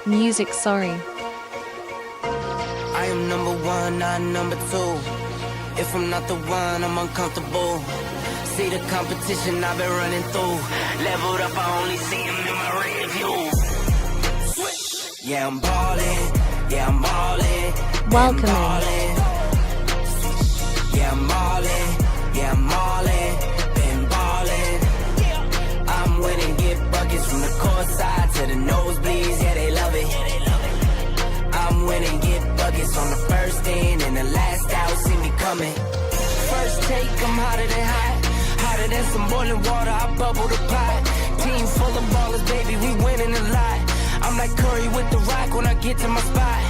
Music sorry. I am number one, not number two. If I'm not the one, I'm uncomfortable. See the competition I've been running through. Leveled up, I only see him in my rear view. Yeah, I'm ballin'. Yeah, I'm ballin'. Welcoming. Yeah, I'm ballin'. Yeah, I'm ballin'. Been ballin'. I'm winning, get buckets from the court side to the nosebleeds. Yeah, they love it. I'm winning, get buckets on the first in and the last out. See me coming. First take, I'm hotter than hot. Hotter than some boiling water, I bubble the pot. Team full of ballers, baby, we winning a lot. I'm like Curry with the rock when I get to my spot.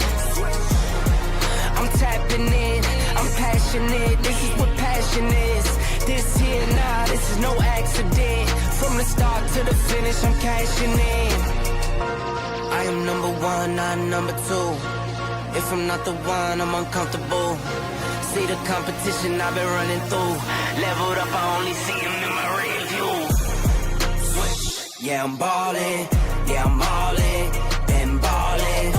I'm tapping in, I'm passionate. This is what passion is. This here, nah, this is no accident. From the start to the finish, I'm cashing in. I am number one, not number two. If I'm not the one, I'm uncomfortable. See the competition I've been running through. Leveled up, I only see him in my rear view. Yeah, I'm ballin'. Yeah, I'm ballin'. Been ballin'.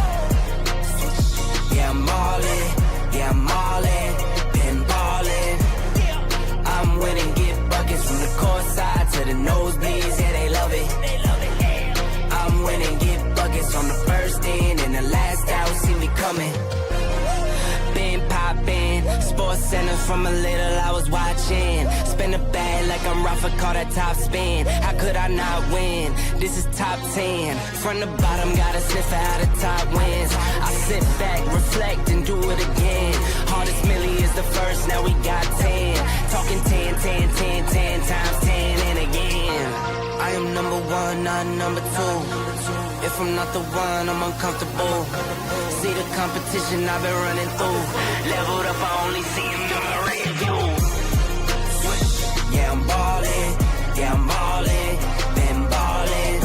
Yeah, I'm ballin'. Yeah, I'm ballin'. Been ballin'. I'm winning, get buckets from the court side to the nosebleeds. Yeah, they love it. I'm winning, get buckets on the first in and the last out. See me coming. Been poppin', Sports Center from a little I was watching. Spin a bag like I'm Rafa, call that top spin. How could I not win? This is top 10. From the bottom, gotta sniff out the top wins. I sit back, reflect, and do it again. Hardest milli is the first, now we got 10. Talking 10, 10, 10, 10 times 10 and again. I am number one, not number two. If I'm not the one, I'm uncomfortable. See the competition I've been running through. Leveled up, I only see him in my rear view. Yeah, I'm ballin'. Yeah, I'm ballin'. Been ballin'.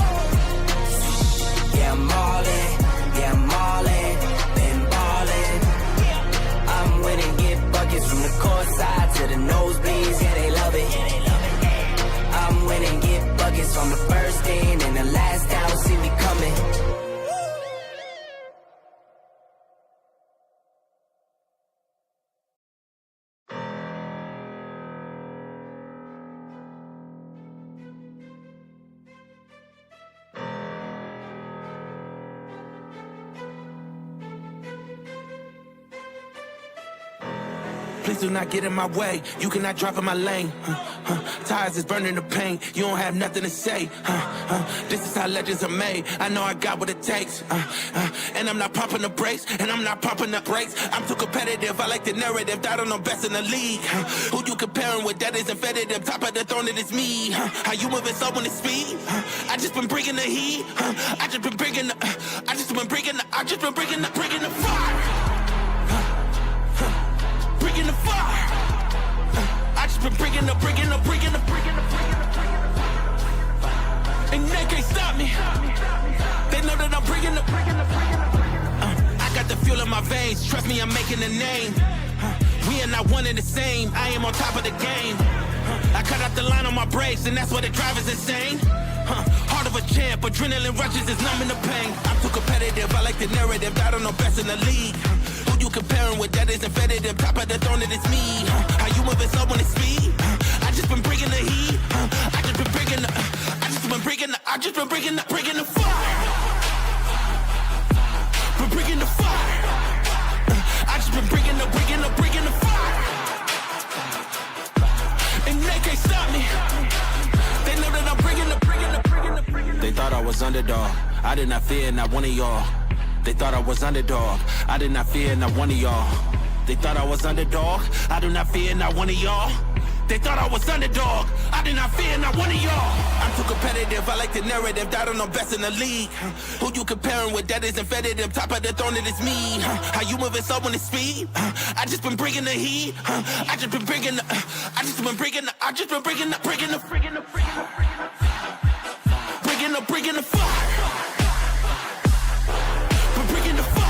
Yeah, I'm ballin'. Yeah, I'm ballin'. Been ballin'. I'm winning, get buckets from the court side to the nosebleeds. Yeah, they love it. I'm winning, get buckets on the first in and the last out. See me coming. Please do not get in my way. You cannot drive in my lane. Tires is burning the pain. You don't have nothing to say. This is how legends are made. I know I got what it takes. And I'm not popping the brakes. And I'm not popping the brakes. I'm too competitive. I like the narrative. That I'm the best in the league. Who you comparing with? That isn't competitive. Top of the throne, it is me. How you moving slow when it's speed? I just been bringing the heat. I just been bringing the fire. Bringing the fire. I just been bringing the. And they can't stop me. They know that I'm bringing the. I got the fuel in my veins. Trust me, I'm making a name. We are not one and the same. I am on top of the game. I cut out the line on my brakes, and that's why the drive is insane. Heart of a champ, adrenaline rushes is numbing the pain. I'm too competitive, I like the narrative. I don't know best in the league. Who you comparing with? That isn't competitive. Top of the throne, it is me. How you moving slow when it's speed? I just been bringing the heat. I just been bringing the fire. Been bringing the fire. I just been bringing the fire. And they can't stop me. They know that I'm bringing the. They thought I was underdog. I did not fear not one of y'all. They thought I was underdog. I did not fear not one of y'all. They thought I was underdog. I do not fear not one of y'all. They thought I was underdog. I did not fear not one of y'all. I'm too competitive. I like the narrative. That I'm the best in the league. Who you comparing with? That isn't competitive. Top of the throne, it is me. How you moving slow when it's speed? I just been bringing the heat. I just been bringing the fire. Been bringing the fire.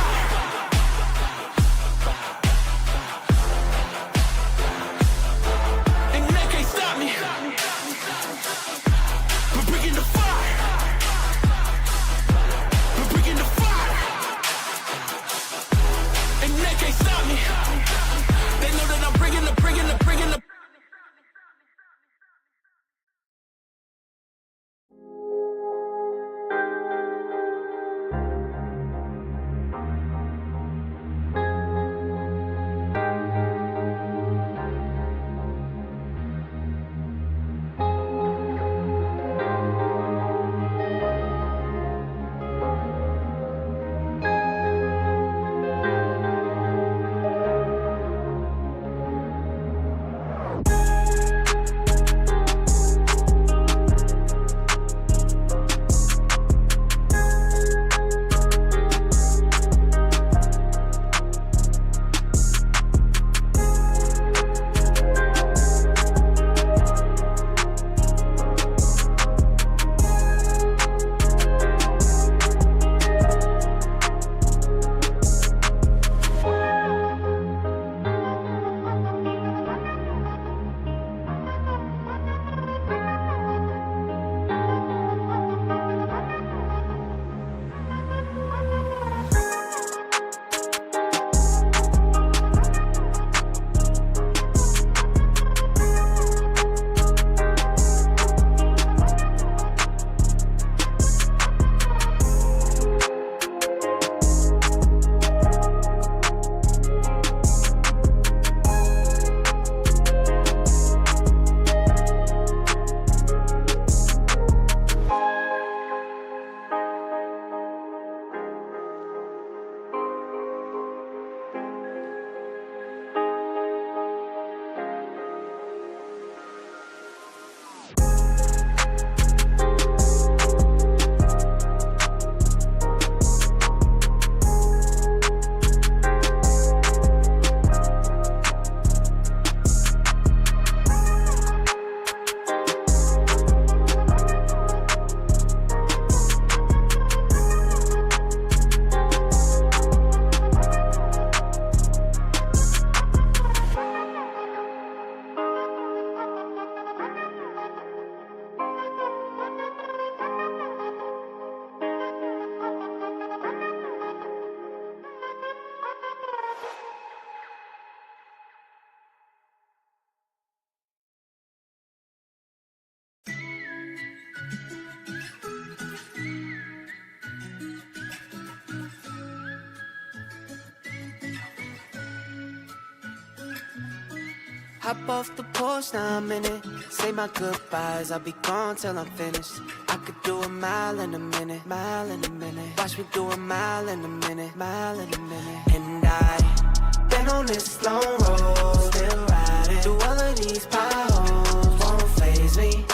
Hop off the porch, now I'm in it. Say my goodbyes, I'll be gone till I'm finished. I could do a mile in a minute, mile in a minute. Watch me do a mile in a minute, mile in a minute. And I been on this long road, still riding through all of these potholes. Won't faze me.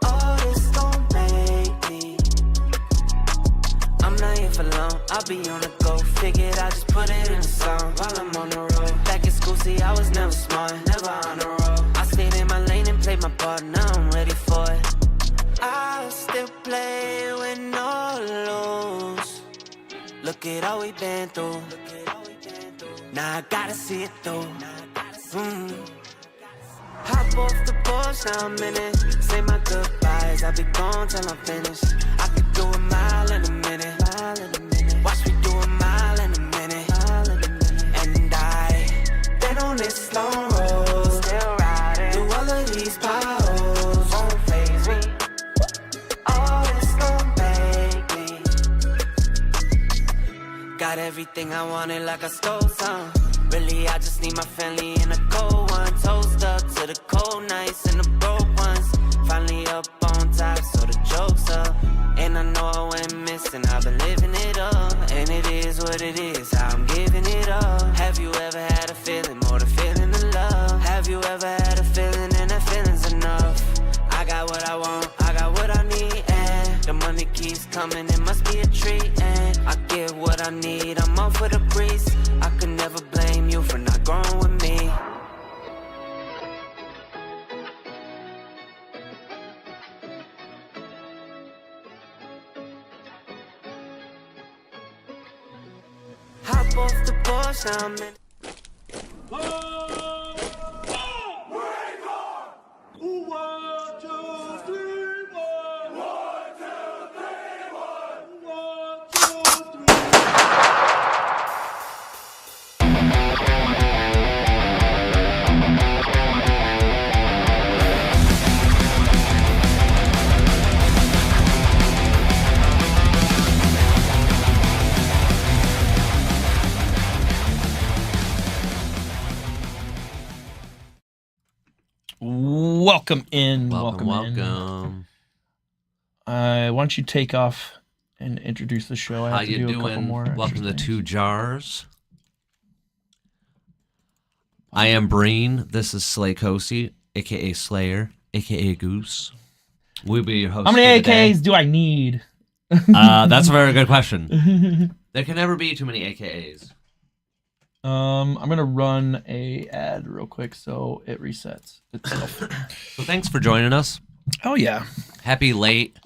All this gon' make me. I'm not here for long, I'll be on the go. Figured I just put it in a song while I'm on the road. Back in school, see, I was never smart, never on the road. I stayed in my lane and played my part, now I'm ready for it. I'll still play with no lose. Look at all we been through. Now I gotta see it through. Hop off the porch, now I'm in it. Say my goodbyes, I'll be gone till I'm finished. I could do a mile in a minute, mile in a minute. Watch me do a mile in a minute, mile in a minute. And I been on this long road, still riding through all of these potholes. Won't faze me. All this gon' make me. Got everything I wanted like I stole some. Really, I just need my family in a cold one. Toast up to the cold nights and the broke ones. Finally up on top, so the joke's up. And I know I went missing, I've been living it up. And it is what it is, how I'm giving it up. Have you ever had a feeling more than feeling the love? Have you ever had a feeling and that feeling's enough? I got what I want, I got what I need, and the money keeps coming, it must be a treat. And I get what I need, I'm off with a breeze. I could never blame you for not growing with me. Hop off the porch, now I'm in. Welcome in. Welcome. Why don't you take off and introduce the show? I have How to you do a couple doing? more Welcome to extra Two things. Jars. I am Breen. This is Slay Kosi, aka Slayer, aka Goose. We'll be your host. How many for the day. AKs do I need? That's a very good question. There can never be too many AKAs. I'm gonna run a ad real quick so it resets itself. So thanks for joining us. Oh yeah. Happy late.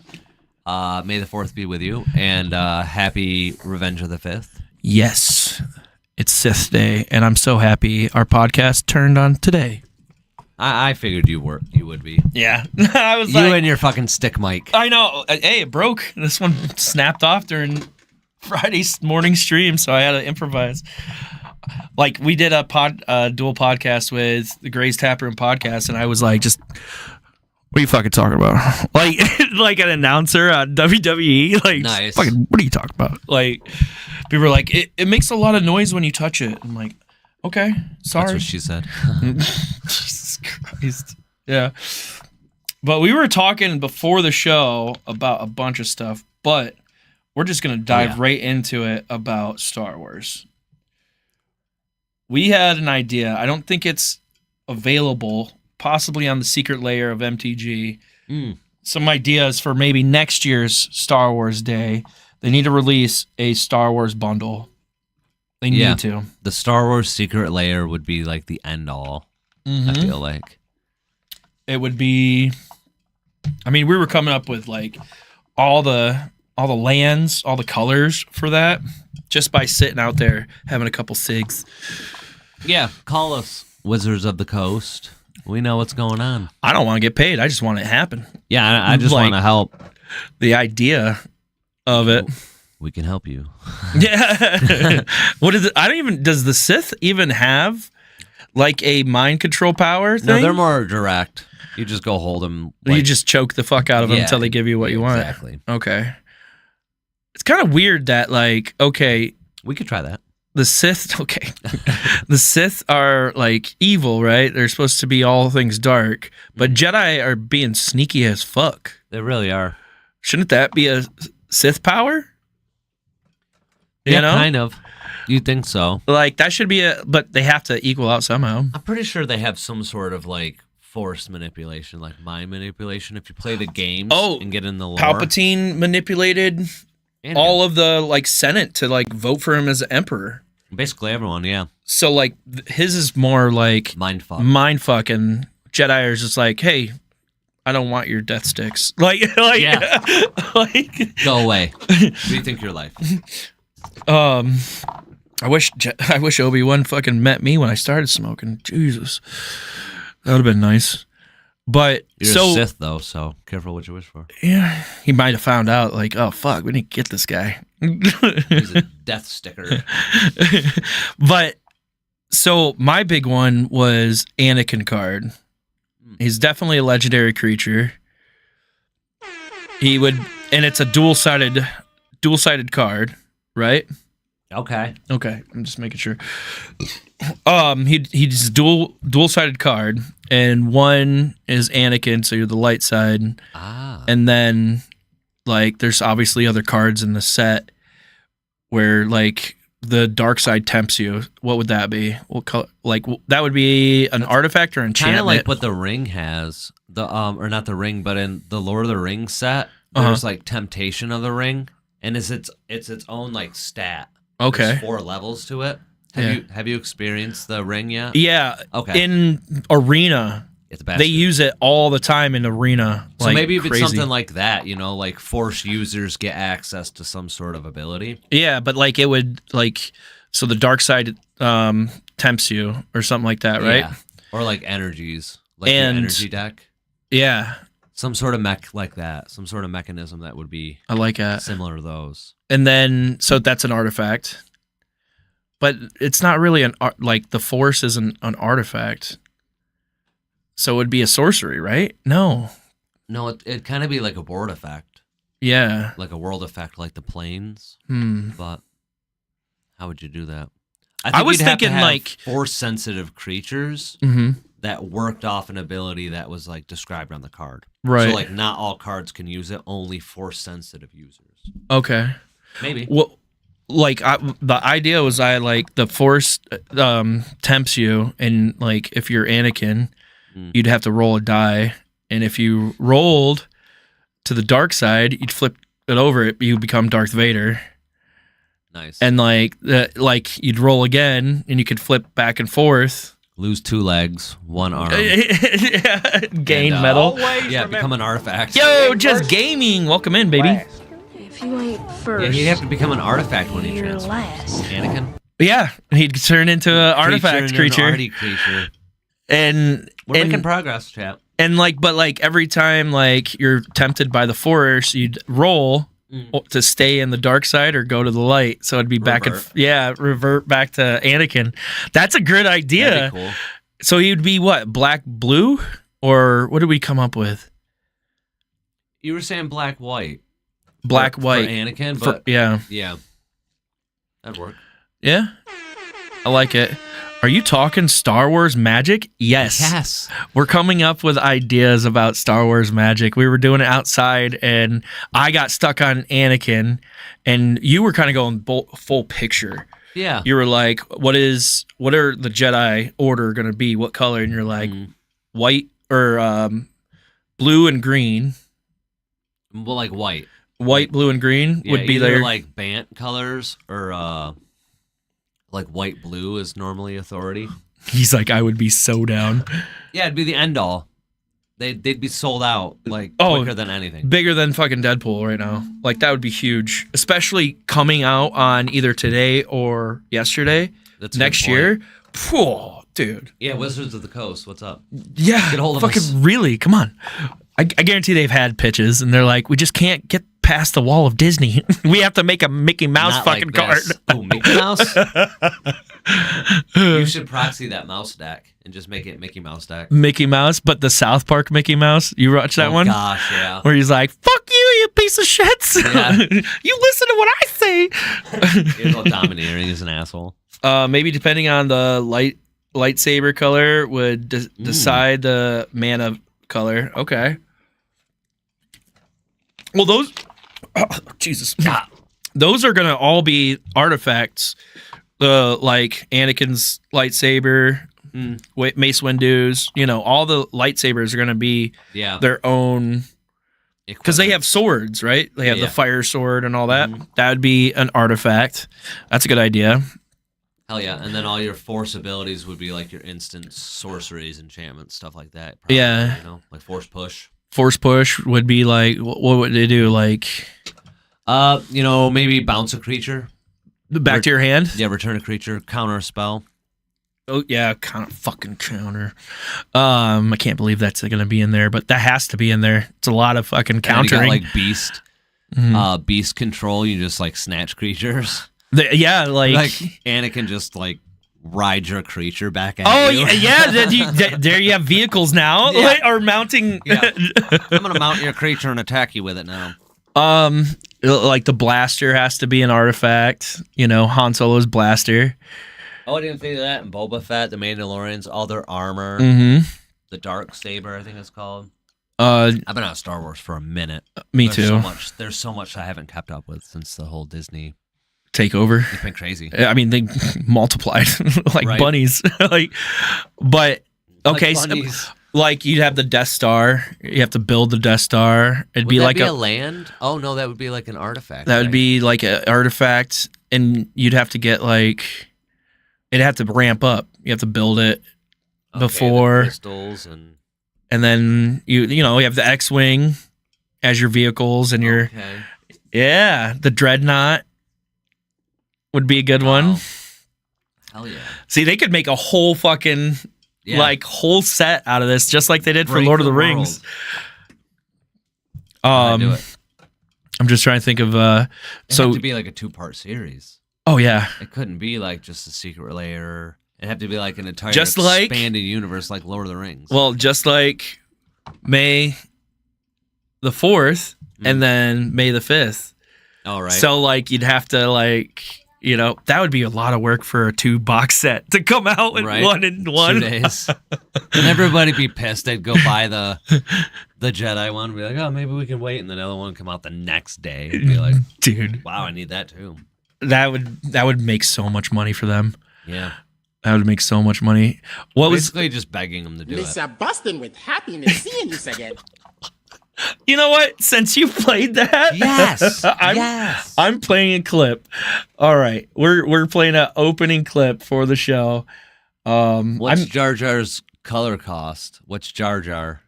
May the 4th be with you, and happy Revenge of the 5th. Yes, it's Sith Day, and I'm so happy our podcast turned on today. I figured you would be. Yeah, I was You like, and your fucking stick mic. I know. Hey, it broke. This one snapped off during Friday's morning stream, so I had to improvise. Like, we did a dual podcast with the Gray's Taproom podcast, and I was like, just, what are you fucking talking about? like an announcer on WWE. Like, Nice. fucking, what are you talking about? Like, people were like, it makes a lot of noise when you touch it. I'm like, okay, sorry. That's what she said. Jesus Christ. Yeah. But we were talking before the show about a bunch of stuff, but we're just going to dive right into it about Star Wars. We had an idea. I don't think it's available, possibly on the secret layer of MTG. Some ideas for maybe next year's Star Wars Day. They need to release a Star Wars bundle. They need to. The Star Wars secret layer would be like the end all. I feel like It would be. I mean, we were coming up with like all the lands, all the colors for that, just by sitting out there having a couple cigs. Yeah, call us Wizards of the Coast. We know what's going on. I don't want to get paid. I just want it to happen. Yeah, I just Like- want to help. The idea of it. We can help you. Yeah. What is it? I don't even. Does the Sith even have like a mind control power thing? No, they're more direct. You just go hold them. Or you just choke the fuck out of them until they give you what you want. Exactly. Okay. It's kind of weird that, like, okay, We could try that. the Sith, okay. The Sith are like evil, right? They're supposed to be all things dark, but Jedi are being sneaky as fuck. They really are. Shouldn't that be a Sith power? You Yeah, know? kind of. You think so? Like that should be but they have to equal out somehow. I'm pretty sure they have some sort of like force manipulation, like mind manipulation. If you play the games and get in the lore. Palpatine manipulated And all of the like Senate to like vote for him as emperor. basically everyone, yeah. So like his is more like Mind fuck. mind fucking. Jedi is just like, hey, I don't want your death sticks. Like Yeah. like Go away. Do you think your life? I wish Obi-Wan fucking met me when I started smoking. Jesus, that would have been nice. But You're so a Sith though, so careful what you wish for. yeah, he might have found out like, oh fuck, we need to get this guy. He's a death sticker. But so my big one was Anakin card. He's definitely a legendary creature. He would, and it's a dual-sided card, right? Okay. Okay, I'm just making sure. He's dual-sided card, and one is Anakin, so you're the light side, and then like there's obviously other cards in the set where like the dark side tempts you. What would that be? What color? Like that would be an artifact or enchantment. Kind of like what the ring has. The or not the ring, but in the Lord of the Rings set, there's like temptation of the ring, and it's its own like stat. Okay. There's 4 levels to it. Have you experienced the ring yet? Yeah. Okay. In Arena, It's a bad they use it all the time in Arena. So like maybe if crazy. it's something like that, you know, like Force users get access to some sort of ability. Yeah, but like it would like so the dark side tempts you or something like that, right? Yeah. Or like energies, like And- the energy deck. Yeah, Some sort of mech like that. Some sort of mechanism that would be I like that. similar to those. And then so that's an artifact, but it's not really like the Force isn't an artifact. So it would be a sorcery, right? No. No, it'd kind of be like a board effect. Yeah. Like a world effect like the planes. Hmm. But how would you do that? I was you'd have to thinking, have like- force sensitive creatures Mm-hmm. that worked off an ability that was like described on the card. Right. So like not all cards can use it, only force sensitive users. Okay. Maybe. Well, like the idea was I like the Force tempts you, and like if you're Anakin, you'd have to roll a die, and if you rolled to the dark side, you'd flip it over. You become Darth Vader, Nice. and like you'd roll again, and you could flip back and forth. Lose 2 legs, 1 arm. Yeah, gain And, metal. Yeah, become an artifact. Yo, just gaming. Welcome in, baby. If you ain't Yeah, first, he'd have to become an artifact when he you're transfers. last. Anakin. Yeah, he'd turn into an artifact creature, An arty creature. and We're making progress, chat. And like, but like every time like you're tempted by the Force, you'd roll to stay in the dark side or go to the light. So it'd be back and revert back to Anakin. That's a good idea. That'd be cool. So he'd be what, black, blue, or what did we come up with? You were saying black, white. Black, for white. Anakin, For- but yeah, that'd work. yeah, I like it. Are you talking Star Wars magic? Yes. Yes. We're coming up with ideas about Star Wars magic. We were doing it outside, and I got stuck on Anakin, and you were kind of going full picture. Yeah. You were like, what are the Jedi Order going to be? What color? And you're like, white or blue and green. Well, like white. White, blue, and green would be either there. like Bant colors or like white, blue is normally authority. He's like, I would be so down. Yeah, it'd be the end all. They'd be sold out like Oh, quicker than anything. Bigger than fucking Deadpool right now. Like, that would be huge. Especially coming out on either today or yesterday. That's a good Next point. year. Phew, dude. Yeah, Wizards of the Coast. What's up? Yeah. Get a hold of fucking us. really. Come on. I guarantee they've had pitches and they're like, we just can't get past the wall of Disney. We have to make a Mickey Mouse Not fucking like card. this. Oh, Mickey Mouse? You should proxy that mouse deck and just make it Mickey Mouse deck. Mickey Mouse, but the South Park Mickey Mouse. You watch that Oh, one? gosh, yeah. Where he's like, fuck you, you piece piece of shit. Yeah. You listen to what I say. He's all domineering. He's an asshole. Maybe depending on the lightsaber color would decide the mana color. Okay. Well, those... Oh, Jesus. Those are going to all be artifacts. Like Anakin's lightsaber, Mace Windu's, all the lightsabers are going to be their own... Because they have swords, right? They have the fire sword and all that. That would be an artifact. That's a good idea. Hell yeah. And then all your force abilities would be like your instant sorceries, enchantments, stuff like that. Probably, Yeah. Like force push. Force push would be like, what would they do? Like, maybe bounce a creature. back to your hand? Yeah, return a creature, counter a spell. Oh, yeah, fucking counter. I can't believe that's going to be in there, but that has to be in there. It's a lot of fucking countering. And you got, like beast. Beast control, you just like snatch creatures. Like Anakin just like ride your creature back at you. There you have vehicles now, or mounting. Yeah. I'm gonna mount your creature and attack you with it now. Like the blaster has to be an artifact. Han Solo's blaster. Oh, I didn't think of that. And Boba Fett, the Mandalorians, all their armor, the dark saber, I think it's called. I've been out of Star Wars for a minute. Me too. There's so much I haven't kept up with since the whole Disney takeover. It's been crazy. I mean, they multiplied like bunnies. But okay, like you'd have the Death Star. You have to build the Death Star. It'd be like a land. Oh no, that would be like an artifact. That would be like an artifact, and you'd have to get like it'd have to ramp up. You have to build it before the crystals and then you have the X-wing as your vehicles and your the Dreadnought would be a good one. Hell yeah! See, they could make a whole fucking whole set out of this, just like they did for Lord of the Rings. I'm just trying to think of It had to be like a 2-part series. Oh yeah, it couldn't be like just a secret layer. It'd have to be like an entire expanded universe, like Lord of the Rings. Well, just like May the 4th and then May the 5th. Oh right. So like you'd have to that would be a lot of work for a 2-box set to come out in 1 and 1. 2 days. And everybody be pissed. They'd go buy the Jedi one and be like, oh, maybe we can wait. And the other one come out the next day. And be like, dude, wow, I need that too. That would make so much money for them. Yeah. That would make so much money. Basically just begging them to do Mr. Boston with happiness seeing you again. You know what? Since you played that, yes, I'm playing a clip. All right, we're playing an opening clip for the show. What's Jar Jar's color cost? What's Jar Jar?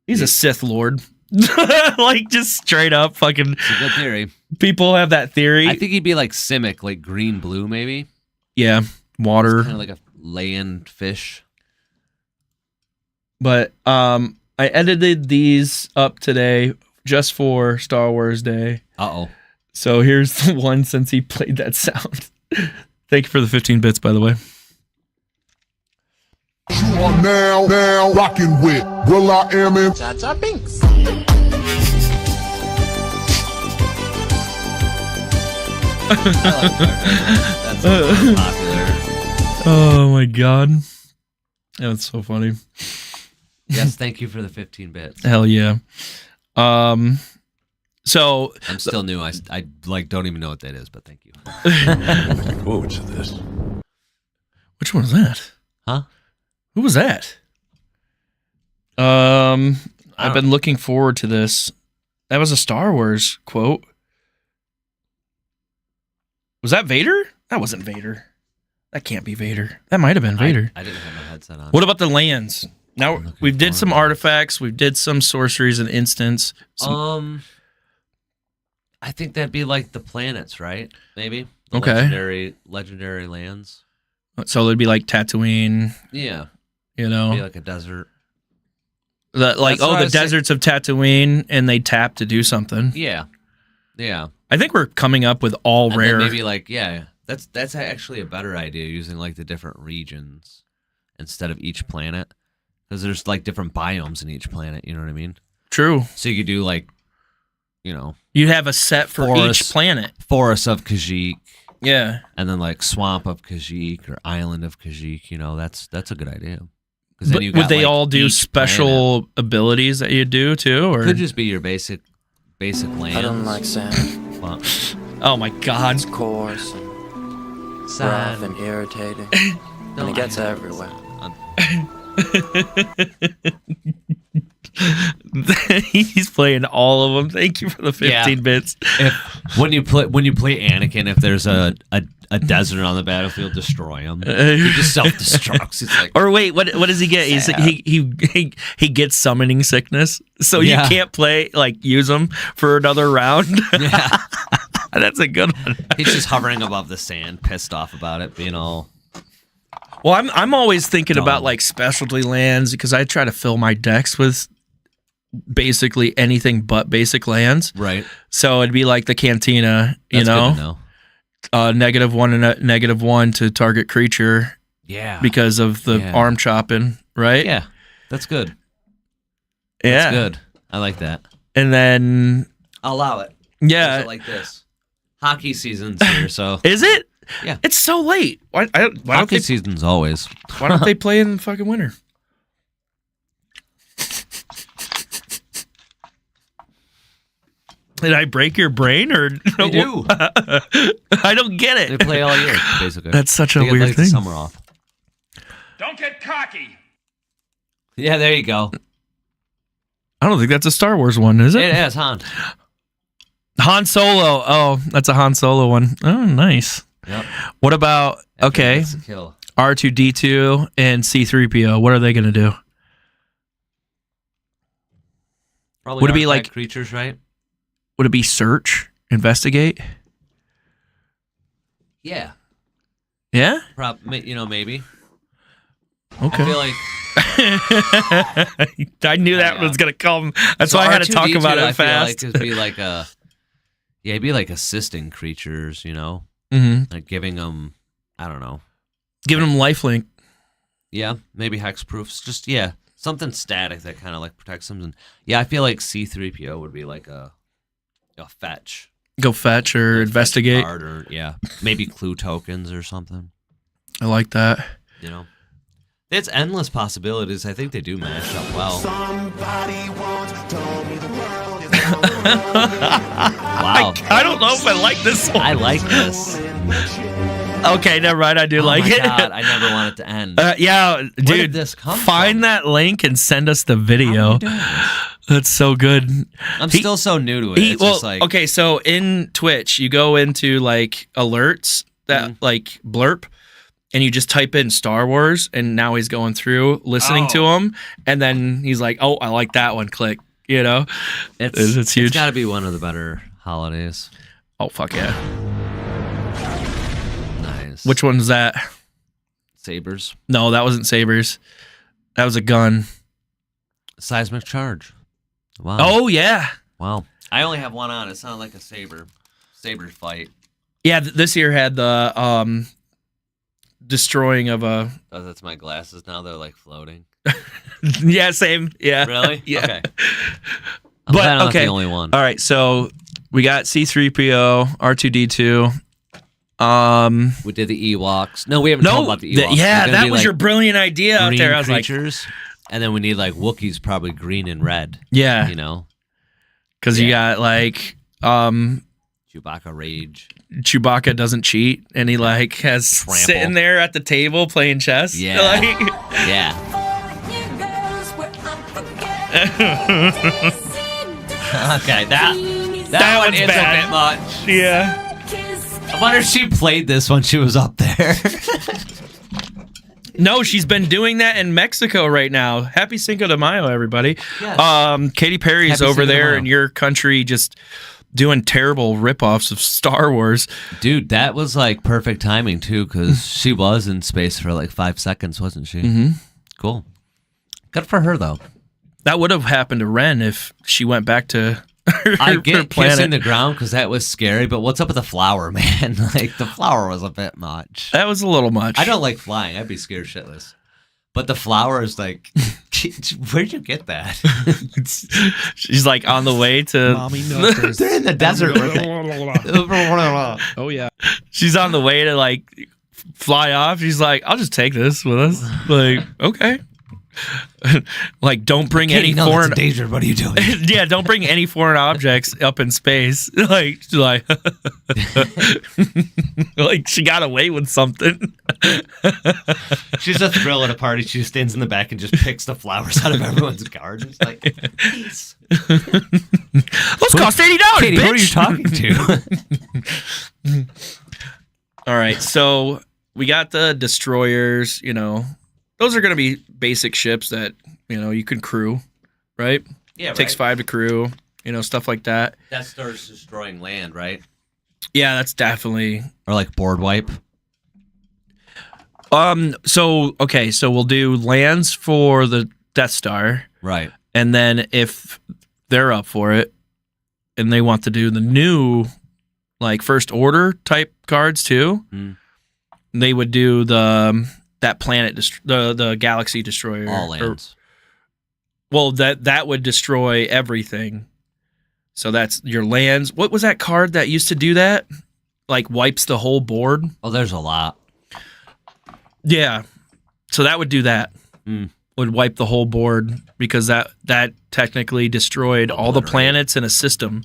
He's a Sith Lord. Like just straight up fucking. It's a good theory. People have that theory. I think he'd be like Simic, like green blue, maybe. Yeah, water. Kind of like a land fish. But I edited these up today just for Star Wars Day. Uh-oh. So here's the one since he played that sound. Thank you for the 15 bits, by the way. You are now rocking with Will I Am and Jar Jar Binks. That's so popular. Oh my god. That's so funny. Yes, thank you for the 15 bits. Hell yeah. So I'm still new. I don't even know what that is, but thank you. looking forward to this. Which one was that? Huh? Who was that? I've been looking forward to this. That was a Star Wars quote. Was that Vader? That wasn't Vader. That can't be Vader. That might have been Vader. I didn't have my headset on. What about the lands? Now we did some artifacts. We did some sorceries and instants. I think that'd be like the planets, right? Maybe. The Okay. Legendary lands. So it'd be like Tatooine. Yeah. You know, Be like a desert. The deserts of Tatooine, and they tap to do something. Yeah. Yeah. I think we're coming up with all And rare. then maybe like that's actually a better idea, using like the different regions instead of each planet, because there's like different biomes in each planet. You know what I mean? True. So you could do like You have a set for Forest. each planet. Forest of Kashyyyk, Yeah. and then like Swamp of Kashyyyk or Island of Kashyyyk. That's a good idea. 'Cause then But you would got, they like, all do each special abilities that you do too, or? planet. Could just be your basic lands. I don't like sand. Well, Oh my God! It's coarse and rough sand. and irritating. And No, it gets I- everywhere. He's playing all of them. Thank you for the 15 Yeah. bits. When you play Anakin, if there's a desert on the battlefield, destroy him. He just self-destructs. It's like, Or wait, what does he get? He's, he gets summoning sickness, so Yeah. you can't use him for another round. yeah, That's a good one. he's just hovering above the sand, pissed off about it being all. Well, I'm always thinking Dumb. about specialty lands because I try to fill my decks with basically anything but basic lands. Right. So it'd be like the Cantina, That's good to know. -1 and -1 to target creature Yeah. because of the Yeah. arm chopping, right? Yeah, that's good. Yeah. That's good. I like that. And then I'll allow it. yeah, Use it like this. Hockey season's here, so is it? Yeah. It's so late. Why don't hockey they? season's always. Why don't they play in the fucking winter? Did I break your brain or They do. I don't get They it. play all year, basically. That's such a They get, weird the thing. summer off. Don't get cocky. Yeah, there you go. I don't think that's a Star Wars one, is it? It is, Han. Han Solo. Oh, that's a Han Solo one. Oh, nice. Yep. What about okay, That's a kill. R2D2 and C3PO? What are they going to do? Probably Would it be artifact like- creatures, right? Would it be search, investigate? Yeah. Yeah. Maybe. Okay. I feel like I knew that Yeah. was gonna come. That's so why I had to talk R2D2, about it I feel fast. like it'd be like it'd be like assisting creatures, hmm like giving them, I don't know. Giving them lifelink. Yeah, maybe hexproofs. Just something static that kind of like protects them. And I feel like C3PO would be like a fetch. Go fetch or Fetch investigate. card or maybe clue tokens or something. I like that. It's endless possibilities. I think they do mash up well. Wow. I don't know if I like this one. I like this. Okay, never mind. I do Oh like my it. God, I never want it to end. Yeah, dude. did this come find from? that link and send us the How are video. we doing this? That's so good. I'm He- still so new to it. It's just like okay, so in Twitch, you go into alerts that blurp, and you just type in Star Wars, and now he's going through listening to him, and then he's like, "Oh, I like that one." Click. It's huge. It's got to be one of the better holidays. Oh fuck yeah! Nice. Which one's that? Sabers? No, that wasn't sabers. That was a gun. Seismic charge. Wow. Oh yeah, Wow. I only have one on. It sounded like a saber fight. yeah. This year had the destroying of a. Oh, that's my glasses now. They're like floating. Yeah, same. Yeah. Really? Yeah. Okay. I'm But, glad I'm not okay. the only one. All right, so we got C3PO, R2D2. We did the Ewoks. No, we haven't talked about the Ewoks. yeah, They're gonna that be, was like, your brilliant idea out green there. I was creatures. And then we need like Wookiees, probably green and red. yeah, because you Yeah. got Chewbacca rage. Chewbacca doesn't cheat, and he has Trample. sitting there at the table playing chess. Yeah. Yeah. Okay, that one one's is bad. a bit much. yeah. I wonder if she played this when she was up there. No, she's been doing that in Mexico right now. Happy Cinco de Mayo, everybody. Yes. Katy Perry's Happy over Cinco de there Mayo. in your country just doing terrible ripoffs of Star Wars. Dude, that was like perfect timing too, because she was in space for like 5 seconds, wasn't she? Mm-hmm. Cool. Good for her though. That would have happened to Ren if she went back to her, I her get planet. kissing the ground because that was scary, but what's up with the flower, man? Like the flower was a bit much. That was a little much. I don't like flying. I'd be scared shitless. But the flower is like, where'd you get that? She's like on the way to. Mommy milkers. They're in the desert. Oh yeah. She's on the way to like fly off. She's like, I'll just take this with us. Like, okay. Like, don't bring any foreign. danger. What are you doing? Yeah, don't bring any foreign objects up in space. Like, like she got away with something. She's a thrill at a party. She stands in the back and just picks the flowers out of everyone's gardens. Like, peace. Those cost $80. Katie, bitch. who are you talking to? All right, so we got the destroyers. You know, those are going to be basic ships that you can crew, right? Yeah, Takes 5 to crew. Stuff like that. That starts destroying land, right? Yeah, that's definitely. Or like board wipe. So we'll do lands for the Death Star, Right. and then if they're up for it, and they want to do the new, like First Order type cards too, they would do that planet, the Galaxy Destroyer. All lands. That would destroy everything. So that's your lands. What was that card that used to do that? Like wipes the whole board. Oh, there's a lot. Yeah. So that would do that. Would wipe the whole board because that technically destroyed all the planets in a system.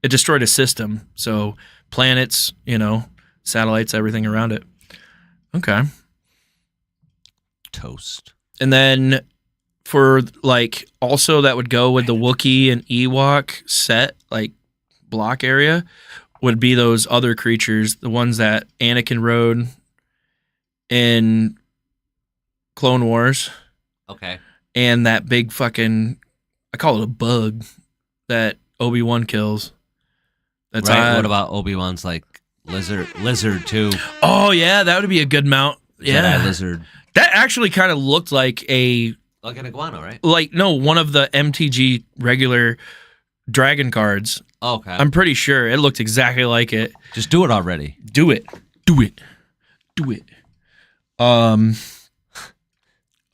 It destroyed a system. So planets, satellites, everything around it. Okay. Toast. And then for like also that would go with the Wookiee and Ewok set, like block area, would be those other creatures, the ones that Anakin rode in Clone Wars. Okay. And that big fucking, I call it a bug that Obi-Wan kills. That's right. What about Obi-Wan's like lizard too? Oh yeah, that would be a good mount. Yeah, Jedi lizard. That actually kind of looked like an iguana, right? Like no, one of the MTG regular dragon cards. Oh, okay. I'm pretty sure it looked exactly like it. Just do it already. Do it.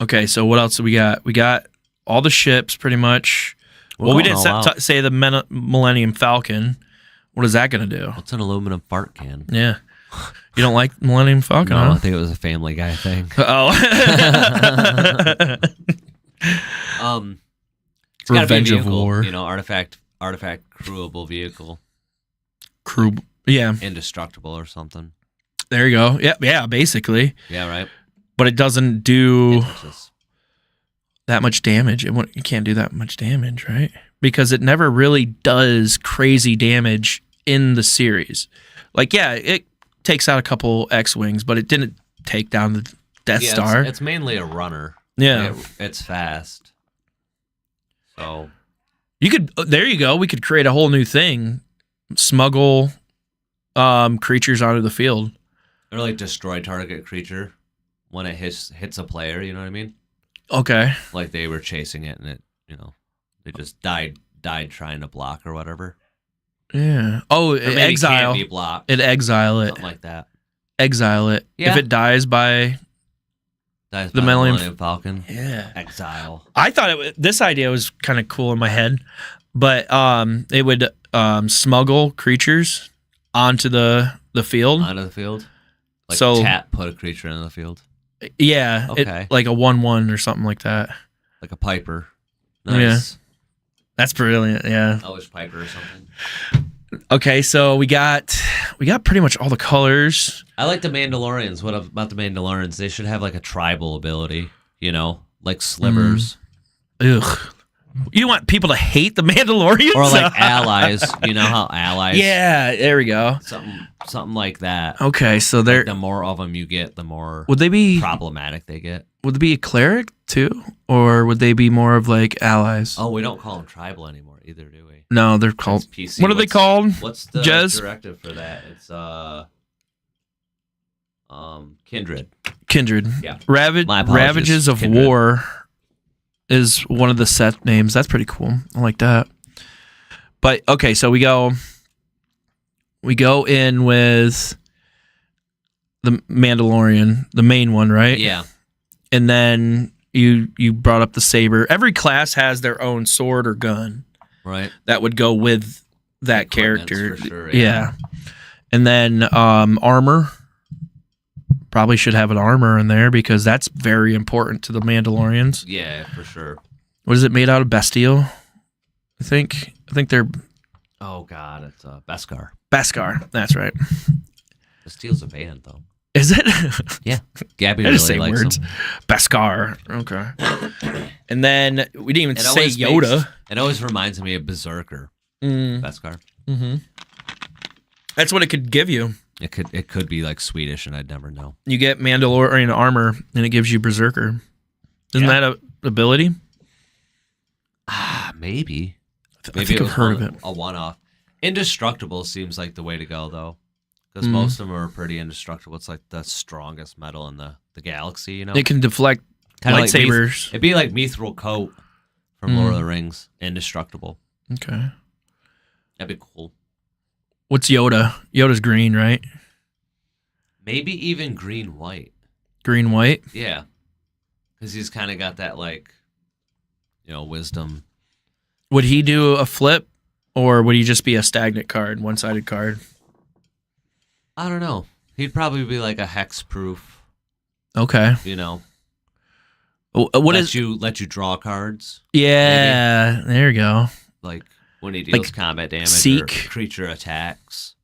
Okay, so what else do we got? We got all the ships pretty much. We didn't say the Millennium Falcon. What is that going to do? What's an aluminum fart can? Yeah. You don't like Millennium Falcon? No, huh? I think it was a Family Guy thing. Oh. It's gotta be a Revenge of vehicle, War. Artifact crewable vehicle. Yeah. Indestructible or something. There you go. Yeah, basically. Yeah, right. But it doesn't do Texas. that much damage. You can't do that much damage, right? Because it never really does crazy damage in the series. Like, yeah, it takes out a couple X-Wings, but it didn't take down the Death Star. It's mainly a runner. Yeah. It's fast. So there you go. We could create a whole new thing. Smuggle creatures onto the field. or like destroy target creature when it hits a player. You know what I mean? Okay. Like they were chasing it and it, they just died trying to block or whatever. Yeah. Oh, Or maybe exile. can't be blocked. Exile it. Something like that. Exile it. Yeah. If it dies by Dies The by Millennium Falcon. yeah. Exile. I thought this idea was kind of cool in my head, but it would smuggle creatures onto the field. Onto the field. Like So- tap put a creature in the field. Yeah, Okay. like a 1/1 or something like that. Like a Piper. Yeah. Nice. That's brilliant. Yeah. Elvish Piper or something. Okay, so we got pretty much all the colors. I like the Mandalorians. What about the Mandalorians? They should have like a tribal ability, like slivers. Ugh. You want people to hate the Mandalorians? Or like allies. You know how allies Yeah, there we go. something like that. Okay, so they're The more of them you get, the more would they be problematic they get. would they be a cleric too, or would they be more of like allies? Oh, we don't call them tribal anymore either, do we? No, they're called. It's PC. What are they called? What's the Jez? directive for that? It's Kindred. Kindred. Yeah. Ravage, My apologies, Ravages of Kindred. War is one of the set names. That's pretty cool. I like that. But okay, so we go in with the Mandalorian, the main one, right? Yeah. And then you brought up the saber. Every class has their own sword or gun Right. that would go with that Equipments, character. for sure, yeah. And then armor. Probably should have an armor in there because that's very important to the Mandalorians. Yeah, for sure. What is it made out of? Bastille, I think. I think they're Oh God, it's Beskar. Beskar. That's right. The Steel's a band though. Is it? Yeah, Gabby I really just say likes words. them. Beskar. Okay. And then we didn't even It say always Yoda. makes- it always reminds me of Berserker. Beskar. That's what it could give you. It could be like Swedish, and I'd never know. You get Mandalorian armor, and it gives you Berserker. Isn't that a ability? Maybe. I think I've heard of it. A one-off. Indestructible seems like the way to go, though, because most of them are pretty indestructible. It's like the strongest metal in the galaxy, you know. It can deflect Kinda like lightsabers. it'd be like Mithril Coat from Lord of the Rings, indestructible. Okay. That'd be cool. What's Yoda? Yoda's green, right? Maybe even green-white. Green, white. Yeah, because he's kind of got that like, wisdom. Would he do a flip, or would he just be a stagnant card, one-sided card? I don't know. He'd probably be like a hex-proof. Okay. What is? Let you draw cards? Yeah, there you go. Like when he deals Like combat damage seek? or creature attacks.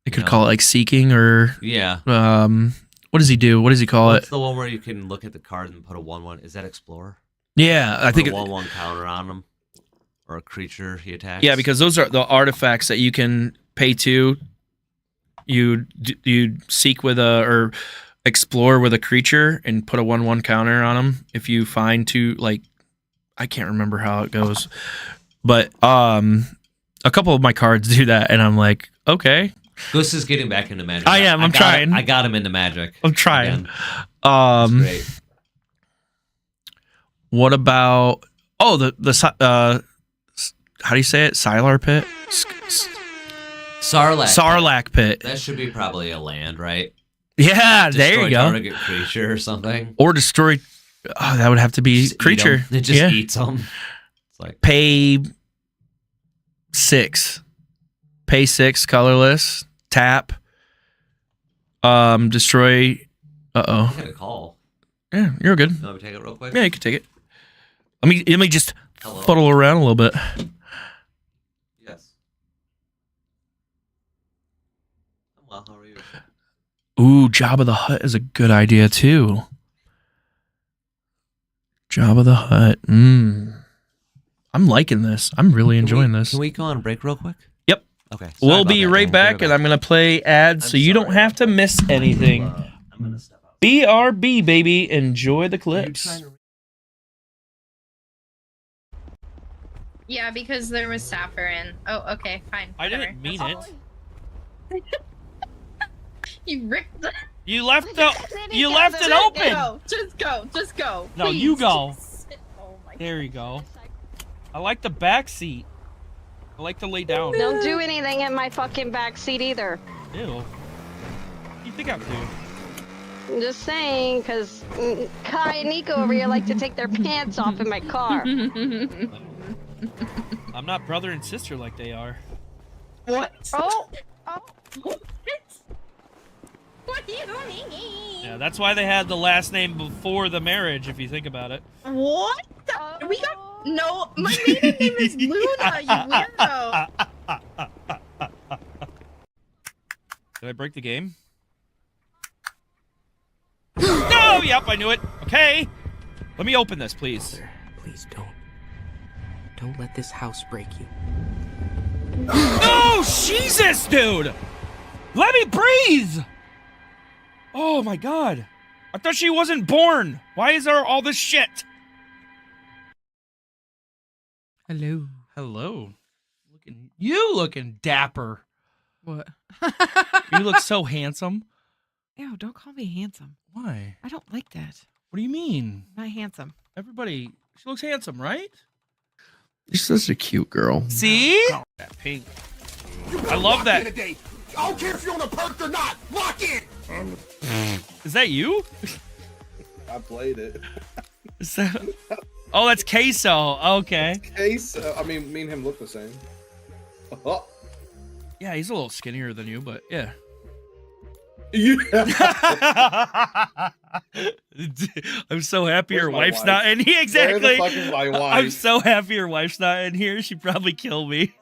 They could call it like seeking, or Yeah. what does he do? What does he call What's it? the one where you can look at the card and put a 1/1? Is that Explorer? Yeah, I think. Put a 1/1 counter on him, or a creature he attacks. Yeah, because those are the artifacts that you can pay to. You seek with or explore with a creature and put a 1/1 counter on them if you find two. Like, I can't remember how it goes, but a couple of my cards do that, and I'm like, okay, Gus is getting back into Magic. I am. I'm trying. I got him into Magic. I'm trying. Again. That's great. What about the how do you say it? Sylar pit. Sarlacc. Sarlacc pit. That should be probably a land, right? Yeah, there Destroy you go. Target creature or something. Or destroy. Oh, that would have to be Just eat 'em. creature. It just Yeah. eats them. It's like Pay 6. Pay 6, colorless. Tap. Destroy. I got a call. Yeah, you're good. You want me to take it real quick? Yeah, you can take it. Let me just Hello. fuddle around a little bit. Yes. Well, how are you? Ooh, Jabba the Hutt is a good idea too. Jabba the Hutt. I'm liking this. I'm really enjoying this. Can we go on break real quick? Yep. Okay. Sorry We'll about be that, right gang. back, and I'm going to play ads so you don't have to miss anything. I'm gonna step out. BRB, baby. Enjoy the clips. Yeah, because there was saffron. Oh, okay, fine. I whatever. didn't mean it. You ripped the. You left it open. Go. Just go. Just go. No, Please, you go. just sit. Oh my There you go. I like the back seat. I like to lay down. Don't do anything in my fucking back seat either. Ew. You think I'm doing? I'm just saying, because Kai and Nico over here like to take their pants off in my car. I'm not brother and sister like they are. What? Oh. What? What do you mean? Yeah, that's why they had the last name before the marriage, if you think about it. What? We got no. My maiden name is Luna. You weirdo. Did I break the game? No! Yep, I knew it. Okay. Let me open this, please. Please don't. Don't let this house break you. No! Jesus, dude! Let me breathe! Oh my god. I thought she wasn't born. Why is there all this shit? Hello. Hello. You looking dapper. What? You look so handsome. Ew, don't call me handsome. Why? I don't like that. What do you mean? Not handsome. Everybody, she looks handsome, right? She's such a cute girl. See? That pink. I love that. I don't care if you're on a perk or not. Lock in. Is that you? I played it. So, oh, that's Queso. Okay. Queso. I mean, me and him look the same. Oh. Yeah, he's a little skinnier than you, but yeah. I'm so happy your wife's not in here. Exactly. Where the fuck is my wife? I'm so happy your wife's not in here. She'd probably kill me.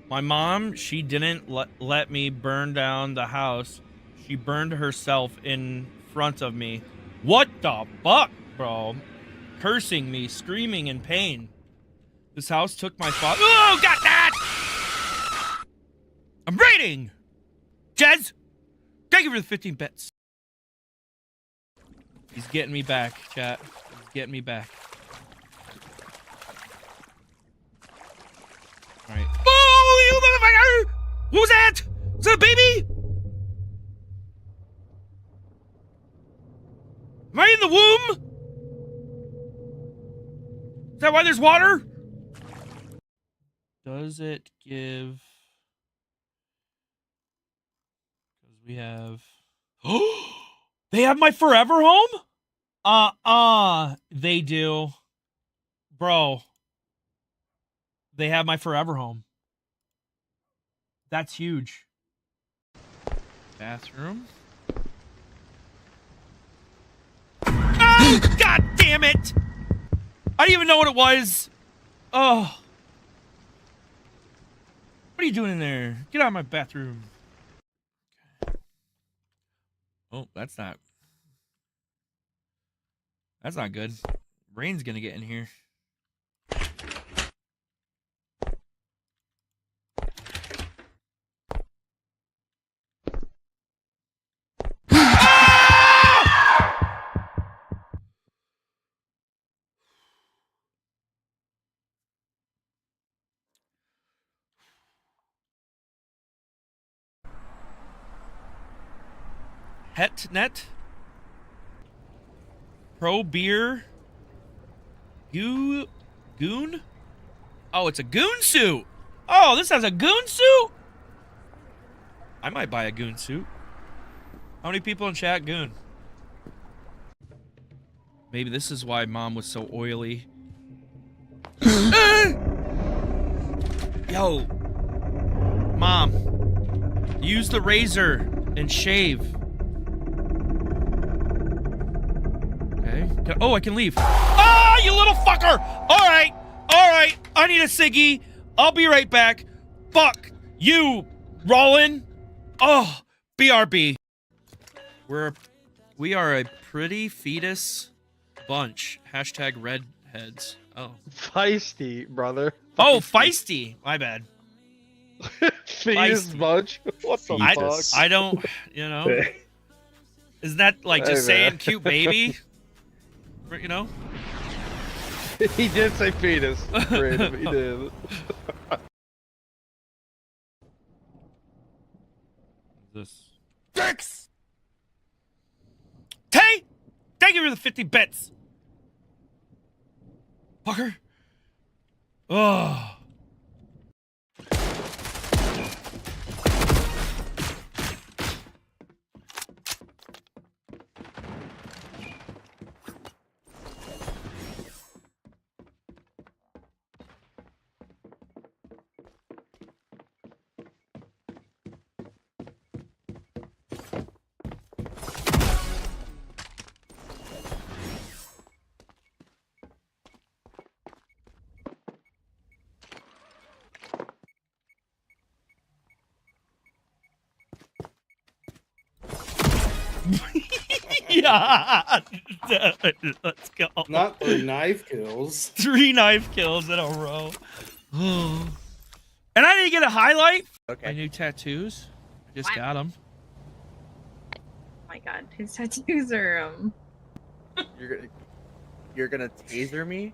My mom, she didn't let me burn down the house. She burned herself in front of me. What the fuck, bro? Cursing me, screaming in pain. This house took my father. Oh, got that! I'm raiding! Jez! Thank you for the 15 bits. He's getting me back, chat. He's getting me back. Alright. Oh, you motherfucker! What was that? Was that a baby? Am I in the womb? Is that why there's water? Does it give... We have... Oh! They have my forever home? They do. Bro. They have my forever home. That's huge. Bathroom. Oh, God damn it! I didn't even know what it was. Oh. What are you doing in there? Get out of my bathroom. Oh, that's not good. Rain's gonna get in here. Hetnet, Pro Beer, Goon? Oh, it's a goon suit. Oh, this has a goon suit? I might buy a goon suit. How many people in chat goon? Maybe this is why mom was so oily. Yo. Mom. Use the razor and shave. Oh, I can leave. Ah, you little fucker! Alright, I need a ciggy. I'll be right back. Fuck you, Rollin. Oh, BRB. We are a pretty fetus bunch. Hashtag redheads. Oh. Feisty, brother. Oh, feisty. My bad. Fetus bunch? What the fuck? I don't, you know. Isn't that like just saying cute baby? You know? He did say fetus. Random, he did. This. Dicks! Tay! Thank you for the 50 bits! Fucker. Oh. Yeah. Let's go. Not 3 knife kills. 3 knife kills in a row. And I didn't get a highlight. Okay. My new tattoos. I just got them. Oh my god, his tattoos are You're gonna taser me?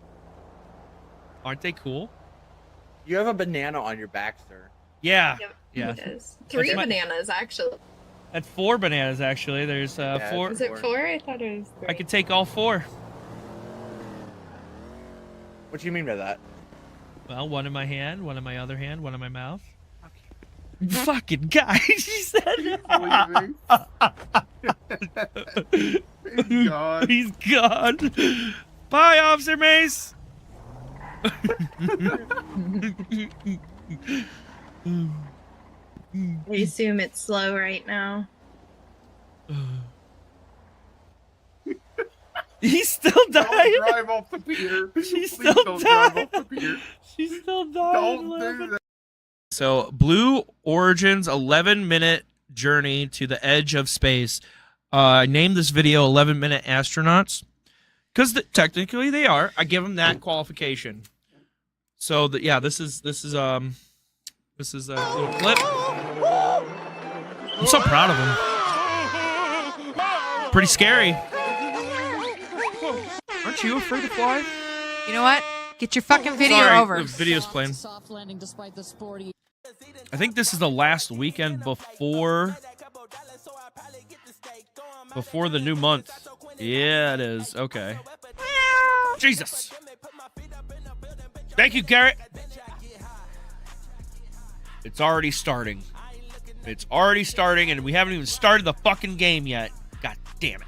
Aren't they cool? You have a banana on your back, sir. Yeah. Yeah. It is. 3 bananas actually. That's 4 bananas actually. There's 4. Is it 4? I thought it was 3. I could take all 4. What do you mean by that? Well, one in my hand, one in my other hand, one in my mouth. Okay. Fucking guy, she said. He's gone. He's gone. Bye, Officer Mace. I assume it's slow right now. He's still dying. Don't drive off the pier. She's Please still don't drive dying. off the pier. She's still dying. Don't do that. So, Blue Origin's 11-minute journey to the edge of space. I named this video 11-minute astronauts because technically they are. I give them that qualification. So, yeah, this is a little clip. I'm so proud of him. Pretty scary. Aren't you afraid to fly? You know what? Get your fucking video Sorry, over. The video's playing. I think this is the last weekend before the new month. Yeah, it is. Okay. Jesus. Thank you, Garrett. It's already starting. It's already starting, and we haven't even started the fucking game yet. God damn it.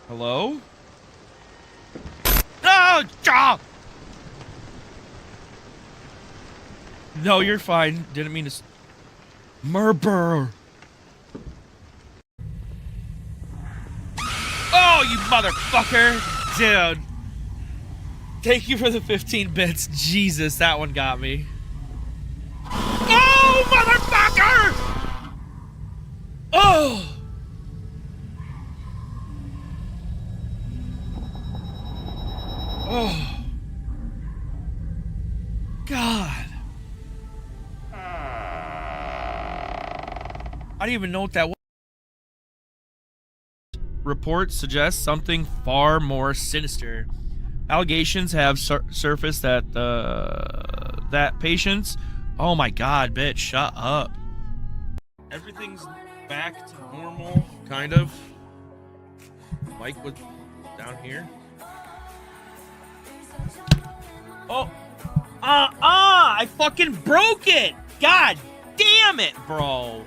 Hello? Oh, job! No, you're fine. Didn't mean to. Murder. Oh, you motherfucker. Dude. Thank you for the 15 bits. Jesus, that one got me. Oh, motherfucker! Oh! Oh. God. I don't even know what that was. Reports suggest something far more sinister. Allegations have surfaced that that patients. Oh my God, bitch! Shut up. Everything's back to normal, kind of. Mike was down here. Oh, I fucking broke it. God damn it, bro.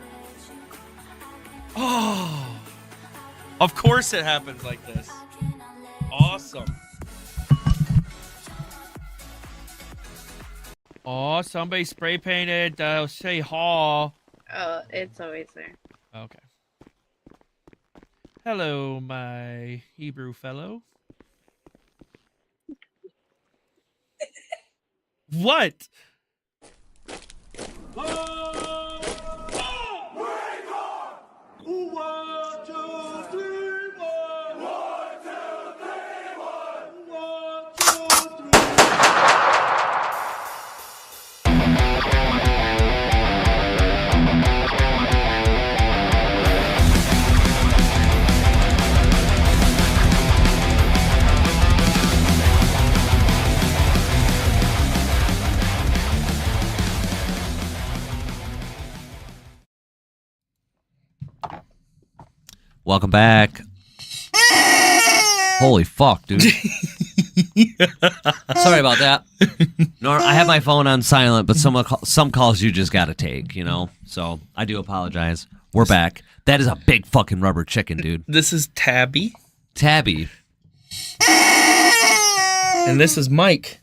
Oh, of course it happens like this. Awesome. Oh, somebody spray painted say hall. Oh, it's always there. Okay. Hello, my Hebrew fellow. What? Welcome back. Holy fuck, dude. Sorry about that. I have my phone on silent, but some calls you just gotta take, you know? So I do apologize. We're back. That is a big fucking rubber chicken, dude. This is Tabby. Tabby. And this is Mike.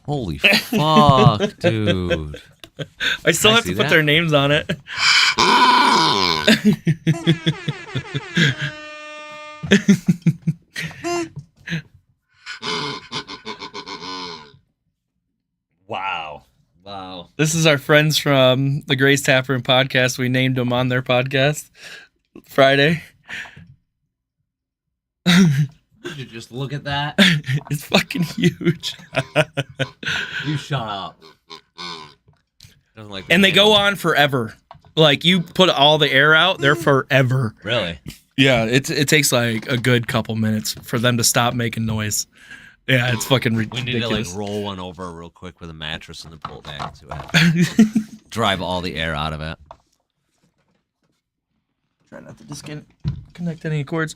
Holy fuck, dude. I still have to put their names on it. Wow. Wow. This is our friends from the Grace Taproom podcast. We named them on their podcast Friday. Did you just look at that? It's fucking huge. You shut up. And they go on forever. Like, you put all the air out, they're forever. Really? Yeah, it takes like a good couple minutes for them to stop making noise. Yeah, it's fucking ridiculous. We need to like roll one over real quick with a mattress and then pull it back and see what happens. Drive all the air out of it. Try not to disconnect any cords.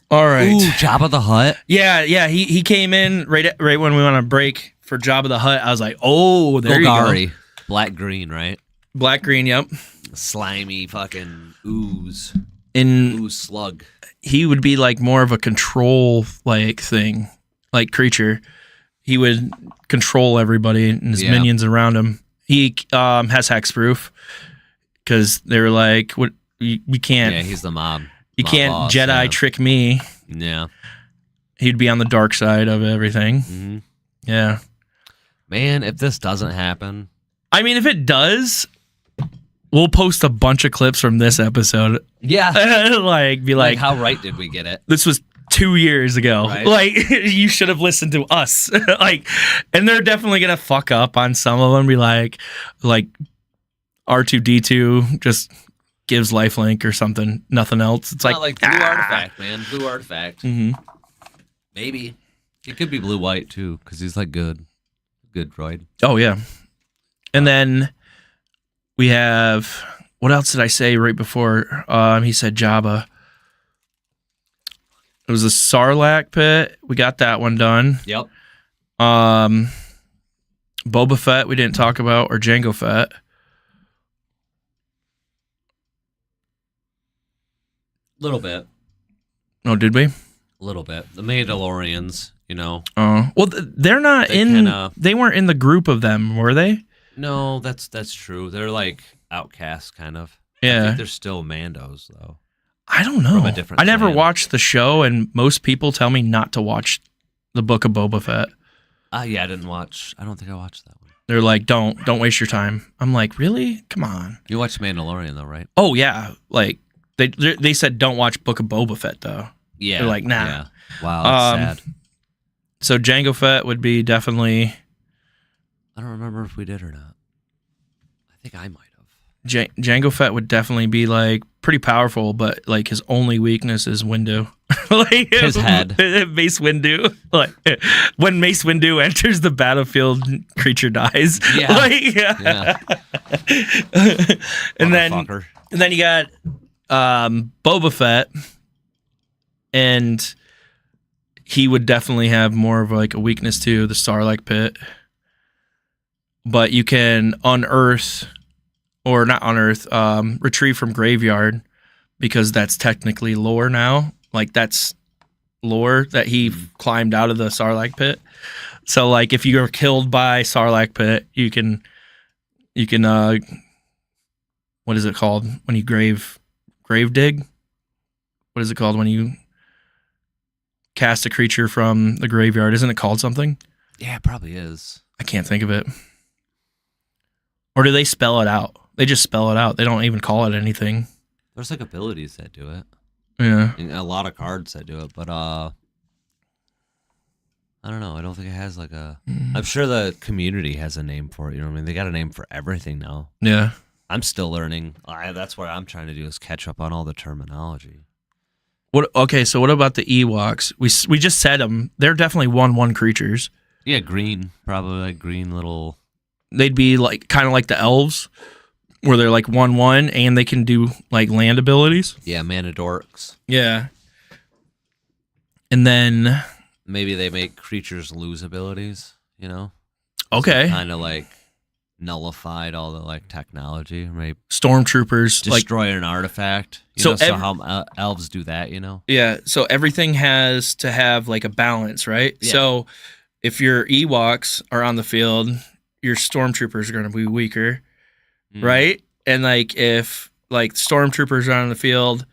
All right. Ooh, Jabba the Hutt. Yeah. He came in right when we went on break for Jabba the Hutt. I was like, oh, there you go. Black green, right? Black green, yep. slimy fucking ooze slug. He would be like more of a control like thing, like creature. He would control everybody and his minions around him. He has hexproof because they were like, "What? We can't." Yeah, he's the mob. You mob can't boss, Jedi trick me. Yeah. He'd be on the dark side of everything. Mm-hmm. Yeah. Man, if this doesn't happen, I mean, if it does, we'll post a bunch of clips from this episode. Yeah. Be like, how right did we get it? This was 2 years ago. Right. Like, you should have listened to us. Like, and they're definitely gonna fuck up on some of them. Be like R2D2 just gives lifelink or something. Nothing else. It's Not like Blue Artifact, man. Blue Artifact. Mm-hmm. Maybe it could be Blue White too, because he's like good droid. Oh yeah. And then we have, what else did I say right before he said Jabba? It was a Sarlacc pit. We got that one done. Yep. Boba Fett we didn't talk about, or Jango Fett. Little bit. Oh, did we? A little bit. The Mandalorians, you know. Oh, well, they're not they weren't in the group of them, were they? No, that's true. They're like outcasts, kind of. Yeah. I think they're still Mandos, though. I don't know. From a different I never clan. watched the show, and most people tell me not to watch the Book of Boba Fett. Yeah, I don't think I watched that one. They're like, don't waste your time. I'm like, really? Come on. You watched Mandalorian, though, right? Oh, yeah. Like, they said don't watch Book of Boba Fett, though. Yeah. They're like, nah. Yeah. Wow, that's sad. So Jango Fett would be definitely... I don't remember if we did or not. I think I might have. Jango Fett would definitely be like pretty powerful, but like his only weakness is Windu. Like his head. Mace Windu. Like when Mace Windu enters the battlefield, creature dies. Yeah. Like, yeah. and then you got Boba Fett, and he would definitely have more of like a weakness to the Sarlacc pit. But you can unearth, or not unearth, retrieve from graveyard, because that's technically lore now. Like that's lore that he climbed out of the Sarlacc pit. So like if you are killed by Sarlacc pit, you can what is it called when you grave dig? What is it called when you cast a creature from the graveyard? Isn't it called something? Yeah, it probably is. I can't think of it. Or do they spell it out? They just spell it out. They don't even call it anything. There's like abilities that do it. Yeah. And a lot of cards that do it, but I don't know. I don't think it has like a... I'm sure the community has a name for it. You know what I mean? They got a name for everything now. Yeah. I'm still learning. That's what I'm trying to do, is catch up on all the terminology. Okay, so what about the Ewoks? We just said them. They're definitely 1/1 creatures. Yeah, green. Probably like green little... They'd be like kind of like the elves, where they're like 1/1 and they can do like land abilities. Yeah, Manadorks. Yeah. And then maybe they make creatures lose abilities, you know? Okay. Kind of like nullified all the like technology. Maybe stormtroopers destroy an artifact. So how elves do that, you know? Yeah, so everything has to have like a balance, right? Yeah. So if your Ewoks are on the field, your stormtroopers are going to be weaker, right? And like if like stormtroopers are on the field,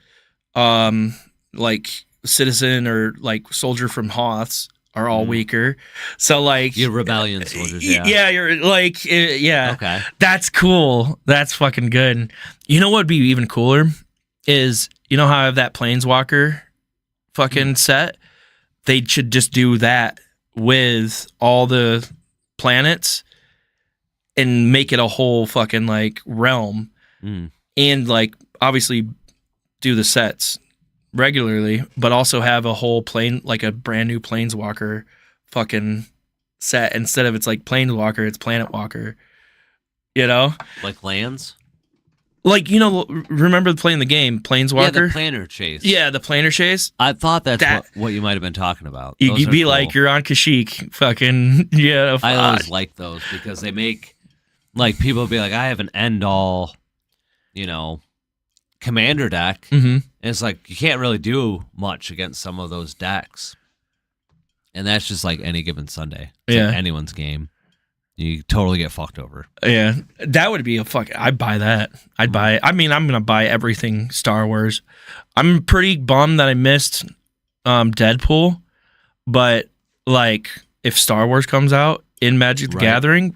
like citizen or like soldier from Hoths are all weaker. So like your rebellion soldiers, yeah. Yeah, you're like yeah. Okay. That's cool. That's fucking good. You know what would be even cooler is, you know how I have that planeswalker fucking set? They should just do that with all the planets and make it a whole fucking like realm, and like obviously do the sets regularly, but also have a whole plane, like a brand new planeswalker fucking set. Instead of it's like planeswalker, it's planet walker. You know, like lands. Like, you know, remember playing the game Planeswalker? Yeah, the planar chase. Yeah, the planar chase. I thought that's what you might have been talking about. You'd be cool. Like you're on Kashyyyk, fucking yeah. I always like those because they make like people be like, I have an end all commander deck. Mm-hmm. And it's like you can't really do much against some of those decks. And that's just like any given Sunday. It's like anyone's game. You totally get fucked over. Yeah, that would be a fuck. I'd buy that. I'd buy it. I mean, I'm gonna buy everything Star Wars. I'm pretty bummed that I missed Deadpool, but like if Star Wars comes out in Magic the Gathering,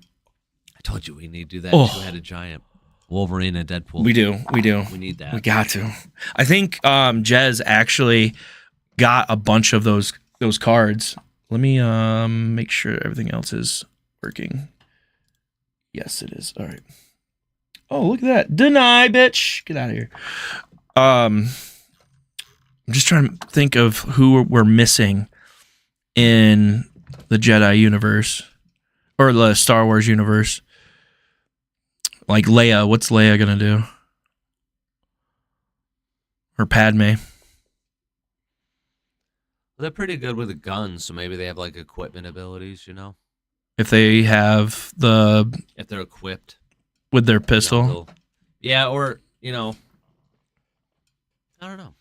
I told you we need to do that. Oh. Two-headed giant Wolverine and Deadpool. We do. We need that. We got to. I think Jez actually got a bunch of those cards. Let me make sure everything else is working. Yes, it is. All right. Oh, look at that. Deny, bitch. Get out of here. I'm just trying to think of who we're missing in the Jedi universe or the Star Wars universe. Like Leia. What's Leia going to do? Or Padme. They're pretty good with the guns, so maybe they have like equipment abilities, If they have if they're equipped with their pistol. Yeah, or, I don't know.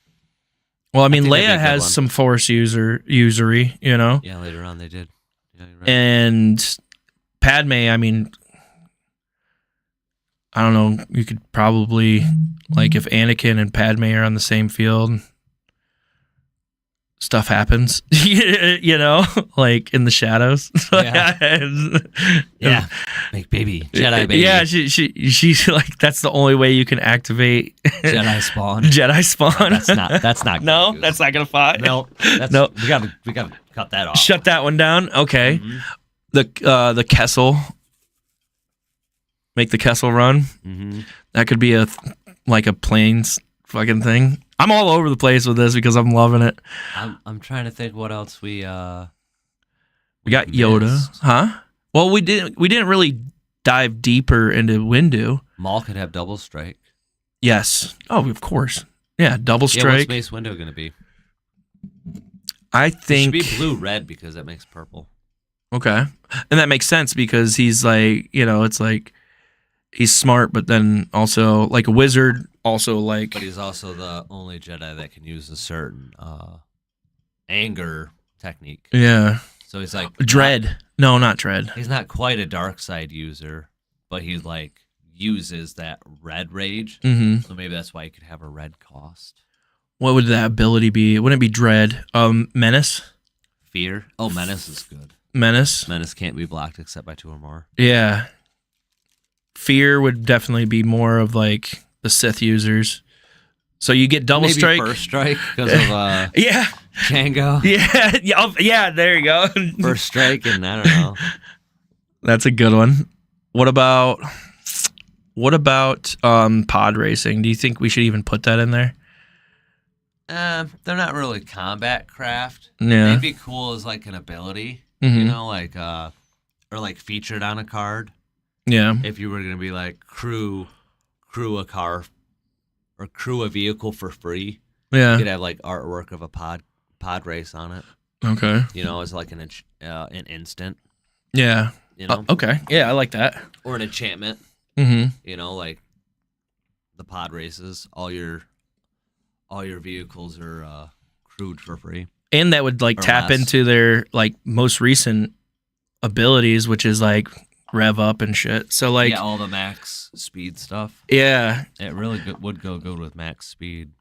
Well, I mean, think that'd be Leia a good has one. some force usury, Yeah, later on they did. Yeah, you're right. And Padme, I mean, I don't know, you could probably, like, if Anakin and Padme are on the same field, stuff happens, like in the shadows. Yeah. Make baby. Jedi baby. Yeah, she's like, that's the only way you can activate Jedi spawn. Jedi spawn. That's not No, good. that's not gonna fly. No. No. We gotta cut that off. Shut that one down. Okay. Mhm. The Kessel. Make the Kessel run. Mm-hmm. That could be a planes fucking thing. I'm all over the place with this because I'm loving it. I'm trying to think what else we got Yoda, missed. huh? Well, we didn't really dive deeper into Windu. Maul could have double strike. Yes. Oh, of course. Yeah, double Yeah, strike. what's Mace Windu gonna be? I It think should be blue-red because that makes purple. okay, and that makes sense because he's like, it's like he's smart, but then also like a wizard. Also, like, But he's also the only Jedi that can use a certain anger technique. yeah, So he's like Dread. No, not Dread. He's not quite a dark side user, but he like uses that red rage. Mm-hmm. So maybe that's why he could have a red cost. What would that ability be? Wouldn't it be Dread? Menace. Fear. Oh, menace is good. Menace. Menace can't be blocked except by 2 or more. Yeah. Fear would definitely be more of like the Sith users. So you get double Maybe strike. First strike because of Yeah. Django. Yeah. There you go. First strike, and I don't know. That's a good one. What about pod racing? Do you think we should even put that in there? They're not really combat craft. Yeah. They'd be cool as like an ability, Mhm. or like featured on a card. Yeah. If you were gonna be like crew a car or crew a vehicle for free, Yeah. you could have like artwork of a pod race on it. Okay. As like an instant. Yeah. Okay. Yeah, I like that. Or an enchantment. Mm-hmm. Like the pod races, all your vehicles are crewed for free. And that would like Or tap less. into their like most recent abilities, which is like rev up and shit. So like, yeah, all the max speed stuff. yeah. It really would go good with max speed.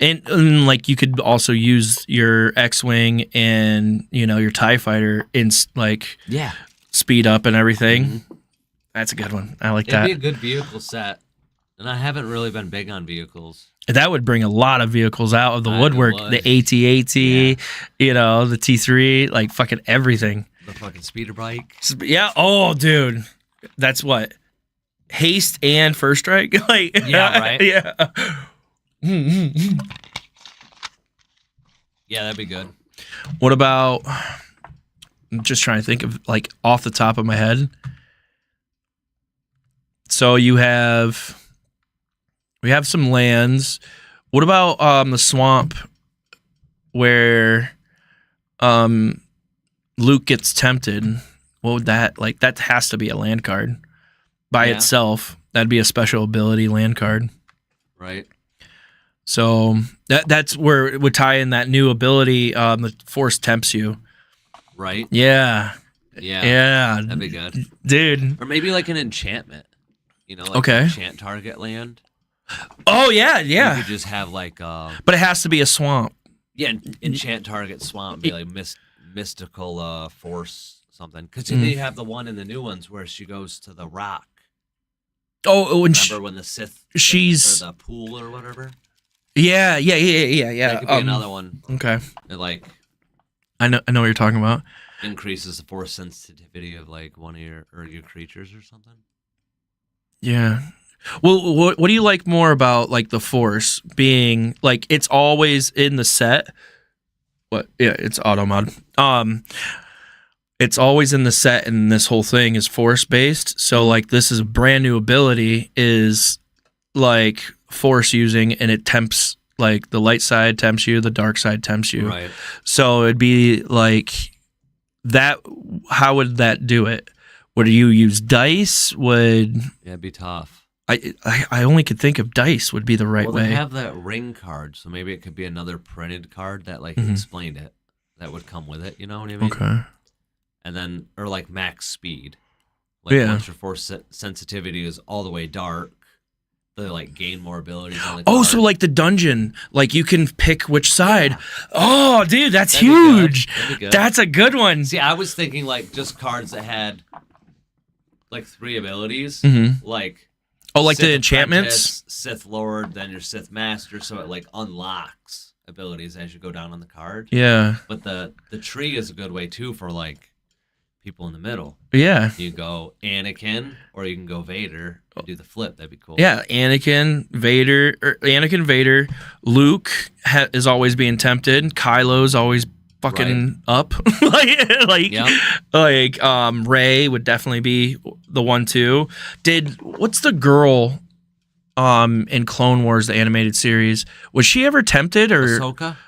And like you could also use your X-wing and your TIE fighter in like Yeah. speed up and everything. That's a good one. I like It'd that. be a good vehicle set. And I haven't really been big on vehicles. That would bring a lot of vehicles out of the It woodwork. would. The AT-AT, the T3, like fucking everything. The fucking speeder bike. Yeah. Oh, dude, that's what haste and first strike. Like, Yeah, right? Yeah. Yeah, that'd be good. What about? I'm just trying to think of like off the top of my head. So we have some lands. What about the swamp where Luke gets tempted? What would that like? That has to be a land card by Yeah. itself. That'd be a special ability land card. Right. So that's where it would tie in that new ability. The force tempts you. Right. Yeah. Yeah. That'd be good, dude. Or maybe like an enchantment. You know, like Okay. enchant target land. Oh yeah. You could just have like. But it has to be a swamp. Yeah, enchant target swamp. Be like mystical force something. Because then you have the one in the new ones where she goes to the rock. Oh, and remember when the Sith? She's or the pool or whatever. Yeah. That could be another one. Okay. It like I know what you're talking about. increases the force sensitivity of like one of your creatures or something. Yeah. Well, what do you like more about like the force being like it's always in the set? What? Yeah, it's auto mod. It's always in the set, and this whole thing is force based. So like this is a brand new ability is like force using, and it tempts like the light side tempts you, the dark side tempts you. Right. So it'd be like that. How would that do it? Would you use dice? Would it'd be tough. I only could think of dice would be the right Well, way. they have that ring card, so maybe it could be another printed card that like explained it. That would come with it. You know what I mean? Okay. And then, or like max speed. Like once your force sensitivity is all the way dark, they like gain more abilities on the card. So like the dungeon, like you can pick which side. Yeah. Oh, dude, that's That'd huge. That'd be good. That's a good one. See, I was thinking like just cards that had like 3 abilities, like. Oh, like Sith the enchantments? Apprentice, Sith Lord, then your Sith Master, so it like unlocks abilities as you go down on the card. Yeah. But the tree is a good way too for like people in the middle. Yeah. You go Anakin or you can go Vader and do the flip. That'd be cool. Yeah, Anakin, Vader, Luke is always being tempted. Kylo's always fucking up. like Rey would definitely be the one too. What's the girl in Clone Wars, the animated series? Was she ever tempted or Ahsoka?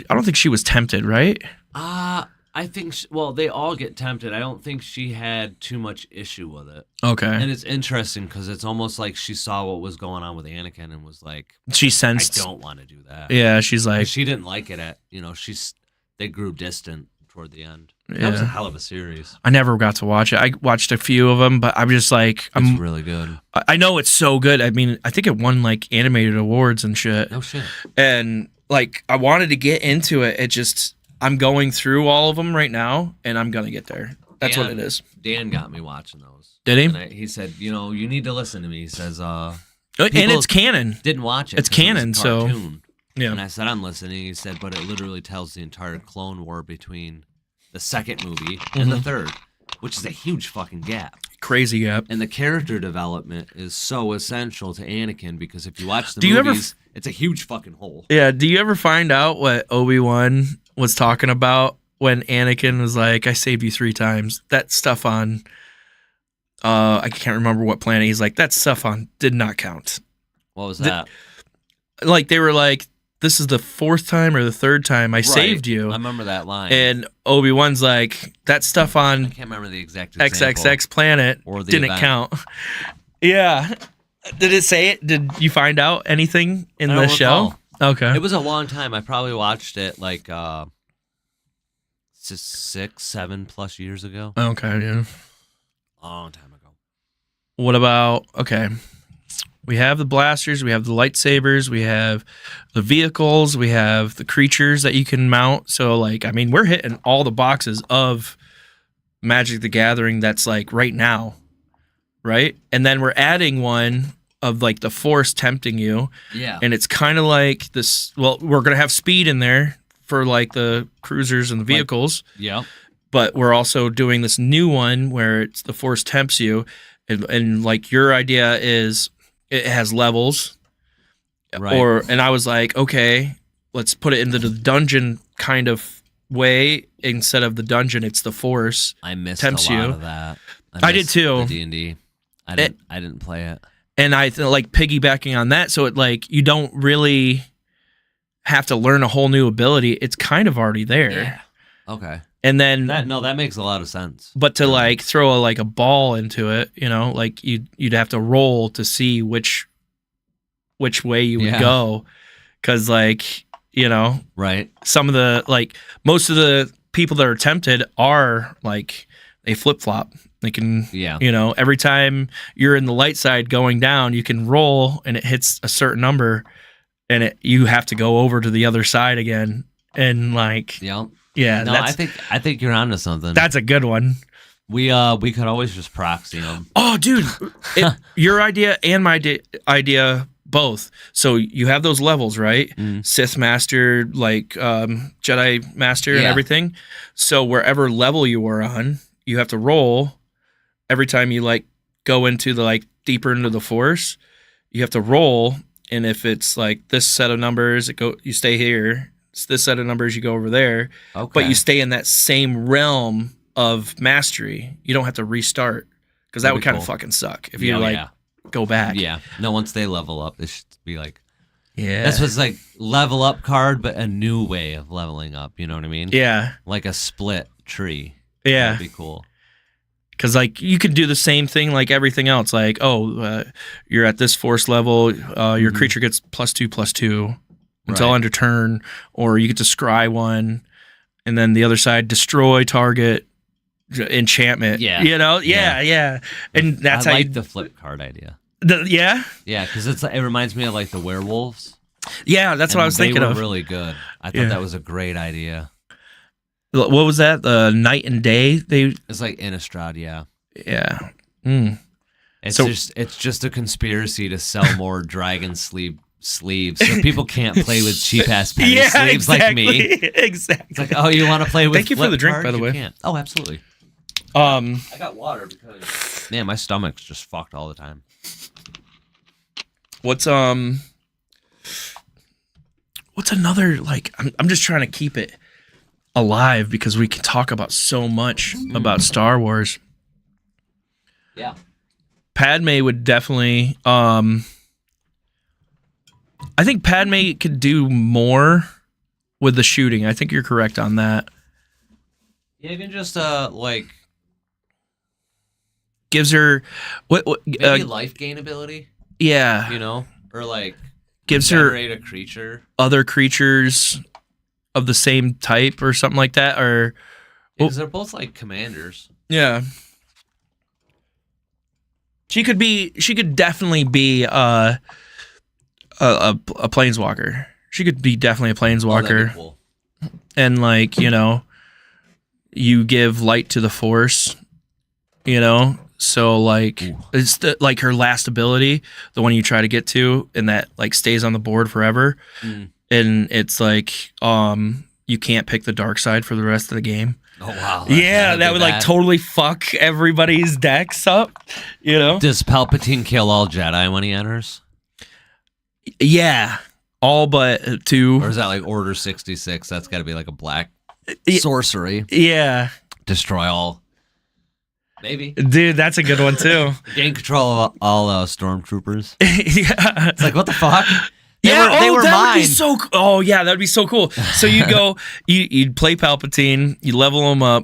I don't think she was tempted, right? I think they all get tempted. I don't think she had too much issue with it. Okay. And it's interesting because it's almost like she saw what was going on with Anakin and was like, she sensed I don't want to do that. Yeah, she's like, she didn't like it they grew distant toward the end. Yeah. That was a hell of a series. I never got to watch it. I watched a few of them, but I'm just like, it's really good. I know it's so good. I mean, I think it won like animated awards and shit. No shit. And like, I wanted to get into it. It just, I'm going through all of them right now, and I'm gonna get there. That's what it is. Dan got me watching those. Did he? And he said, you need to listen to me. He says, and it's canon. Didn't watch it. It's canon, so yeah. And I said, I'm listening. He said, but it literally tells the entire Clone War between the second movie and the third, which is a huge fucking gap. Crazy gap. And the character development is so essential to Anakin because if you watch the movies, it's a huge fucking hole. Yeah. Do you ever find out what Obi-Wan was talking about when Anakin was like, I saved you 3 times? That stuff on, I can't remember what planet. He's like, that stuff on did not count. What was that? Like, they were like, this is the 4th time or the 3rd time I saved you. I remember that line. And Obi-Wan's like, that stuff on I can't remember the exact example. XXX planet or the didn't event. count. Yeah. Did it say it? Did you find out anything in the show? Okay. It was a long time. I probably watched it like 6, 7 plus years ago. Okay, yeah. A long time ago. What about, okay, we have the blasters, we have the lightsabers, we have the vehicles, we have the creatures that you can mount. So, like, I mean, we're hitting all the boxes of Magic the Gathering that's, like, right now, right? And then we're adding one of, like, the Force tempting you. Yeah. And it's kind of like this, well, we're going to have speed in there for, like, the cruisers and the vehicles. Yeah. But we're also doing this new one where it's the Force tempts you. And like, your idea is it has levels. Right. And I was like, okay, let's put it into the dungeon kind of way. Instead of the dungeon, it's the Force. I missed tempts a lot you. of that. I did too. D&D. I didn't play it. And I like piggybacking on that. So it like, you don't really have to learn a whole new ability. It's kind of already there. Yeah. Okay. And then that makes a lot of sense. But to like throw a ball into it, like you'd have to roll to see which which way you would Yeah. go, because like right. some of the like most of the people that are tempted are like they flip flop. They can every time you're in the light side going down, you can roll and it hits a certain number, and you have to go over to the other side again, and like Yeah. no, I think you're onto something. that's a good one. We could always just proxy them. Oh, dude, your idea and my idea both. So you have those levels, right? Sith Master, like Jedi Master, and everything. So wherever level you are on, you have to roll every time you like go into the like deeper into the Force. You have to roll, and if it's like this set of numbers, you stay here. It's this set of numbers, you go over there. Okay. But you stay in that same realm of mastery. You don't have to restart, because that would kind of fucking suck if you go back. Yeah. No, once they level up, it should be like Yeah. that's what's like level up card, but a new way of leveling up. You know what I mean? Yeah. Like a split tree. Yeah. That'd be cool. Because like you could do the same thing like everything else. Like, you're at this Force level, your creature gets +2/+2 until end of turn, or you get to scry one, and then the other side destroy target enchantment. Yeah. Yeah. And that's I how like the flip card idea. Yeah, because it reminds me of like the werewolves. Yeah, that's what I was thinking They of. were really good. I thought that was a great idea. What was that? Night and day. It's like Innistrad. Yeah. Yeah. It's just a conspiracy to sell more dragon sleeves so people can't play with cheap ass penny sleeves like me. Exactly. It's like, oh, you want to play with? Thank you for the drink, flip by the cards? way. You can't. Oh, absolutely. I got water because man, my stomach's just fucked all the time. What's another like? I'm just trying to keep it alive because we can talk about so much about Star Wars. Yeah. Padme would definitely. I think Padme could do more with the shooting. I think you're correct on that. Yeah, even just like gives her what maybe life gain ability. Yeah, or like gives her generate a creature, other creatures of the same type or something like that, or because they're both like commanders. Yeah. She could definitely be a planeswalker. She could be definitely a planeswalker. That'd be cool. And like, you give light to the Force, so like it's like her last ability, the one you try to get to, and that like stays on the board forever. And it's like you can't pick the dark side for the rest of the game. Oh wow! Yeah, that would like totally fuck everybody's decks up. Does Palpatine kill all Jedi when he enters? Yeah, all but 2. Or is that like Order 66? That's got to be like a black sorcery. Yeah, destroy all. Maybe, dude, that's a good one too. Gain control of all stormtroopers. Yeah, it's like what the fuck. They were that mine. Would be so. Oh yeah, that'd be so cool. So you go, you'd play Palpatine, you level him up.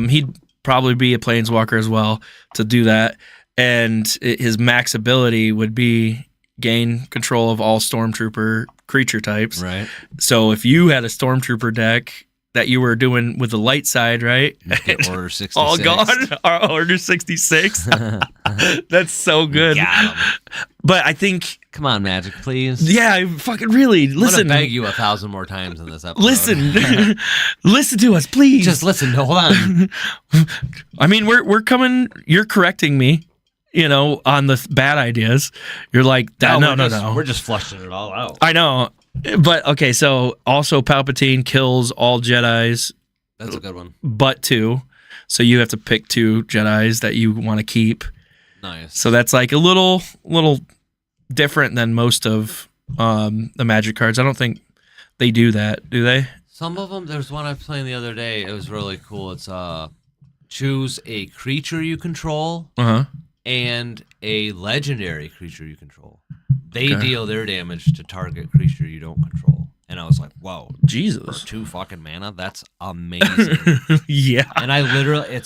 He'd probably be a planeswalker as well to do that, and his max ability would be gain control of all stormtrooper creature types. Right. So if you had a stormtrooper deck that you were doing with the light side, right? Get Order 66. All gone. Order 66. That's so good. Got 'em. But I think. Come on, Magic, please. Yeah, fucking really. Listen. I'm gonna beg you 1,000 more times in this episode. Listen. Listen to us, please. Just listen. Hold on. I mean, we're coming. You're correcting me. On the bad ideas. You're like, no. We're just flushing it all out. I know. But okay, so also Palpatine kills all Jedis. That's a good one. But 2. So you have to pick 2 Jedis that you want to keep. Nice. So that's like a little different than most of the Magic cards. I don't think they do that, do they? Some of them. There's one I was playing the other day. It was really cool. It's choose a creature you control and a legendary creature you control. They deal their damage to target creature you don't control. And I was like, whoa. Jesus. For 2 fucking mana? That's amazing. Yeah. And I literally,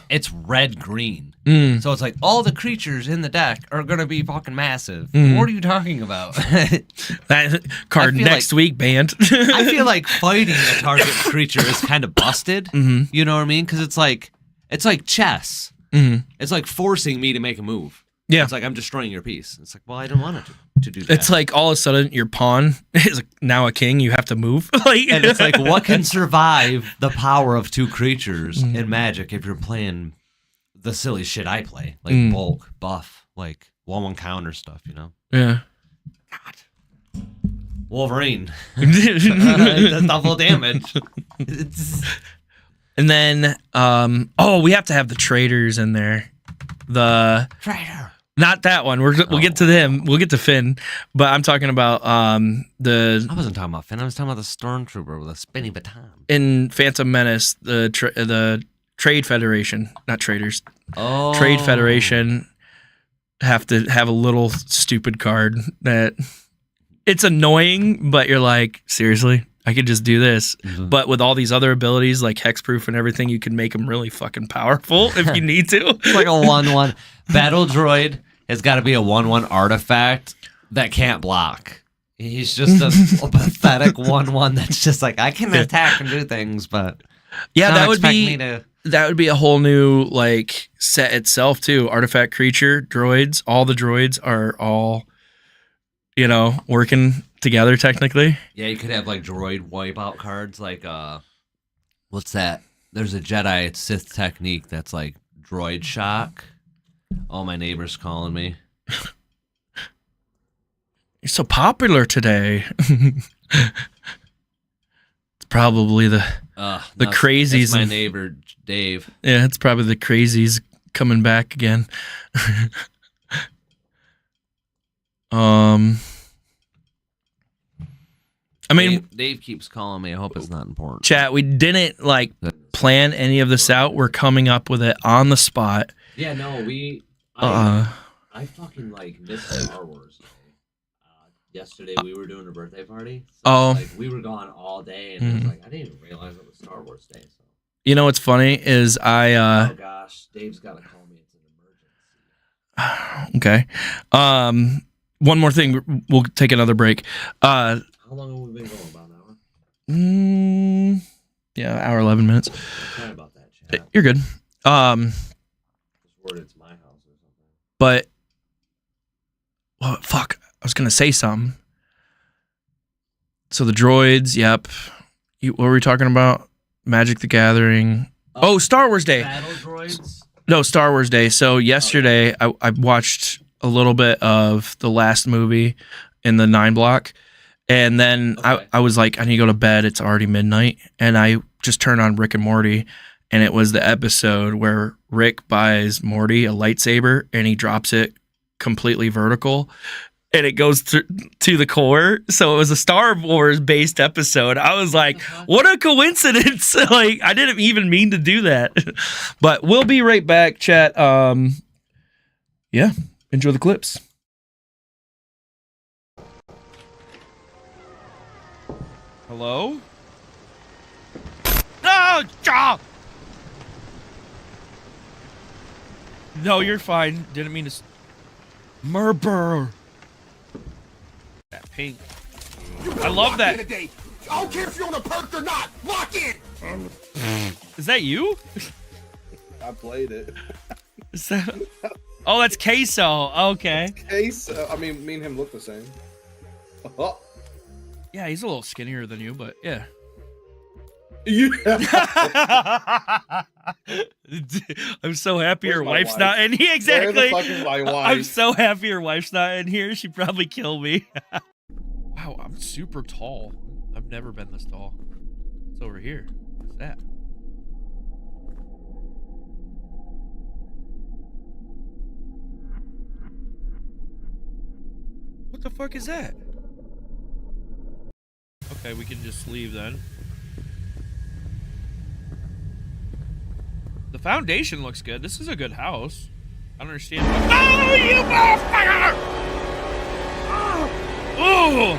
it's red green. Mm. So it's like all the creatures in the deck are gonna be fucking massive. Mm. What are you talking about? That card I feel next week banned. I feel like fighting a target creature is kind of busted. Mhm. You know what I mean? Because it's like chess. Mhm. It's like forcing me to make a move. Yeah. It's like I'm destroying your piece. It's like, well, I didn't want it to do that. It's like all of a sudden your pawn is now a king. You have to move. Like, and it's like, what can survive the power of two creatures in Magic if you're playing the silly shit I play, like bulk, buff, like 1/1 counter stuff, you know? Yeah. Wolverine. It does double damage. And then, we have to have the traders in there. The Trader. Not that one. We'll get to them. We'll get to Finn, but I'm talking about the. I wasn't talking about Finn. I was talking about the Stormtrooper with a spinning baton. In Phantom Menace, the Trade Federation, not traders. Oh. Trade Federation have to have a little stupid card that it's annoying, but you're like, seriously, I could just do this. Mm-hmm. But with all these other abilities like hexproof and everything, you can make them really fucking powerful if you need to. It's like a 1/1 battle droid. Has got to be a 1/1 artifact that can't block. He's just a pathetic 1/1 that's just like, I can attack and do things, but Yeah, don't that would expect be me to... that would be a whole new like set itself too. Artifact creature, droids, all the droids are all, working together technically. Yeah, you could have like droid wipeout cards, like what's that? There's a Jedi Sith technique that's like droid shock. Oh, my neighbor's calling me. You're so popular today. It's probably the crazies. It's my neighbor Dave. Yeah, it's probably the crazies coming back again. I mean, Dave keeps calling me. I hope it's not important. chat, we didn't like plan any of this out. We're coming up with it on the spot. Yeah, no, I fucking like missed Star Wars Day. Yesterday we were doing a birthday party. So we were gone all day, and it was like I didn't even realize it was Star Wars Day. So. You know what's funny is oh gosh, Dave's got to call me. It's an emergency. Okay. One more thing. We'll take another break. How long have we been going? About an hour? Yeah, hour 11 minutes. Sorry about that, chat. You're good. Just worried it's my house or something. But fuck, I was gonna say something. So the droids, yep. What were we talking about? Magic the Gathering. Star Wars Day. Battle droids? No, Star Wars Day. So yesterday I watched a little bit of the last movie in the 9 block. And then I was like, I need to go to bed. It's already midnight. And I just turned on Rick and Morty. And it was the episode where Rick buys Morty a lightsaber and he drops it completely vertical. And it goes to the core. So it was a Star Wars based episode. I was like, what a coincidence. Like, I didn't even mean to do that. But we'll be right back, chat. Yeah, enjoy the clips. Hello? No, no, you're fine. Didn't mean to. Murder. That pink. I love that. I don't care if you're on a perk or not. Lock in. Is that you? I played it. Is that... Oh, that's Queso. Okay. Queso. I mean, me and him look the same. Oh. Yeah, he's a little skinnier than you, but yeah. I'm so happy your wife's wife? not in here. Exactly. Where the fuck is my wife? I'm so happy your wife's not in here. She'd probably kill me. Wow, I'm super tall. I've never been this tall. It's over here. What's that? What the fuck is that? Okay, we can just leave then. The foundation looks good. This is a good house. I don't understand. Oh, you motherfucker! Oh!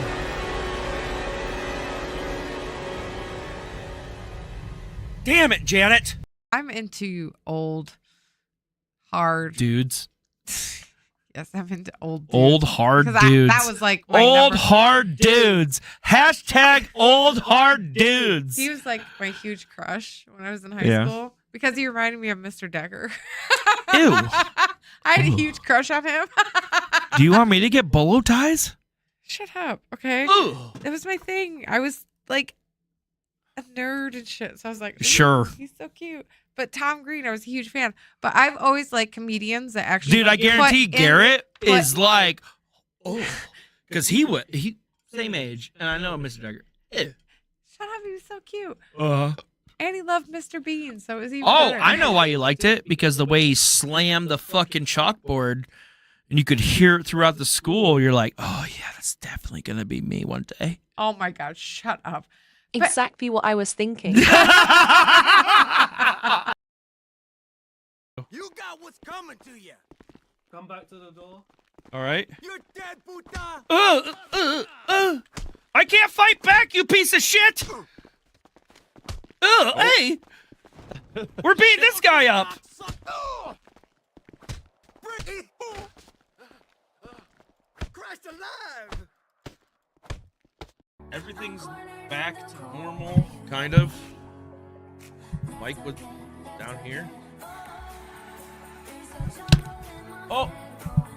Damn it, Janet! I'm into old, hard Dudes. Yes, I'm into old dudes. Old hard 'Cause dudes. that was like my old number- hard dudes. Hashtag old hard dudes. He was like my huge crush when I was in high Yeah. school because he reminded me of Mr. Decker. Ew. I had a huge crush on him. Do you want me to get bolo ties? Shut up, okay? Ugh. That was my thing. I was like a nerd and shit. So I was like, ooh, Sure. he's so cute. But Tom Green, I was a huge fan. But I've always liked comedians that actually. Dude, I like, guarantee put in- Garrett put- is like, oh, because he same age, and I know Mr. Decker. Ew. Shut up, he was so cute. Uh. And he loved Mr. Bean, so it was even Oh, better. I know why you liked it, because the way he slammed the fucking chalkboard, and you could hear it throughout the school. You're like, oh yeah, that's definitely gonna be me one day. Oh my God, shut up. Exactly what I was thinking. You got what's coming to you. Come back to the door. All right. You're dead, puta. I can't fight back, you piece of shit. Hey, we're beating this guy up. Christ alive. Everything's back to normal, kind of. Mike was down here. Oh,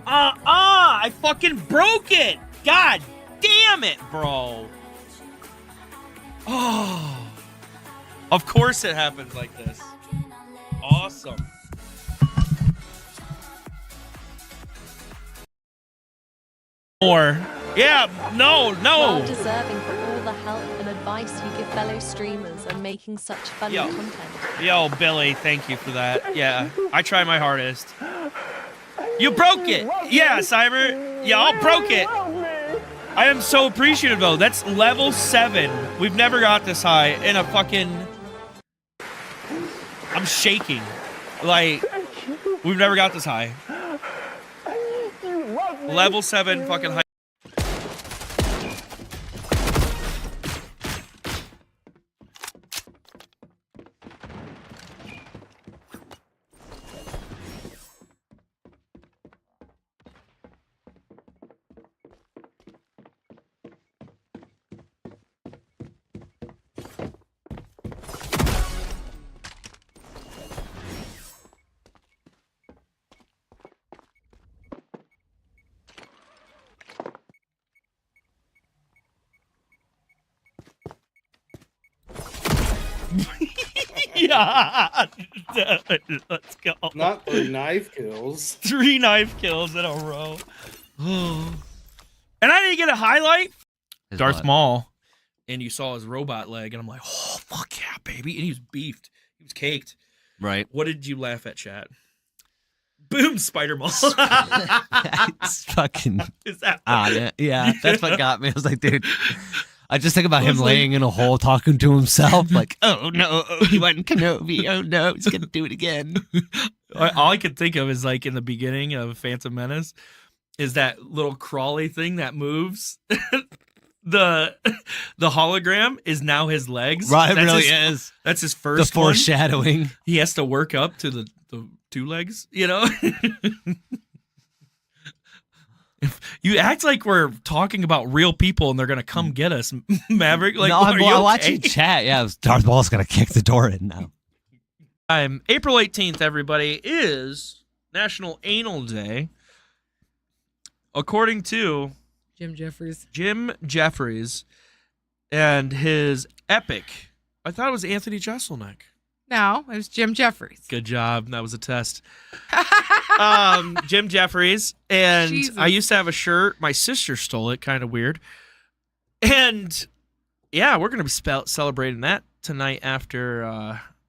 I fucking broke it. God damn it, bro. Oh, of course it happens like this. Awesome. More. Yeah, no. Well deserving for all the help and advice you give fellow streamers and making such funny content. Yo, Billy, thank you for that. Yeah, I try my hardest. You broke it. Yeah, Cyber. Y'all broke it. I am so appreciative, though. That's level 7. We've never got this high in a fucking... I'm shaking. Like, we've never got this high. Level 7 fucking high. Yeah. Let's go. Not 3 knife kills. 3 knife kills in a row. And I didn't get a highlight. Darth what? Maul. And you saw his robot leg, and I'm like, oh, fuck yeah, baby. And he was beefed. He was caked. Right. What did you laugh at, chat? Boom, Spider-Maul. It's fucking. Is that yeah, that's what got me. I was like, dude. I just think about I him was like- laying in a hole talking to himself, like, oh no, Obi-Wan Kenobi, oh no, he's gonna do it again. All I could think of is like in the beginning of Phantom Menace is that little crawly thing that moves. the hologram is now his legs. Right, it That's really his- is. That's his The first one. foreshadowing. He has to work up to the 2 legs, you know? You act like we're talking about real people and they're gonna come get us, Maverick. Like, no, are I'm you okay? watching chat. Yeah, Darth Maul's gonna kick the door in now. April 18th, everybody, is National Anal Day. According to Jim Jeffries and his epic. I thought it was Anthony Jeselnik. No, it was Jim Jeffries. Good job. That was a test. Jim Jeffries. And Jesus. I used to have a shirt. My sister stole it. Kind of weird. And yeah, we're going to be celebrating that tonight after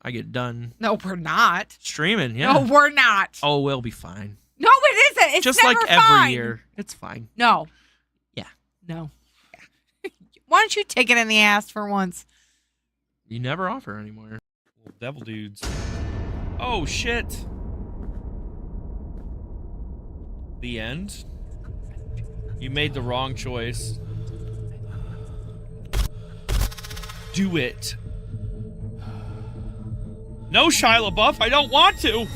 I get done No, we're not. streaming. Yeah. No, we're not. Oh, we'll be fine. No, it isn't. It's Just like never every fine. year. It's fine. No. Yeah. No. Why don't you take it in the ass for once? You never offer anymore. Devil dudes. Oh, shit. The end? You made the wrong choice. Do it. No, Shia LaBeouf, I don't want to.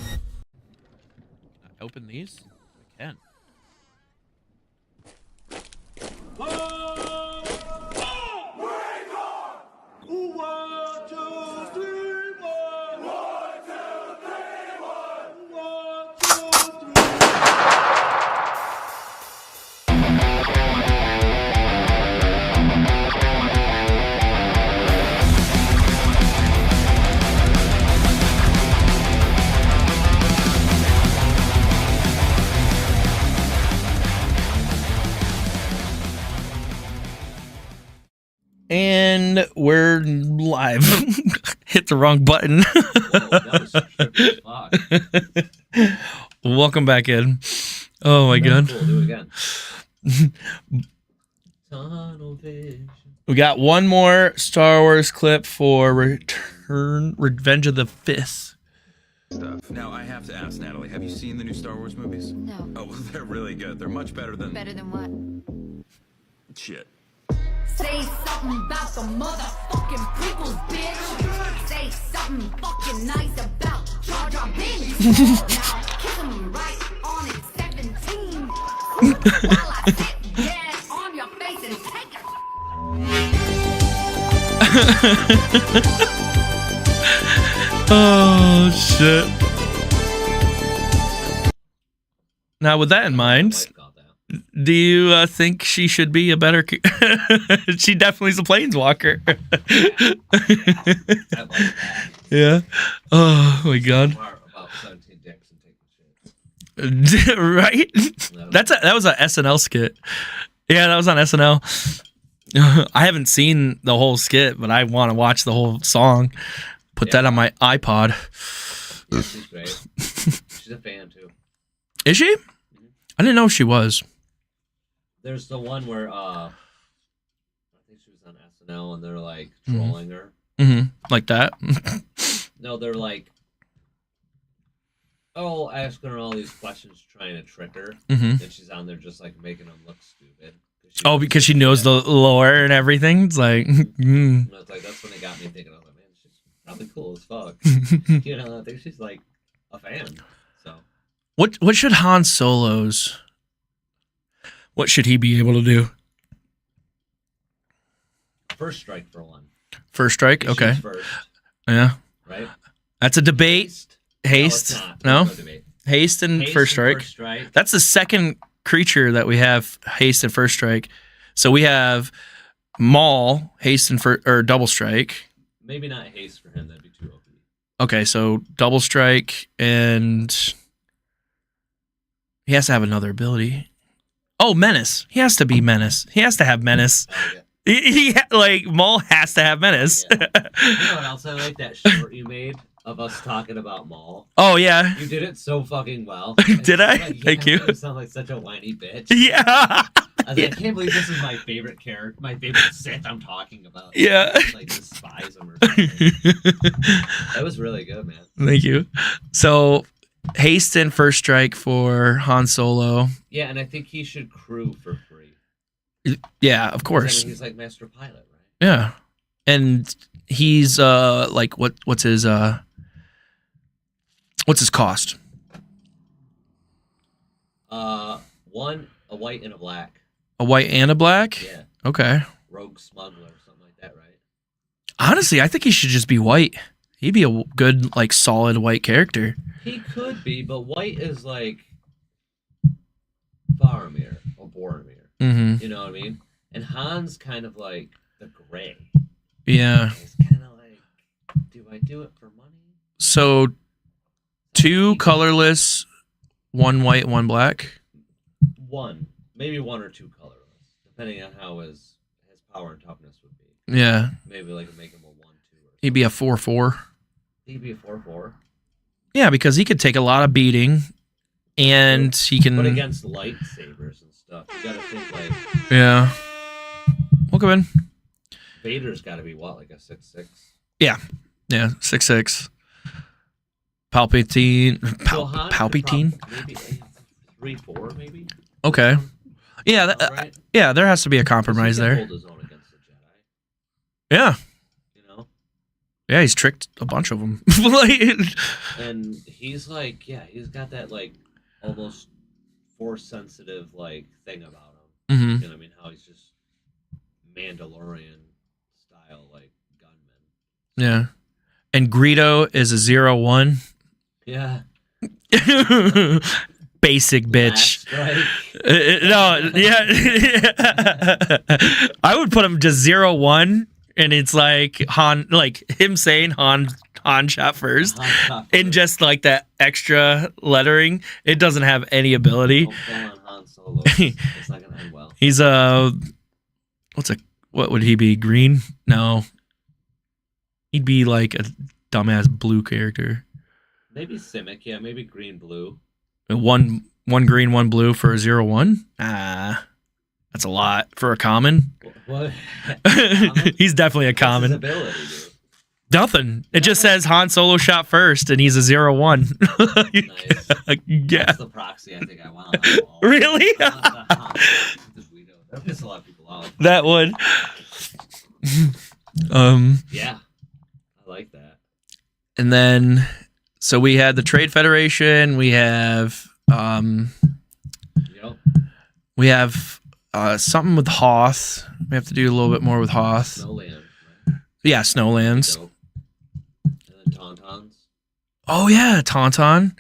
Open these? I can. And we're live. Hit the wrong button. Welcome back in. Oh my god. Cool, do it again. We got one more Star Wars clip for Revenge of the Fifth. Stuff. Now I have to ask Natalie, have you seen the new Star Wars movies? No. Oh, well, they're really good. They're much better than what? shit. Say something about the motherfucking prequels, bitch. Say something fucking nice about Jar Jar Binks. Now kiss him right on it, 17. While I sit dead on your face and take it. Oh shit. Now with that in mind, do you think she should be a better she definitely is a planeswalker. Yeah. Oh my god. Right? That was an SNL skit. Yeah, that was on SNL. I haven't seen the whole skit, but I want to watch the whole song. Put that on my iPod. Yeah, she's great. She's a fan too. Is she? I didn't know she was. There's the one where I think she was on SNL and they're like trolling her. Mm-hmm. Like that. No, they're like, asking her all these questions, trying to trick her, and she's on there just like making them look stupid. Because she knows the lore and everything. It's like, It's like that's when it got me thinking. I was like, man, she's probably cool as fuck. You know, I think she's like a fan. So what should Han Solo's? What should he be able to do? First strike for one. First strike, He okay. shoots first, Yeah. right? That's a debate. Haste. No, No? it's not. There's no debate. Haste and Haste first and strike. first strike. That's the second creature that we have haste and first strike. So we have Maul, haste and or double strike. Maybe not haste for him. That'd be too OP. Okay, so double strike and he has to have another ability. Oh, menace. He has to be menace. He has to have menace. Like Maul has to have menace. You know what else I like? That short you made of us talking about Maul. Oh yeah. You did it so fucking well. Did I? Like, Thank you. You sound like such a whiny bitch. Yeah. I was like, I can't believe this is my favorite character, my favorite Sith I'm talking about. Yeah. I just, like despise him or something. That was really good, man. Thank you. So haste and first strike for Han Solo. Yeah, and I think he should crew for free. Yeah, of course. I mean, he's like master pilot, right? Yeah. And he's like what's his cost? One, a white and a black. A white and a black? Yeah. Okay. Rogue smuggler or something like that, right? Honestly, I think he should just be white. He'd be a good, like, solid white character. He could be, but white is like Faramir or Boromir. Mm-hmm. You know what I mean? And Han's kind of like the gray. Yeah. It's kind of like, do I do it for money? So, 2 colorless, 1 white, 1 black? One. Maybe 1 or 2 colorless, depending on how his power and toughness would be. Yeah. Maybe like make him a 1-2. He'd be a 4/4. He'd be a 4/4. Yeah, because he could take a lot of beating, and he can... But against lightsabers and stuff, you gotta think like... Yeah. Welcome in. Vader's gotta be what, like a 6'6"? Yeah. Yeah, 6'6". Palpatine. So Han could Palpatine? Maybe 3-4, maybe? Okay. Yeah, yeah, there has to be a compromise there. Hold his own against the Jedi. Yeah. You know? Yeah, he's tricked a bunch of them. Like, And he's like, he's got that like almost force sensitive like thing about him. Mhm. You know what I mean? How he's just Mandalorian style like gunman. yeah. And Greedo is a 0-1. Yeah. Basic bitch. Strike. No, yeah. I would put him just 0-1, and it's like Han, like him saying Han shot first, and just like that extra lettering. It doesn't have any ability. Don't pull on Han Solo. It's not gonna end well. He's what would he be? Green? No. He'd be like a dumbass blue character. Maybe Simic, yeah, maybe green blue. One green, one blue for a 0-1? That's a lot for a common. What? He's definitely a common. What's his ability, dude? Nothing. It just says Han Solo shot first, and he's a 0-1. Nice. Yeah. That's the proxy I think I want on that wall. Really? That pisses a lot of people off. That would. Yeah. I like that. And then, so we had the Trade Federation. We have, Yep. we have something with Hoth. We have to do a little bit more with Hoth. Snowland. Yeah, Snowlands. Dope. And then Tauntauns. Oh yeah, Tauntaun.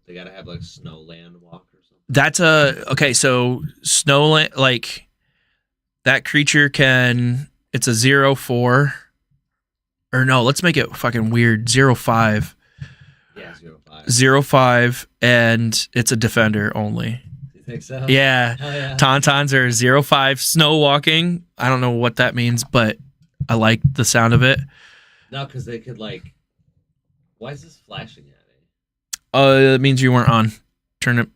They gotta have like Snowland walk or something. That's okay. So Snowland, like that creature can. It's a 0-4. Or no, let's make it fucking weird. 0-5. Yeah, 0-5. 0-5, and it's a defender only. You think so? Yeah. Hell yeah. Tauntauns are 0-5 snow walking. I don't know what that means, but I like the sound of it. No, because they could like. Why is this flashing at me? It means you weren't on. Turn it.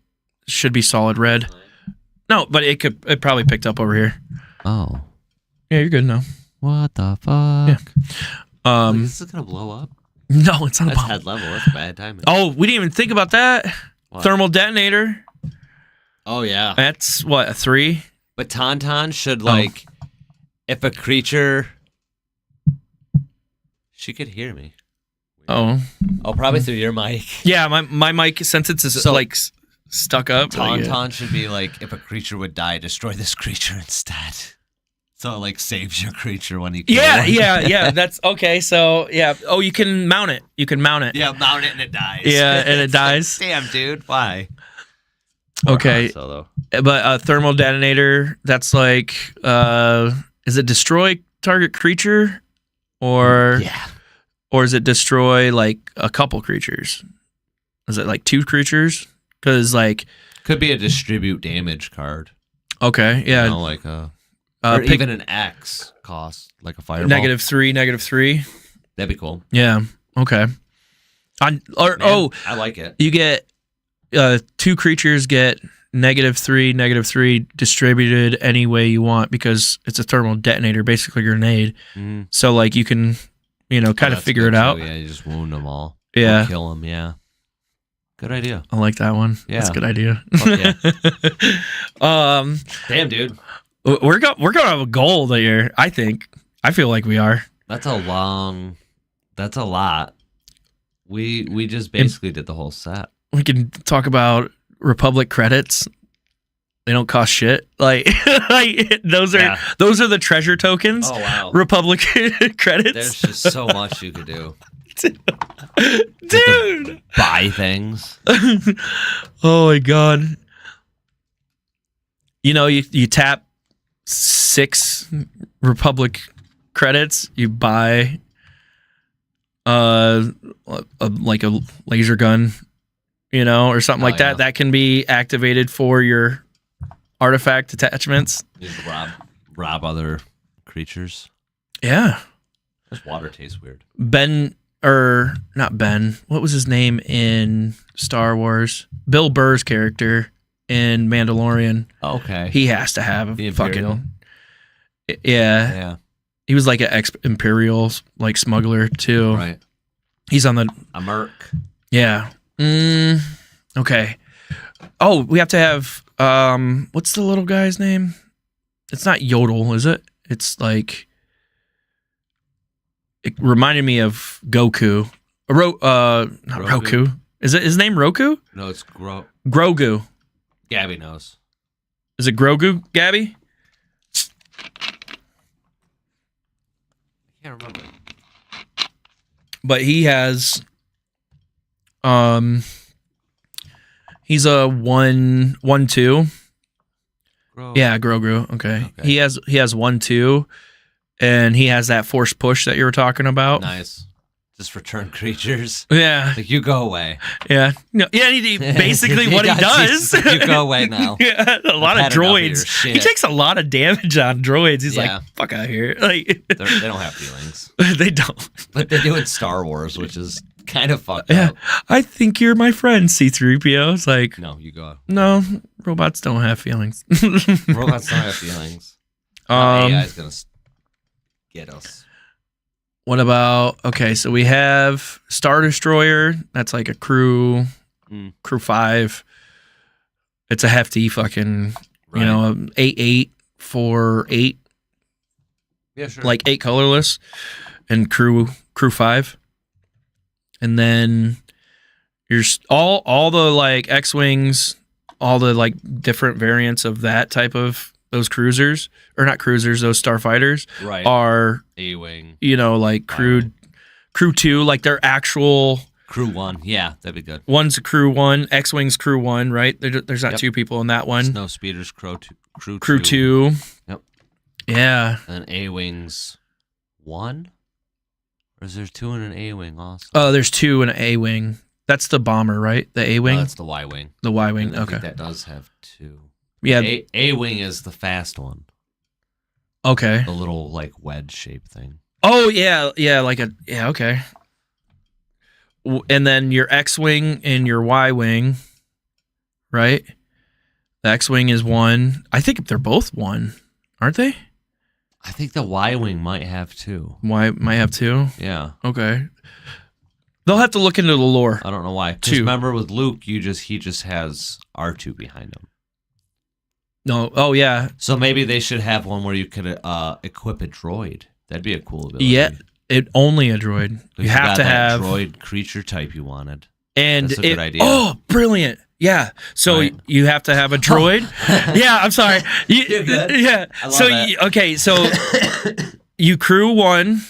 Should be solid red. No, but it probably picked up over here. Oh. Yeah, you're good now. What the fuck? Yeah. This is gonna blow up. No, it's not That's a bomb. head level. That's bad timing. Oh, we didn't even think about that. What? Thermal detonator. Oh yeah. That's what, a 3? But Tauntaun should like, if a creature. She could hear me. Oh. Oh, probably through your mic. Yeah, my mic, since it's like stuck up. Tauntaun should be like, if a creature would die, destroy this creature instead. So it like saves your creature when you kill one. Yeah. That's okay. So yeah. Oh, you can mount it. You can mount it. Yeah, mount it and it dies. Yeah, and it dies. Damn, dude, why? Okay. Solo. But thermal detonator, that's like, is it destroy target creature, or is it destroy like a couple creatures? Is it like 2 creatures? Because like could be a distribute damage card. Okay, yeah, You know, like or even an X cost, like a fireball. -3, -3. That'd be cool. Yeah. Okay. I like it. You get 2 creatures get -3, -3 distributed any way you want because it's a thermal detonator, basically a grenade. Mhm. So like you can, kind of figure it out. Yeah, you just wound them all. Yeah. Or kill them. Yeah. Good idea. I like that one. Yeah. That's a good idea. Fuck yeah. Damn, dude. We're gonna have a goal there. I think. I feel like we are. That's a lot. We just basically did the whole set. We can talk about Republic credits. They don't cost shit. Like those are the treasure tokens. Oh wow. Republic credits. There's just so much you could do. Dude. Buy things. Oh my god. You tap 6 Republic credits, you buy like a laser gun, or something like that. That can be activated for your artifact attachments. You just rob other creatures. Yeah. This water tastes weird. Not Ben. What was his name in Star Wars? Bill Burr's character in Mandalorian. Okay. He has to have The a Imperial? fucking. Yeah. Yeah. He was like an ex-Imperial like smuggler too. Right. He's on the A merc. Yeah. Okay. Oh, we have to have what's the little guy's name? It's not Yodel, is it? It's like it reminded me of Goku. Not Roku. Is it his name Roku? No, it's Grogu. Gabby knows. Is it Grogu, Gabby? I can't remember. But he has he's a 1-2. Yeah, Grogu. Okay. He has 1-2, and he has that force push that you were talking about. Nice. Just return creatures. Yeah. Like, you go away. Yeah. No, yeah, basically what he does. You go away now. Yeah, a lot of droids. He takes a lot of damage on droids. He's like, fuck out of here. Like, they don't have feelings. They don't. But they do in Star Wars, which is kind of fucked Yeah. up. I think you're my friend, C-3PO. It's like, No, you go. no, robots don't have feelings. Robots don't have feelings. AI is going to get us. What about, okay, so we have Star Destroyer. That's like a crew 5. It's a hefty fucking, 8-8 for 8. Yeah, sure. Like 8 colorless and crew 5. And then there's all the like X-Wings, all the like different variants of that type of those cruisers, or not cruisers, those starfighters are A-Wing. Like crew 2, like their actual Crew 1. Yeah, that'd be good. One's a crew 1, X-Wing's crew 1, right? There's not 2 people in that one. Snow Speeder's crew 2. Yep. Yeah. And A-Wing's 1? Or is there 2 in an A-Wing also? Oh, there's 2 in an A-Wing. That's the bomber, right? The A-Wing? No, that's the Y-Wing. The Y-Wing, And I okay. think that does have 2. Yeah. A-Wing is the fast one. Okay. The little, like, wedge-shaped thing. Oh, yeah. Yeah, okay. And then your X-Wing and your Y-Wing, right? The X-Wing is 1. I think they're both 1, aren't they? I think the Y-Wing might have 2. Might have 2? Yeah. Okay. They'll have to look into the lore. I don't know why. Because remember with Luke, he just has R2 behind him. No. Oh, yeah. So maybe they should have one where you could equip a droid. That'd be a cool ability. Yeah. Only a droid. You have to have droid creature type you wanted. And that's a good idea. Oh, brilliant. Yeah. So you have to have a droid. Yeah, I'm sorry. You're good. Yeah. I love so that. Okay, so you crew 1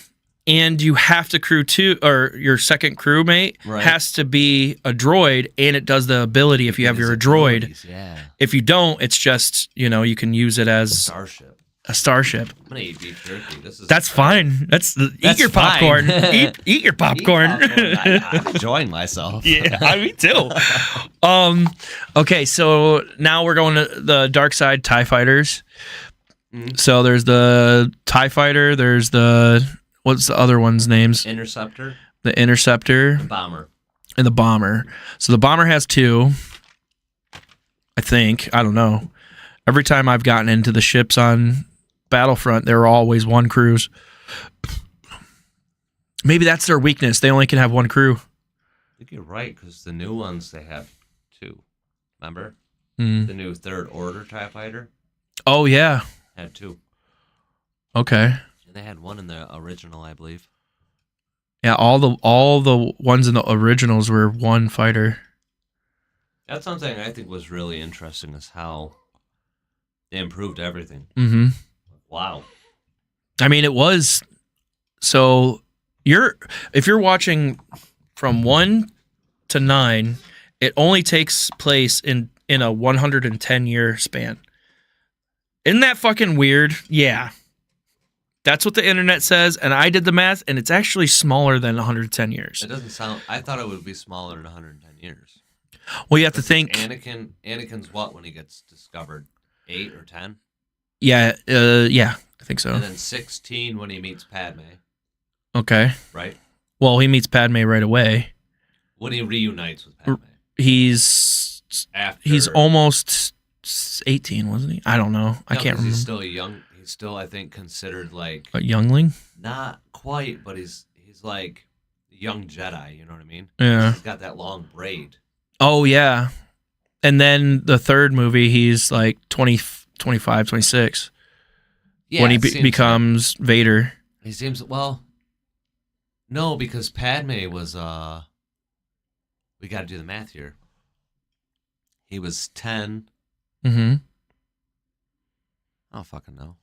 and you have to crew 2, or your second crewmate has to be a droid, and it does the ability if you have your droid. Yeah. If you don't, it's just, you can use it as a starship. I'm gonna eat beef jerky. That's fine. Eat your popcorn. eat your popcorn. I'm enjoying myself. Yeah, me too. Okay, so now we're going to the dark side TIE fighters. So there's the TIE fighter. There's what's the other one's names? Interceptor. The Interceptor. The bomber. And the bomber. So the bomber has 2. I think. I don't know. Every time I've gotten into the ships on Battlefront, there are always 1 cruise. Maybe that's their weakness. They only can have 1 crew. I think you're right, because the new ones, they have 2. Remember? Mm. The new Third Order TIE Fighter Oh, yeah. had 2. Okay. And they had 1 in the original, I believe. Yeah, all the ones in the originals were 1 fighter. That's something I think was really interesting, is how they improved everything. Mm-hmm. Wow. I mean, it was... So, if you're watching from 1 to 9, it only takes place in a 110-year span. Isn't that fucking weird? Yeah. That's what the internet says, and I did the math, and it's actually smaller than 110 years. It doesn't sound... I thought it would be smaller than 110 years. Well, you have to think... Anakin's what when he gets discovered? 8 or 10? Yeah, I think so. And then 16 when he meets Padme. Okay. Right? Well, he meets Padme right away. When he reunites with Padme. He's almost 18, wasn't he? I don't know. I can't remember. He's still he's still, I think, considered like a youngling? Not quite, but he's like a young Jedi, you know what I mean? Yeah. He's got that long braid. Oh, yeah. And then the third movie, he's like 20, 25, 26. Yeah, when he it seems becomes Vader. He seems, well, No, because Padme was we got to do the math here. He was 10. Mm-hmm. I don't fucking know.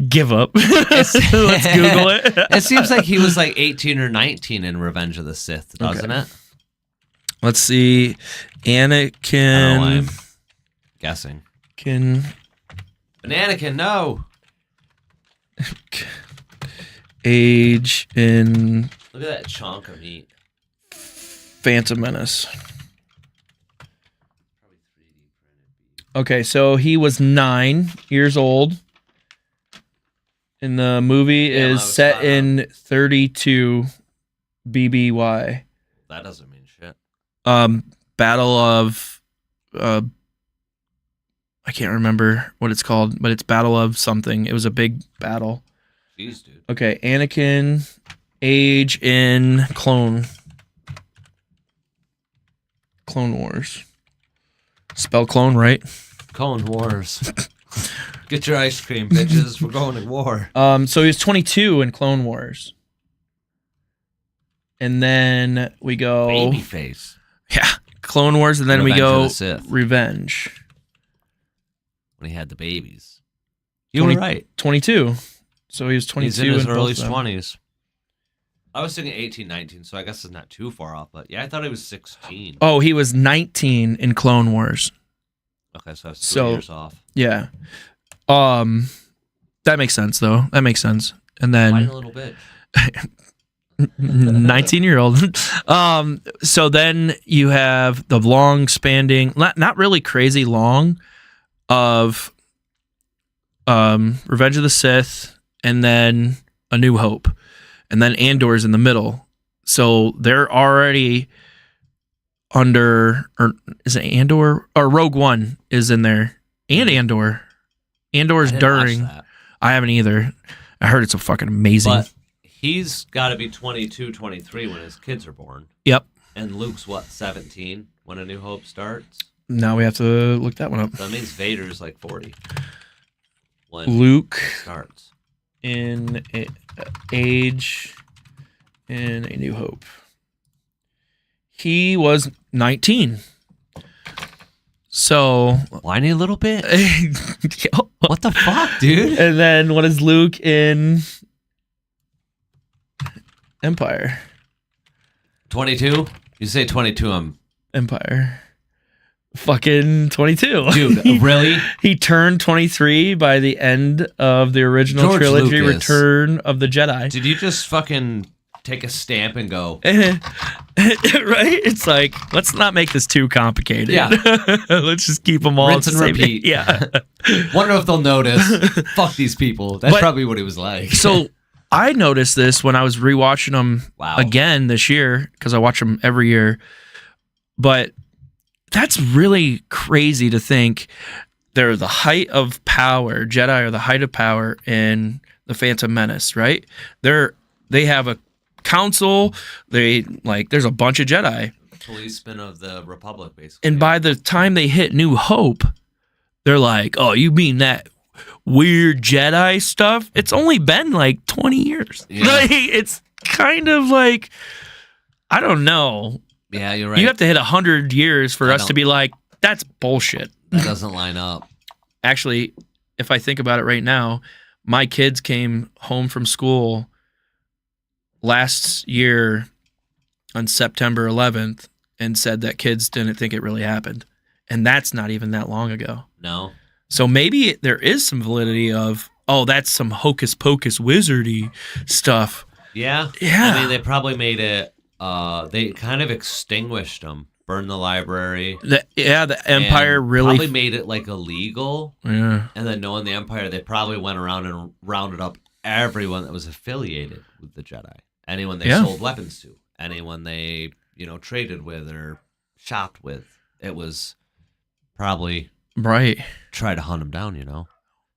Give up. Let's Google it. It seems like he was like 18 or 19 in Revenge of the Sith, doesn't it? Let's see. Anakin. I'm guessing. Bananakin, no. Age in Look at that chunk of meat. Phantom Menace. Okay, so he was 9 years old. And the movie is set in 32 BBY. That doesn't mean shit. Battle of I can't remember what it's called, but it's Battle of something. It was a big battle. Jeez, dude. Okay, Anakin, age in Clone Wars. Spell clone, right? Clone Wars. Get your ice cream, bitches. We're going to war. So he was 22 in Clone Wars. And then we go Babyface. Yeah, Clone Wars, and then Revenge we go of the Sith. Revenge. When he had the babies. You were right. 22. So he was 22 He's in his both early of them. 20s. I was thinking 18, 19, so I guess it's not too far off. But yeah, I thought he was 16. Oh, he was 19 in Clone Wars. Okay, so that's 3 years off. Yeah. That makes sense though. That makes sense. And then Whiny little bitch. 19-year-old. So then you have the long spanning, not really crazy long, of Revenge of the Sith, and then A New Hope, and then Andor's in the middle. So they're already under, or is it Andor? Or Rogue One is in there, and Andor. Andor's I didn't during. watch that. I haven't either. I heard it's a fucking amazing. But he's got to be 22, 23 when his kids are born. Yep. And Luke's what, 17 when A New Hope starts? Now we have to look that one up. So that means Vader's like 40. When Luke it starts. in age in A New Hope. He was 19. So whiny little bit. What the fuck, dude? And then what is Luke in Empire? 22? You say 22, I'm Empire. Fucking 22. Dude, really? He turned 23 by the end of the original George trilogy, Lucas. Return of the Jedi. Did you just fucking take a stamp and go? Right? It's like, let's not make this too complicated. Yeah. Let's just keep them all. Rinse at and the same- repeat. Yeah. Wonder if they'll notice. Fuck these people. That's But- probably what he was like. So I noticed this when I was rewatching them again this year, because I watch them every year. But that's really crazy to think they're the height of power. Jedi are the height of power in the Phantom Menace, right? They have a council. There's a bunch of Jedi. Policeman of the Republic, basically. And by the time they hit New Hope, they're like, oh, you mean that weird Jedi stuff? It's only been like 20 years. Yeah. Like, it's kind of like, I don't know. Yeah, you're right. You have to hit 100 years for us to be like, that's bullshit. That doesn't line up. Actually, if I think about it right now, my kids came home from school last year on September 11th and said that kids didn't think it really happened. And that's not even that long ago. No. So maybe there is some validity of, oh, that's some hocus pocus wizardy stuff. Yeah. Yeah. I mean, they probably made it, they kind of extinguished them, burned the library. The Empire and really probably made it like illegal. Yeah. And then knowing the Empire, they probably went around and rounded up everyone that was affiliated with the Jedi. Anyone they sold weapons to, anyone they, traded with or shopped with. It was probably right. Try to hunt them down,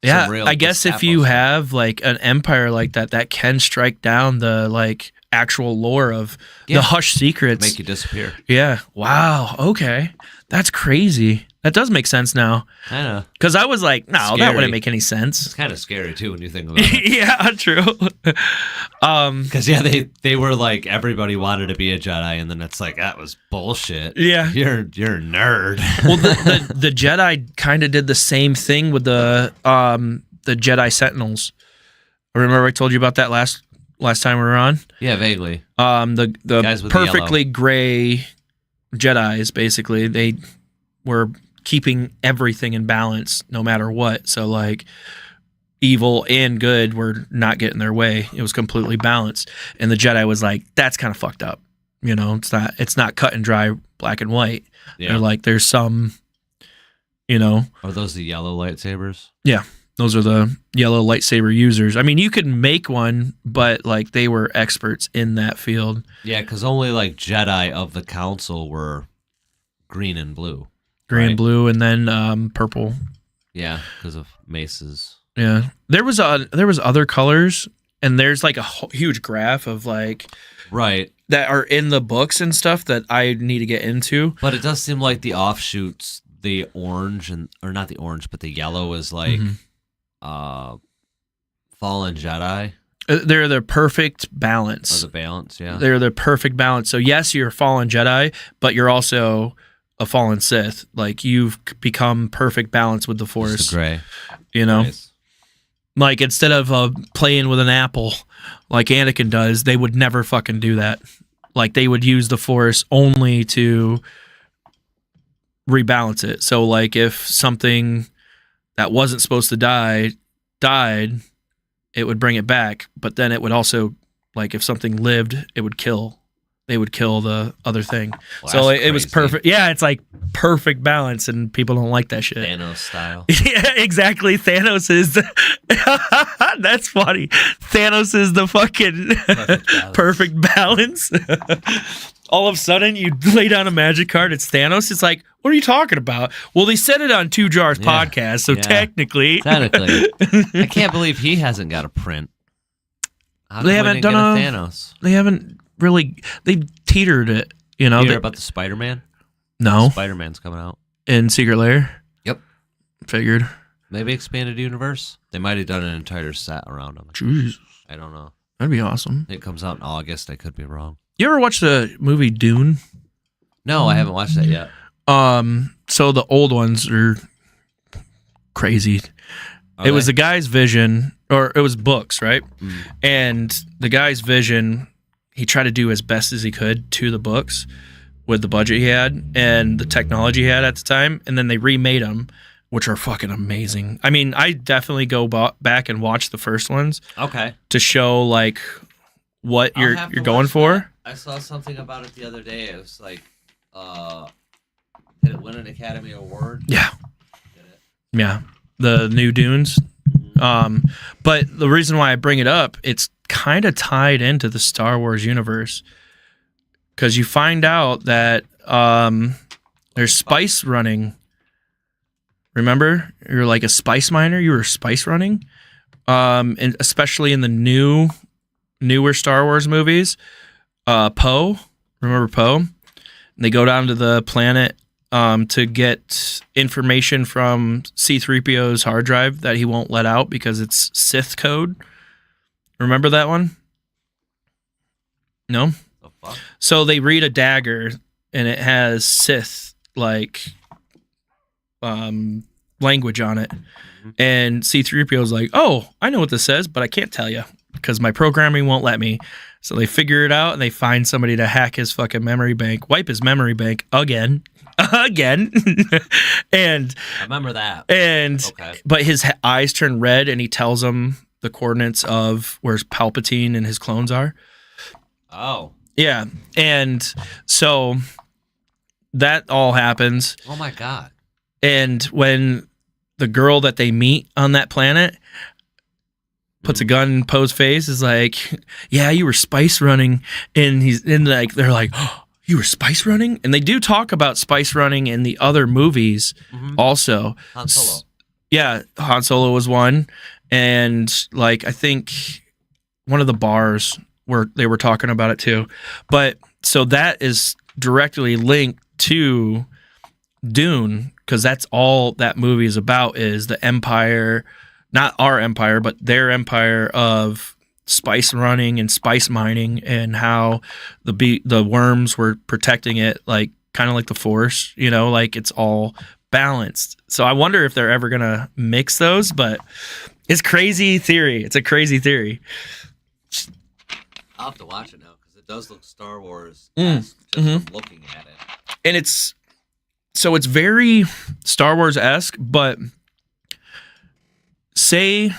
Yeah, Some real I guess if Gestapo you stuff. have like an empire like that can strike down the like actual lore of Yeah. the hush secrets. Make you disappear. Yeah. Wow. Okay. That's crazy. That does make sense now. I know. Because I was like, no, that Scary. wouldn't make any sense. It's kind of scary too when you think about it. Yeah, true. Because they were like everybody wanted to be a Jedi, and then it's like that was bullshit. Yeah. you're a nerd. Well, the Jedi kind of did the same thing with the Jedi Sentinels. Remember I told you about that last time we were on? Yeah, vaguely. The Guys with perfectly gray Jedis, basically, they were keeping everything in balance no matter what. So like evil and good were not getting their way. It was completely balanced. And the Jedi was like, that's kind of fucked up. You know, it's not cut and dry black and white. Yeah. They're like, there's some, you know. Are those the yellow lightsabers? Yeah. Those are the yellow lightsaber users. I mean, you could make one, but like they were experts in that field. Yeah, because only like Jedi of the Council were green and blue. Green, right? blue, and then purple. Yeah, because of maces. Yeah, there was other colors, and there's like a huge graph of like right that are in the books and stuff that I need to get into. But it does seem like the offshoots, the orange or not the orange, but the yellow is like Fallen Jedi. They're the perfect balance. Or the balance, yeah. They're the perfect balance. So yes, you're a fallen Jedi, but you're also a fallen Sith. Like you've become perfect balance with the Force. Just the gray. You know? Nice. Like instead of playing with an apple like Anakin does, they would never fucking do that. Like they would use the Force only to rebalance it. So like if something that wasn't supposed to died, it would bring it back. But then it would also, like if something lived, it would kill. They would kill the other thing. Well, so that's it was crazy. perfect. Yeah, it's like perfect balance, and people don't like that shit. Thanos style. Yeah, exactly. Thanos is that's funny. Thanos is the fucking perfect balance. All of a sudden, you lay down a magic card, it's Thanos. It's like, what are you talking about? Well, they said it on Two Jars podcast, so technically. I can't believe he hasn't got a print. How They come we haven't didn't done get a Thanos. They haven't really. They teetered it. You know. You hear they- about the Spider-Man? No. Spider-Man's coming out. In Secret Lair. Yep. Figured. Maybe expanded universe. They might have done an entire set around him. Jesus. I don't know. That'd be awesome. It comes out in August. I could be wrong. You ever watch the movie Dune? No, I haven't watched that yet. So the old ones are crazy. Are it was they? the guy's vision, or it was books, right? And the guy's vision, he tried to do as best as he could to the books with the budget he had and the technology he had at the time. And then they remade them, which are fucking amazing. I mean, I definitely go back and watch the first ones. Okay. To show like what I'll you're have to going watch for. that. I saw something about it the other day. It was like, did it win an Academy Award? Yeah. Yeah. The new Dunes. But the reason why I bring it up, it's kind of tied into the Star Wars universe. Because you find out that there's spice running. Remember? You're like a spice miner. You were spice running. And especially in the newer Star Wars movies. Poe. Remember Poe? They go down to the planet to get information from C-3PO's hard drive that he won't let out because it's Sith code. Remember that one? No? The fuck? So they read a dagger and it has Sith like language on it. And C-3PO's like, oh, I know what this says, but I can't tell you because my programming won't let me. So they figure it out and they find somebody to hack his fucking memory bank, wipe his memory bank again. And I remember that. And Okay. but his eyes turn red and he tells them the coordinates of where Palpatine and his clones are. Oh. Yeah. And so that all happens. Oh my God. And when the girl that they meet on that planet puts a gun in Poe's face, is like, yeah, you were spice running. And they're like, oh, you were spice running? And they do talk about spice running in the other movies also. Han Solo. Yeah, Han Solo was one. And like, I think one of the bars where they were talking about it too. But so that is directly linked to Dune because that's all that movie is about, is the empire, not our empire, but their empire of spice running and spice mining, and how the worms were protecting it, like kind of like the Force, you know, like it's all balanced. So I wonder if they're ever gonna mix those, but it's crazy theory. It's a crazy theory. I'll have to watch it now because it does look Star Wars Mm. from looking at it. And it's very Star Wars esque, but say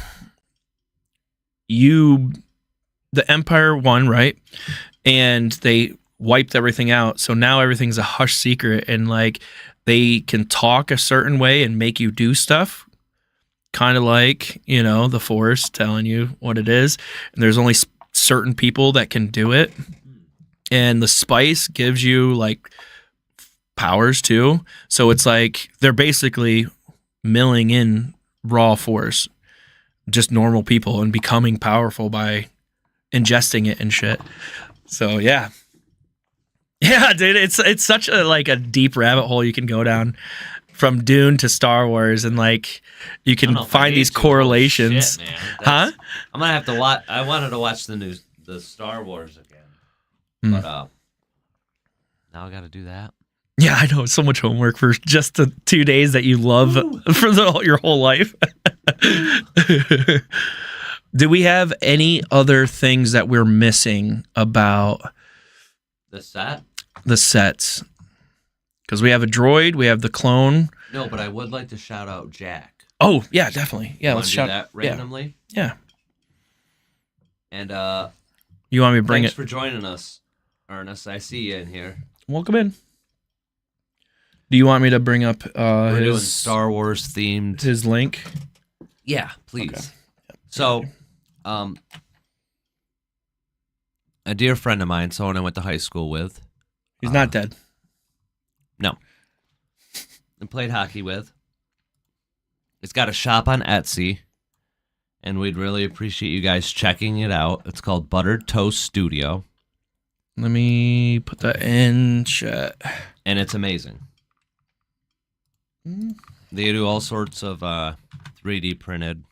the Empire won, right? And they wiped everything out. So now everything's a hush secret, and like they can talk a certain way and make you do stuff. Kind of like, you know, the Force telling you what it is. And there's only certain people that can do it. And the spice gives you like powers too. So it's like they're basically milling in raw Force, just normal people, and becoming powerful by ingesting it and shit. So yeah. Yeah, dude, it's such a deep rabbit hole you can go down from Dune to Star Wars, and like you can find these correlations. Shit, man. Huh? I'm gonna have to watch. I wanted to watch the Star Wars again, but now I got to do that. Yeah, I know. So much homework for just the 2 days that you love for your whole life. Do we have any other things that we're missing about The set? the sets? Because we have a droid, we have the clone. No, but I would like to shout out Jack. Oh, yeah, definitely. Yeah, You let's wanna shout do that randomly. Yeah. And You want me to bring thanks it? for joining us, Ernest. I see you in here. Welcome in. Do you want me to bring up We're doing his Star Wars themed his link? Yeah, please. Okay. So, a dear friend of mine, someone I went to high school with. He's not dead. No. And played hockey with. It's got a shop on Etsy, and we'd really appreciate you guys checking it out. It's called Buttered Toast Studio. Let me put that in chat. And it's amazing. They do all sorts of 3D printed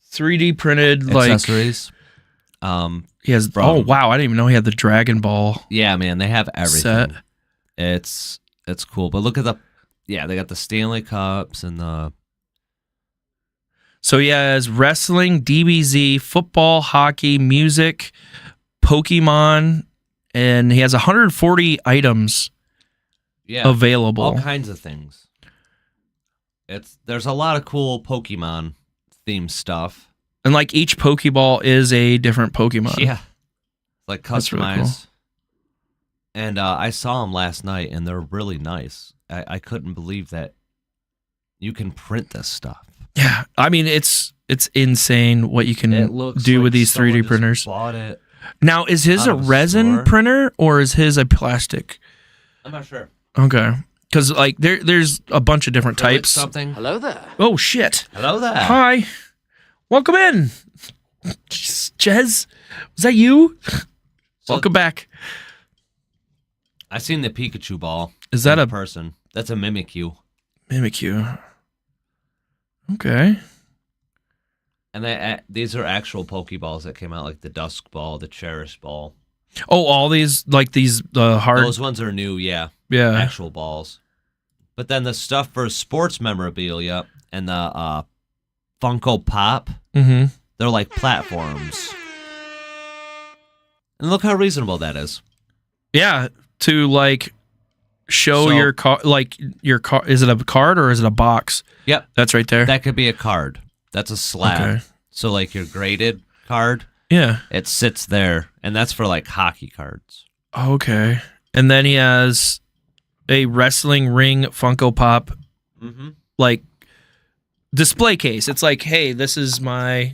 3D printed like accessories. He has. Oh wow! I didn't even know he had the Dragon Ball. Yeah, man, they have everything. Set. It's cool, but look at they got the Stanley Cups and the. So he has wrestling, DBZ, football, hockey, music, Pokemon, and he has 140 items available. All kinds of things. There's a lot of cool Pokemon themed stuff. And like each Pokeball is a different Pokemon. Yeah. Like That's customized. really cool. And I saw them last night, and they're really nice. I couldn't believe that you can print this stuff. Yeah, I mean it's insane what you can do with these 3D printers. Bought it. Now, is his a resin store. printer or is his a plastic? I'm not sure. Okay, because like there's a bunch of different Acrylic types. something. Hello there. Oh shit! Hello there. Hi, welcome in, Jez. Was that you? Welcome back. I seen the Pikachu ball. Is that in a person? That's a Mimikyu. Mimikyu. Okay. And these are actual Pokeballs that came out, like the Dusk Ball, the Cherish Ball. Oh, all these like these hard. Those ones are new, yeah. Yeah. Actual balls. But then the stuff for sports memorabilia and the Funko Pop, they're like platforms. And look how reasonable that is. Yeah, to like show your car, like your car. Is it a card or is it a box? Yep, that's right there. That could be a card. That's a slab. Okay. So like your graded card. Yeah, it sits there, and that's for like hockey cards. Okay, and then he has a wrestling ring Funko Pop, like display case. It's like, hey, this is my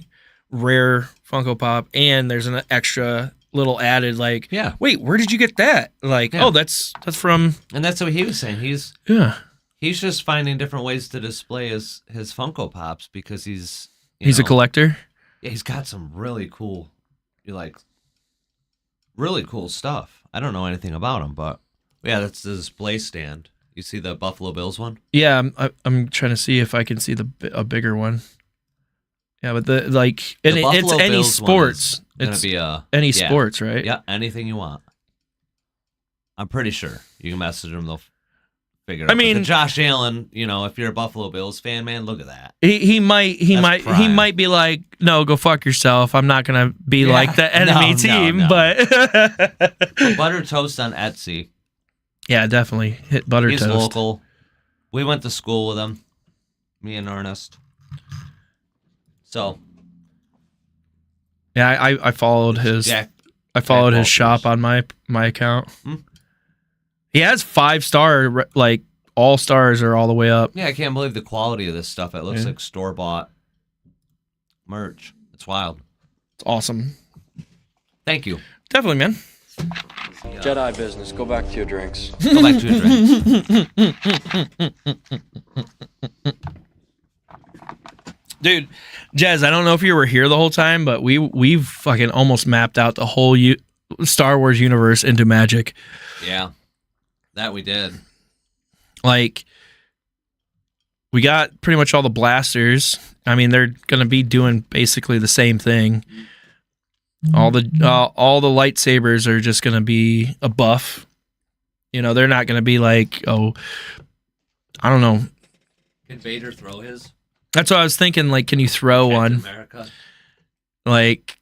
rare Funko Pop, and there's an extra little added like, wait, where did you get that? Like, oh, that's from. And that's what he was saying. He's just finding different ways to display his Funko Pops because he's a collector. Yeah, he's got some really cool, really cool stuff. I don't know anything about him, but yeah, that's the display stand. You see the Buffalo Bills one? Yeah, I'm trying to see if I can see a bigger one. Yeah, but it's Buffalo any Bills one sports. is gonna It's be any sports, right? Yeah, anything you want. I'm pretty sure you can message them; they'll figure it out. I mean, But the Josh Allen, if you're a Buffalo Bills fan, man, look at that. He might prime. be like, no, go fuck yourself. I'm not gonna be like the enemy team, no. but Butter Toast on Etsy. yeah, definitely hit Butter He's Toast. local. We went to school with him, me and Ernest. So Yeah, I followed his. Jack his shop on my account. Hmm? He has 5-star, like all stars are all the way up. yeah, I can't believe the quality of this stuff. It looks Yeah. like store bought merch. It's wild. It's awesome. Thank you. Definitely, man. Jedi business. Go back to your drinks. Go back to your drinks. Dude, Jez, I don't know if you were here the whole time, but we've fucking almost mapped out the whole Star Wars universe into Magic. Yeah, that we did. Like, we got pretty much all the blasters. I mean, they're gonna be doing basically the same thing. All the lightsabers are just gonna be a buff. They're not gonna be like, oh, I don't know. Can Vader throw his? That's what I was thinking. Like, can you throw Captain one? America. Like,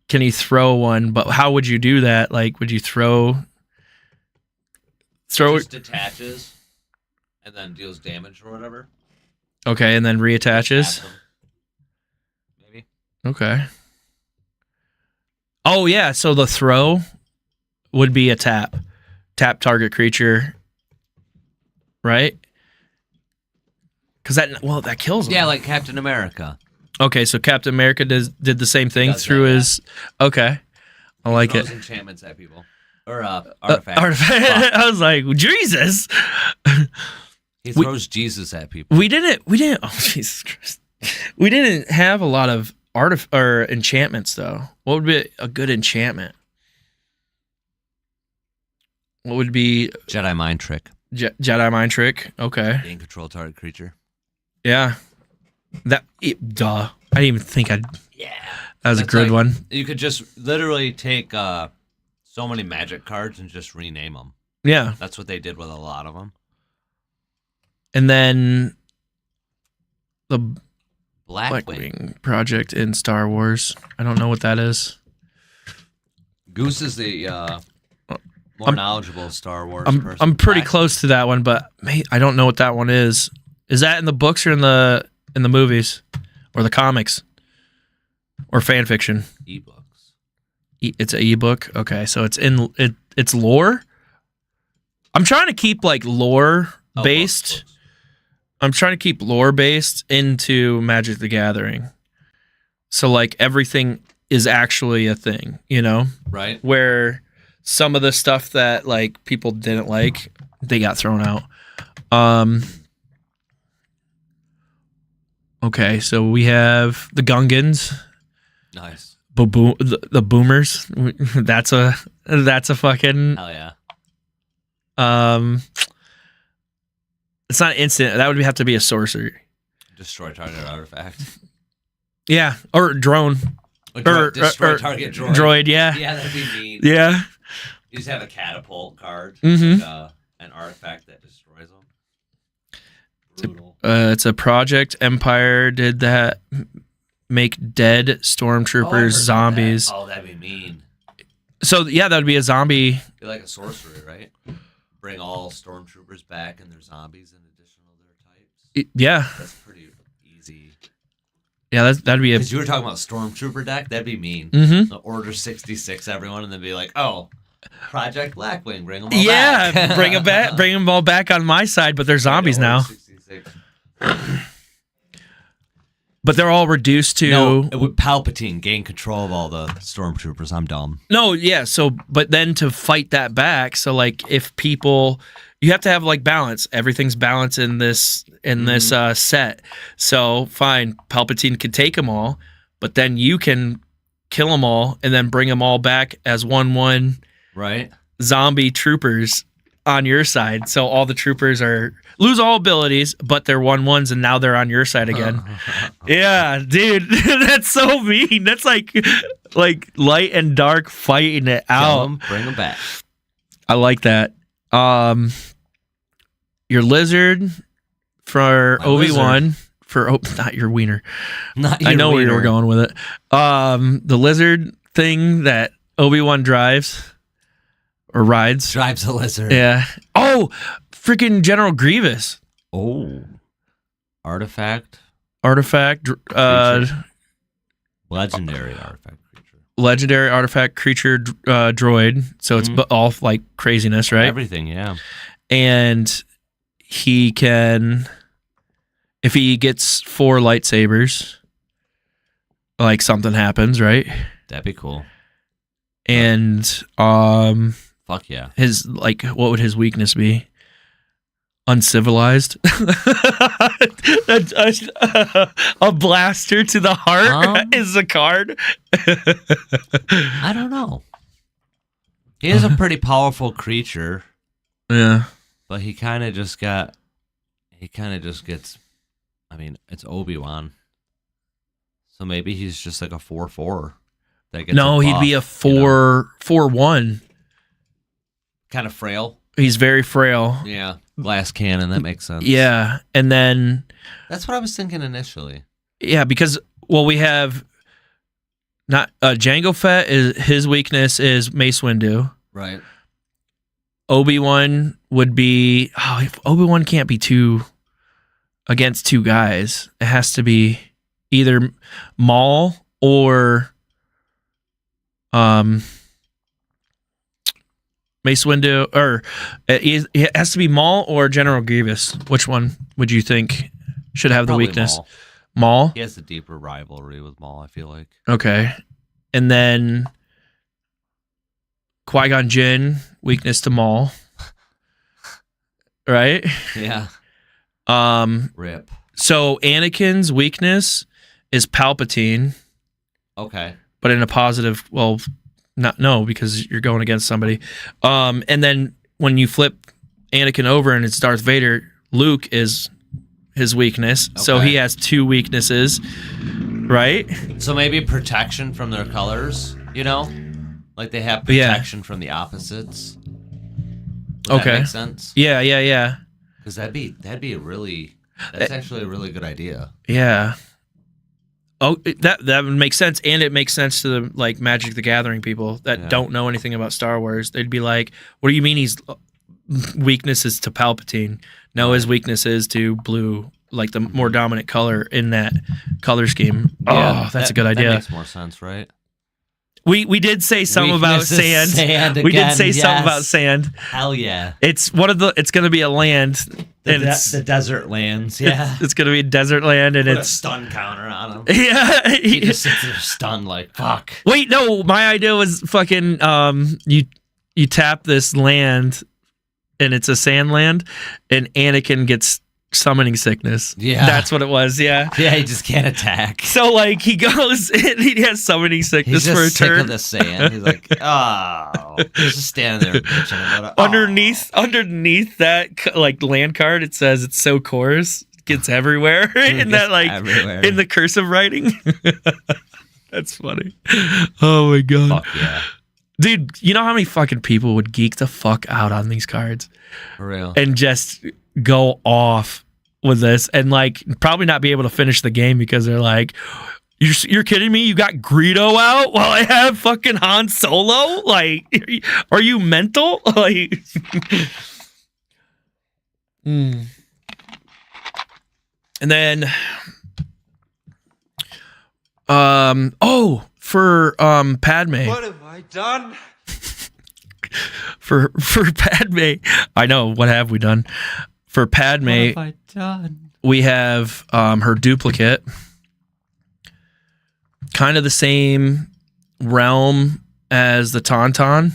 can you throw one? But how would you do that? Like, would you throw? Just detaches and then deals damage or whatever. Okay, and then reattaches. Tap them. Maybe. Okay. Oh yeah, so the throw would be a tap target creature, right? Because that kills him. Yeah, like Captain America. Okay, so Captain America did the same thing Does through that, yeah. his. Okay, I like it. Throws enchantments at people or artifacts. Artifact. I was like, Jesus. He throws Jesus at people. We didn't. Oh, Jesus Christ. We didn't have a lot of or enchantments though. What would be a good enchantment? What would be Jedi mind trick? Jedi mind trick. Okay. Gain control target creature. Yeah. Duh. I didn't even think I'd. Yeah. That was a good one. You could just literally take so many magic cards and just rename them. Yeah. That's what they did with a lot of them. And then the Blackwing project in Star Wars. I don't know what that is. Goose is the more knowledgeable Star Wars person. I'm pretty close to that one, but I don't know what that one is. Is that in the books or in the movies or the comics or fan fiction? Ebooks. It's an ebook. Okay, so it's lore. I'm trying to keep like lore based. Books. I'm trying to keep lore based into Magic the Gathering. So like everything is actually a thing, Right. Where some of the stuff that like people didn't like, they got thrown out. Okay, so we have the Gungans. Nice. The boomers. That's a fucking. Hell yeah. It's not instant. That would have to be a sorcery. Destroy target artifact. Yeah, or drone. Destroy target droid. Droid, yeah. Yeah, that'd be mean. Yeah. You just have a catapult card. Mhm. Like, an artifact that destroys them. Brutal. It's a project. Empire did that. Make dead stormtroopers zombies. Oh, that'd be mean. So yeah, that would be a zombie. Be like a sorcery, right? Bring all stormtroopers back and their zombies in addition to their types. Yeah. That's pretty easy. Yeah, that'd be a. Because you were talking about stormtrooper deck, that'd be mean. Mhm. Order 66, everyone, and then be like, oh, Project Blackwing, bring them all Yeah, back. bring them all back on my side, but they're zombies now. 66. But they're all reduced to. No, it would Palpatine gain control of all the stormtroopers. I'm dumb. No, yeah. So, but then to fight that back, so like if people, you have to have like balance. Everything's balanced in this set. So fine, Palpatine can take them all, but then you can kill them all and then bring them all back as 1/1 right zombie troopers, on your side. So all the troopers lose all abilities, but they're 1/1s, and now they're on your side again. Yeah, dude, that's so mean. That's like light and dark fighting it out. Bring them back. I like that. Your lizard for Obi-Wan not your wiener. Not your I know wiener. where you were going with it. The lizard thing that Obi-Wan drives or rides. Drives a lizard. Yeah. Oh, freaking General Grievous. Oh. Artifact. Legendary artifact creature. Legendary artifact creature droid. So it's all like craziness, right? Everything, yeah. And he can, if he gets 4 lightsabers, like something happens, right? That'd be cool. And fuck yeah. His what would his weakness be? Uncivilized. A blaster to the heart is a card. I don't know. He is a pretty powerful creature. Yeah. But he kind of just gets, I mean, it's Obi-Wan. So maybe he's just like a 4/4. That gets No, he'd be a 4/1. Kind of frail. He's very frail. Yeah. Glass cannon, that makes sense. Yeah. And then That's what I was thinking initially. yeah, because we have not Jango Fett his weakness is Mace Windu. Right. Obi-Wan would be Obi-Wan can't be against 2 guys. It has to be either Maul or Mace Windu, or it has to be Maul or General Grievous. Which one would you think should have Probably the weakness? Maul. Maul? He has a deeper rivalry with Maul, I feel like. Okay. And then Qui-Gon Jinn, weakness to Maul. Right? Yeah. Rip. So Anakin's weakness is Palpatine. Okay. But in a positive, because you're going against somebody. And then when you flip Anakin over and it's Darth Vader, Luke is his weakness. Okay. So he has 2 weaknesses, right? So maybe protection from their colors, Like they have protection from the opposites. Would that make sense? Yeah. Because that'd be that's actually a really good idea. Yeah. Oh, that would make sense, and it makes sense to the Magic the Gathering people that don't know anything about Star Wars. They'd be like, "What do you mean he's weakness is to Palpatine?" No, his weakness is to blue, like the more dominant color in that color scheme. Yeah, that's a good idea. That makes more sense, right? We did say something about sand. We did say something about sand. Hell yeah! It's it's going to be a land. It's the desert lands, yeah. It's going to be a desert land, and Put it's a stun counter on him. Yeah, he just sits there stunned like fuck. Wait, no, my idea was fucking you tap this land, and it's a sand land, and Anakin gets summoning sickness. Yeah, that's what it was. Yeah, he just can't attack. So he goes and he has summoning sickness He's just for a sick turn. of the sand. He's like, oh, he's just standing there bitching about it. Underneath that land card, it says it's so coarse, it gets everywhere in that everywhere. in the cursive writing. That's funny. Oh my god. Fuck yeah. Dude, you know how many fucking people would geek the fuck out on these cards? For real. And just go off with this and probably not be able to finish the game because they're like, you're kidding me? You got Greedo out while I have fucking Han Solo? Are you mental? And then for Padme. What have I done? For Padme, I know, what have we done? For Padme, What have I done? We have her duplicate, kind of the same realm as the Tauntaun,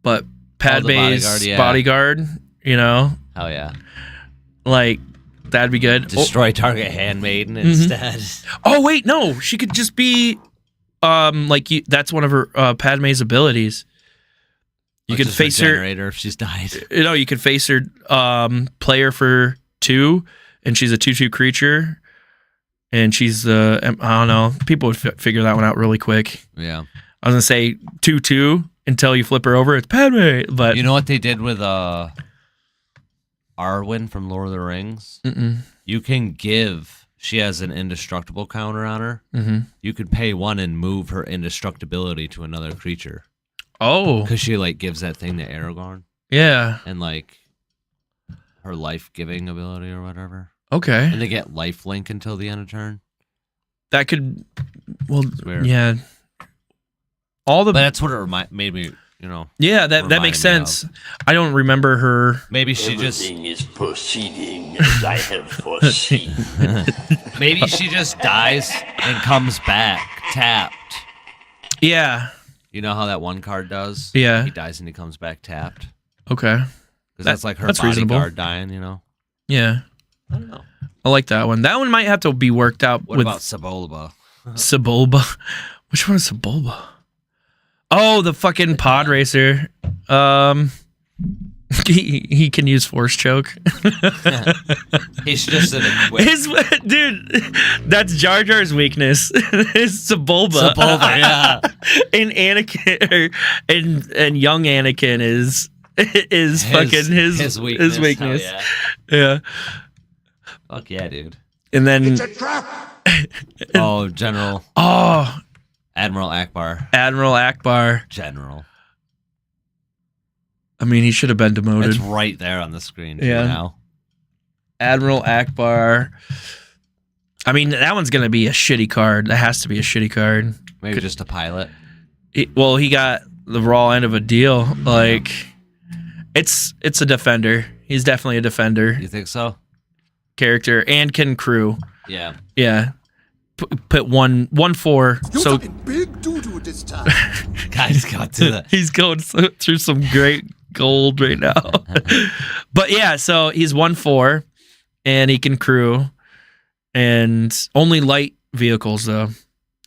but Padme's bodyguard, Hell yeah. That'd be good. Destroy target handmaiden instead. Oh wait, no, she could just be that's one of her Padme's abilities. You can just face her. regenerate her if she's died. You can face her. Player for 2, and she's a 2/2 creature, and she's I don't know. People would figure that one out really quick. Yeah. I was gonna say 2/2 until you flip her over. It's Padme, but You know what they did with Arwen from Lord of the Rings? You can give. She has an indestructible counter on her. You could pay 1 and move her indestructibility to another creature. Oh, because she like gives that thing to Aragorn. Yeah, and like her life-giving ability or whatever. Okay, and they get life link until the end of turn. That could, well, yeah. But that's what it made me, Yeah, that makes sense. I don't remember her. Maybe she Everything is proceeding as I have foreseen. Maybe she just dies and comes back tapped. Yeah. You know how that one card does? Yeah. He dies and he comes back tapped. Okay. Because that's like her that's bodyguard reasonable. dying, Yeah. I don't know. I like that one. That one might have to be worked out What with about Sebulba? Sebulba. Which one is Sebulba? Oh, the fucking pod racer. He can use force choke. He's just an equip. Dude, that's Jar Jar's weakness. It's Sebulba. Sebulba, yeah. And Anakin and young Anakin is fucking his weakness. Hell Yeah. Fuck yeah, dude. And then It's a trap. Oh, General. Oh, Admiral Akbar. Admiral Akbar. General. I mean, he should have been demoted. It's right there on the screen Yeah. now. Admiral Akbar. I mean, that one's gonna be a shitty card. That has to be a shitty card. Maybe just a pilot. He got the raw end of a deal. Like, it's a defender. He's definitely a defender. You think so? Character and can crew. Yeah. Yeah. Put 1/4. You're So talking big doo-doo this time. Guys got to that. he's going through some great gold right now. But yeah, so he's 1/4 and he can crew, and only light vehicles though.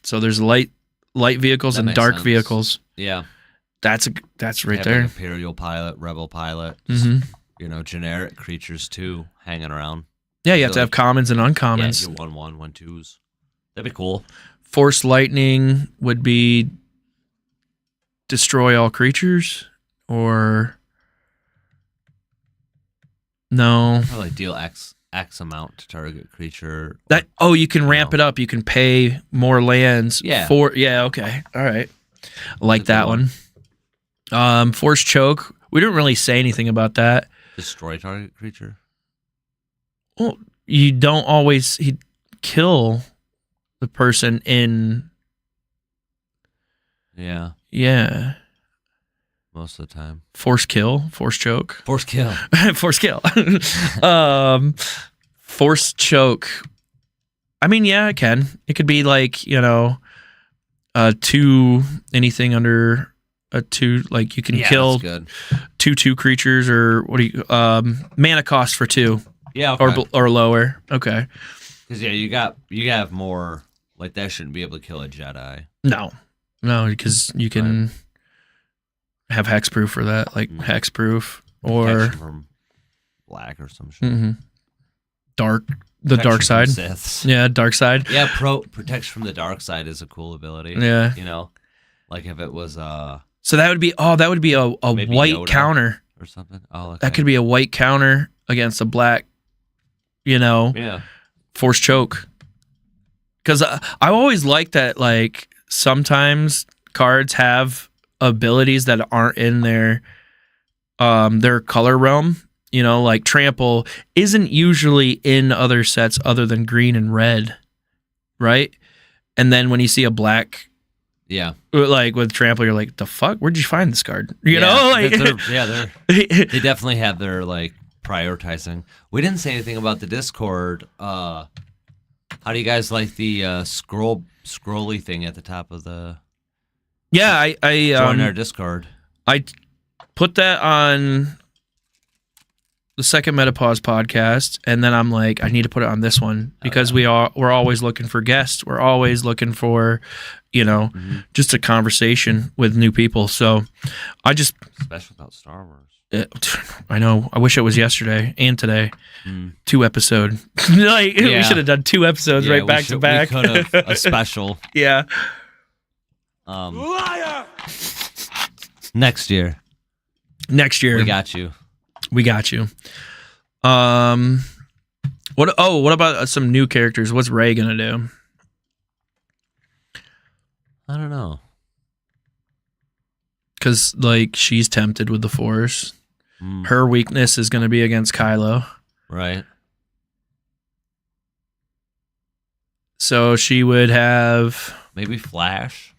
So there's light vehicles That and makes dark sense. vehicles. Yeah. That's right Have there. like Imperial pilot, Rebel pilot. Mhm. Generic creatures too, hanging around. Yeah, you have to have commons and Yeah, uncommons. your 1/1, 1/2s. That'd be cool. Force lightning would be destroy all creatures, or no? Probably deal X amount to target creature. That you can ramp it up. You can pay more lands. Yeah. Okay. All right. I like that one. Force choke. We didn't really say anything about that. Destroy target creature. Well, you don't always kill the person in. Yeah. Yeah. Most of the time. Force kill. Force choke. Force kill. Force kill. Force choke. I mean, yeah, it can. It could be like, 2, anything under a 2, like you can kill that's good. 2/2 creatures, or what do you mana cost for 2. Yeah, okay. or lower. Okay. Because you have more. Like that shouldn't be able to kill a Jedi. No, because you can have hexproof for that, like hexproof or Protection from black or some shit. Dark. The Protection dark side. from Siths. Yeah, dark side. Yeah, protection from the dark side is a cool ability. Yeah. Like if it was So that would be a maybe white Yoda counter or something. Oh, okay. That could be a white counter against a black, Yeah. force choke. Because I always like that, like, sometimes cards have abilities that aren't in their color realm. Like trample isn't usually in other sets other than green and red, right? And then when you see a black, Yeah. like with trample, you're like, the fuck? Where'd you find this card? They They definitely have their like prioritizing. We didn't say anything about the Discord. How do you guys like the scrolly thing at the top of the? Yeah, I join our Discord. I put that on the second Metapause podcast, and then I'm like, I need to put it on this one because we're always looking for guests. We're always looking for, just a conversation with new people. So I just Special about Star Wars. I know. I wish it was yesterday and today. 2 episode. Like we should have done 2 episodes right back to back. We could have a special. Yeah. Liar! Next year. Next year. We got you. We got you. What about some new characters? What's Rey gonna do? I don't know. Because like she's tempted with the Force. Her weakness is gonna be against Kylo. Right. So she would have maybe Flash.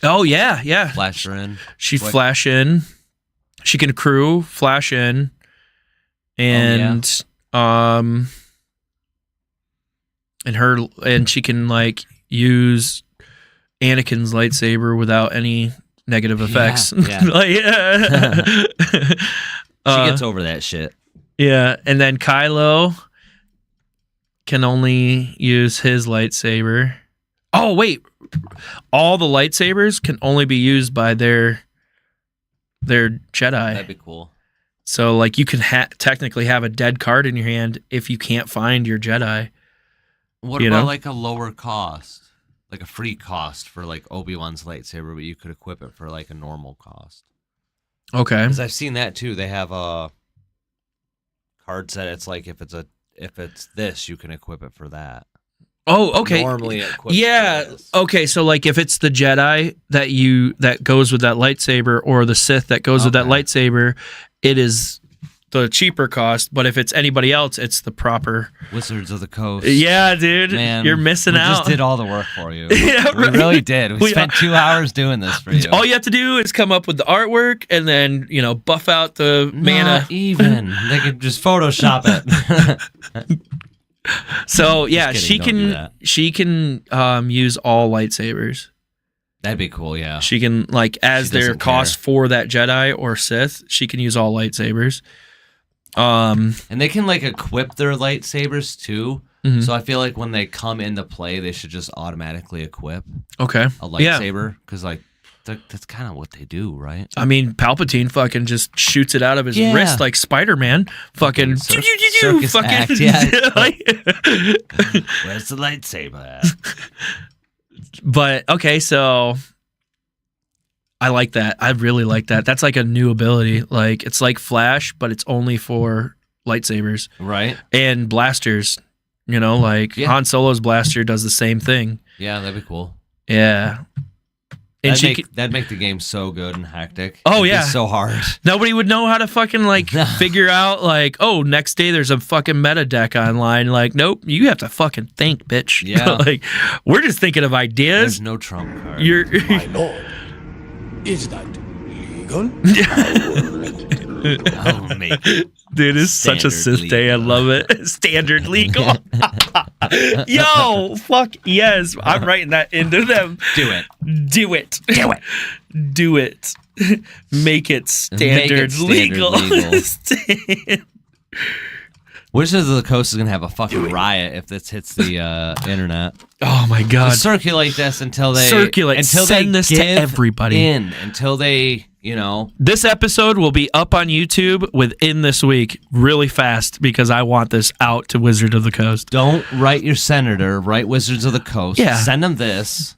Oh yeah. Flash her in. She'd flash in. She can crew, flash in, and and she can like use Anakin's lightsaber without any negative effects. Yeah. She gets over that shit. Yeah, and then Kylo can only use his lightsaber. Oh wait, all the lightsabers can only be used by their Jedi. That'd be cool. So like you can technically have a dead card in your hand if you can't find your Jedi. What about like a lower cost, like a free cost for like Obi-Wan's lightsaber, but you could equip it for like a normal cost? Okay. Because I've seen that too. They have a card set. It's like if it's this, you can equip it for that. Oh, okay. Normally equipped. Yeah. Okay. So like if it's the Jedi that goes with that lightsaber, or the Sith that goes with that lightsaber, it is the cheaper cost. But if it's anybody else, it's the proper Wizards of the Coast. Yeah, dude. Man, you're missing out. We just did all the work for you. Yeah, we really did. We spent 2 hours doing this for you. All you have to do is come up with the artwork and then, buff out the mana. Not even. They could just Photoshop it. So yeah, kidding, she can use all lightsabers. That'd be cool, yeah. She can as their cost for that Jedi or Sith, she can use all lightsabers. And they can equip their lightsabers too. Mhm. So I feel like when they come into play, they should just automatically equip Okay. a lightsaber because that's kind of what they do, right? I mean, Palpatine fucking just shoots it out of his Yeah. wrist like Spider-Man. Fucking Circus fucking act, yeah. Where's the lightsaber at? But okay, so I like that. I really like that. That's like a new ability. Like it's like Flash, but it's only for lightsabers, Right? and blasters. Han Solo's blaster does the same thing. Yeah, that'd be cool. Yeah, and That'd make the game so good and hectic. Oh, It'd be yeah. so hard. nobody would know how to fucking figure out next day there's a fucking meta deck online. Nope, you have to fucking think, bitch. Yeah. We're just thinking of ideas. There's no trump card. My lord, is that legal? I'll make it. Dude, it's such a Standard Sith day. I love it. Standard legal. Yo, fuck yes. I'm writing that into them. Do it. Do it. Do it. Do it. Make it standard, legal. Wizards of the Coast is gonna have a fucking riot if this hits the internet. Oh my god. Just circulate this until they Send this to give everybody. until they This episode will be up on YouTube within this week, really fast, because I want this out to Wizard of the Coast. Don't write your senator, write Wizards of the Coast. Yeah. Send them this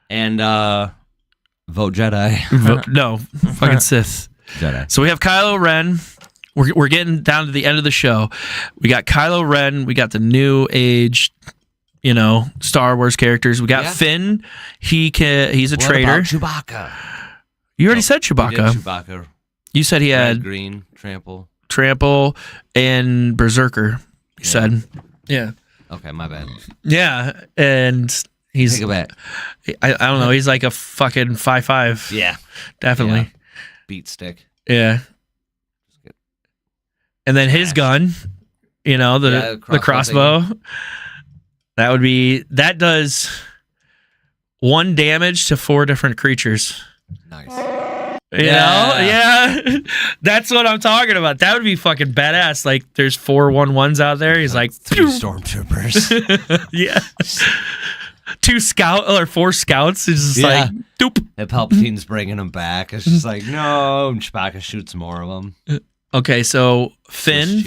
and vote Jedi. No, fucking Sith. Jedi. So we have Kylo Ren. We're getting down to the end of the show. We got Kylo Ren. We got the new age, Star Wars characters. We got Finn. He's a traitor. What about Chewbacca? You already said We did Chewbacca. Chewbacca. You said he Red, had green, trample. Trample and Berserker. You said, yeah, Okay, my bad. yeah, and he's. Take it back. I don't know. He's like a fucking 5'5". Yeah. Definitely. Yeah. Beat stick. Yeah. And then his gun, the crossbow. That does 1 damage to 4 different creatures. Nice. Yeah. That's what I'm talking about. That would be fucking badass. There's 4 1/1s out there. He's like 3 stormtroopers. yeah. 2 scout or 4 scouts. It's just like, doop. And Palpatine's bringing them back. It's just like, no. And Chewbacca shoots more of them. Okay, so Finn.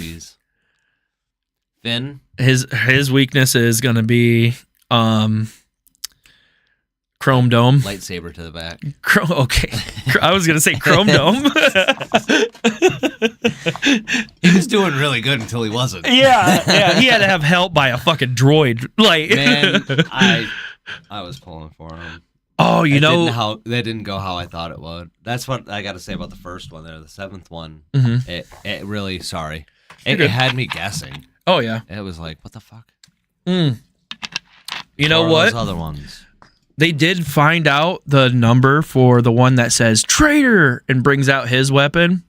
Finn. His weakness is going to be Chrome Dome. Lightsaber to the back. Okay. I was going to say Chrome Dome. He was doing really good until he wasn't. Yeah. He had to have help by a fucking droid. Like, man, I was pulling for him. Oh, that didn't go how I thought it would. That's what I got to say about the first one there. The 7th one, it really, sorry. It had me guessing. Oh, yeah. It was like, what the fuck? You know what? Those other ones. They did find out the number for the one that says traitor and brings out his weapon.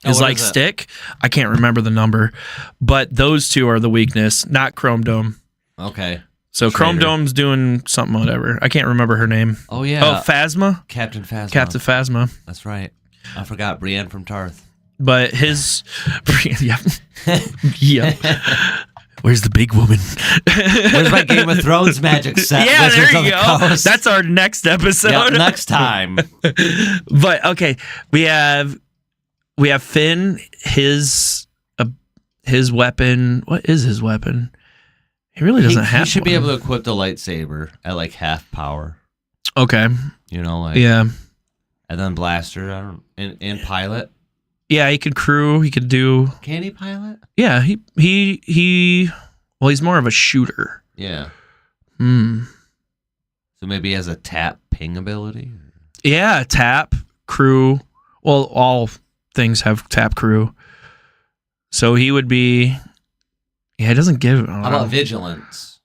Is like stick. I can't remember the number, but those 2 are the weakness, not Chrome Dome. Okay. So Chrome Dome's doing something, whatever. I can't remember her name. Oh, yeah. Oh, Phasma? Captain Phasma. Captain Phasma. That's right. I forgot Brienne from Tarth. But his... yeah. Where's the big woman? Where's my Game of Thrones magic set? Yeah, Wizards there you go. Coast? That's our next episode. Yep, next time. But, okay. We have Finn, his weapon. What is his weapon? He really doesn't have. He should be one. able to equip the lightsaber at like half power. Okay. You know, like yeah. And then blaster. I don't. And pilot. Yeah, he could crew. He could do. Can he pilot? Yeah, he. Well, he's more of a shooter. Yeah. Hmm. So maybe he has a tap ping ability. Yeah, tap crew. Well, all things have tap crew. So he would be. Yeah, it doesn't give. How about vigilance?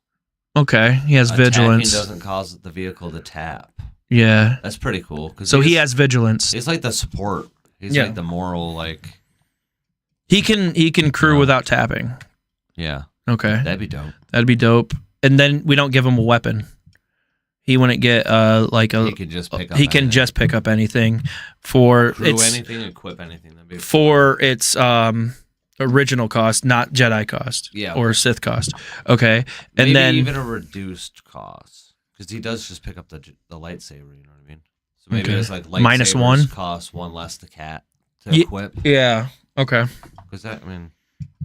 Okay, he has vigilance. Doesn't cause the vehicle to tap. Yeah, that's pretty cool. So he has vigilance. He's like the support. He's like the moral, like. He can crew without tapping. Yeah. Okay. That'd be dope. That'd be dope. And then we don't give him a weapon. He wouldn't get like a. He can just pick up. He can just pick up anything for crew anything, equip anything. That'd be for its original cost, not Jedi cost. Yeah. Or Sith cost. Okay. And maybe then even a reduced cost because he does just pick up the lightsaber. You know what I mean? So maybe it's like lightsabers -1 cost 1 less to equip. Yeah. Okay. Because that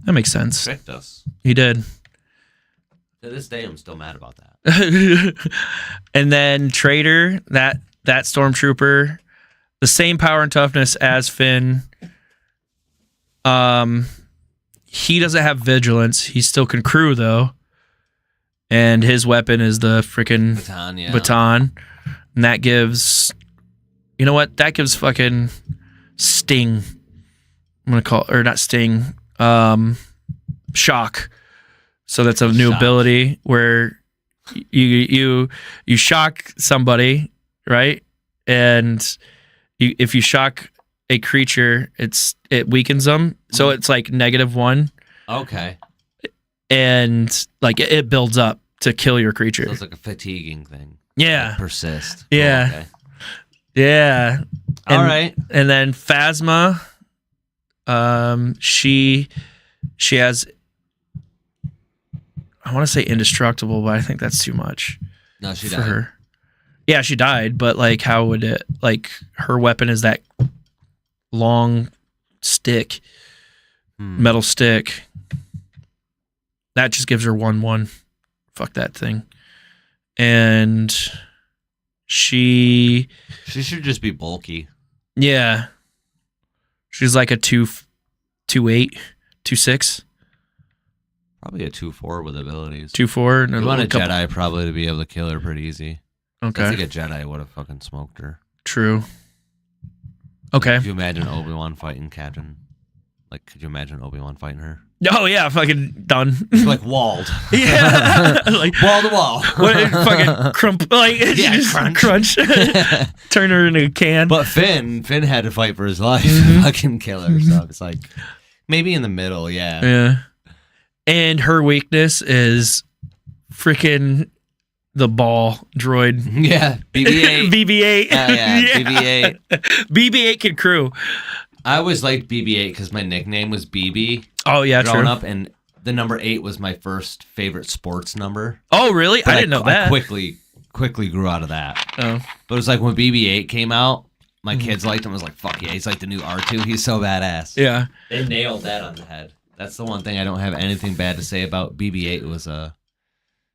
that makes sense. Tricked us. He did. To this day, I'm still mad about that. And then Traitor, that stormtrooper, the same power and toughness as Finn. He doesn't have vigilance. He still can crew though. And his weapon is the freaking baton. And that gives, you know what? That gives fucking sting. I'm gonna call, or not sting. Shock. So that's a new ability where you shock somebody, right? And if you shock a creature, it weakens them. So it's like -1. Okay. And like it builds up to kill your creature. So it's like a fatiguing thing. Yeah. Like persist. Yeah. Oh, okay. Yeah. All right. And then Phasma, she has, I want to say indestructible, but I think that's too much. No, she for died. her. Yeah, she died, but like how would it, like her weapon is that long stick, metal stick. That just gives her 1/1. Fuck that thing. And she should just be bulky. Yeah. She's like a 2'8", 2'6". Probably a 2'4" with abilities. 2'4". And you want a couple... Jedi probably to be able to kill her pretty easy. Okay. I think a Jedi would have fucking smoked her. True. Okay. Could you imagine Obi-Wan fighting Captain? Like, could you imagine Obi-Wan fighting her? Oh yeah, fucking done. Like walled. Yeah, like wall to wall. What, fucking crump, like yeah, crunch. Turn her into a can. But Finn had to fight for his life, fucking kill her. So it's like maybe in the middle, yeah. Yeah. And her weakness is freaking the ball droid. Yeah, BB-8. BB-8. Yeah, BB-8. BB-8 can crew. I always liked BB-8 because my nickname was BB. Oh yeah, growing true. up, and the number 8 was my first favorite sports number. Oh really? But I didn't know that. I quickly quickly grew out of that. Oh. But it was like when BB-8 came out, my kids liked him. I was like, fuck yeah, he's like the new R2. He's so badass. Yeah. They nailed that on the head. That's the one thing I don't have anything bad to say about BB-8. It was a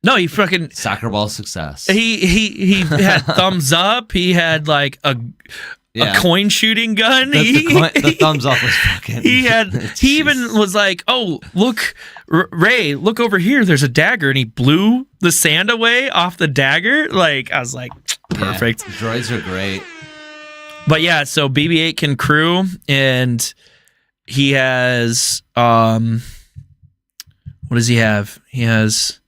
No, he fucking soccer ball success. He had thumbs up. He had like a coin shooting gun. The thumbs up was fucking. He even was like, "Oh, look, Ray, look over here. There's a dagger," and he blew the sand away off the dagger. Like I was like, perfect. Yeah, droids are great. But yeah, so BB-8 can crew, and he has what does he have? He has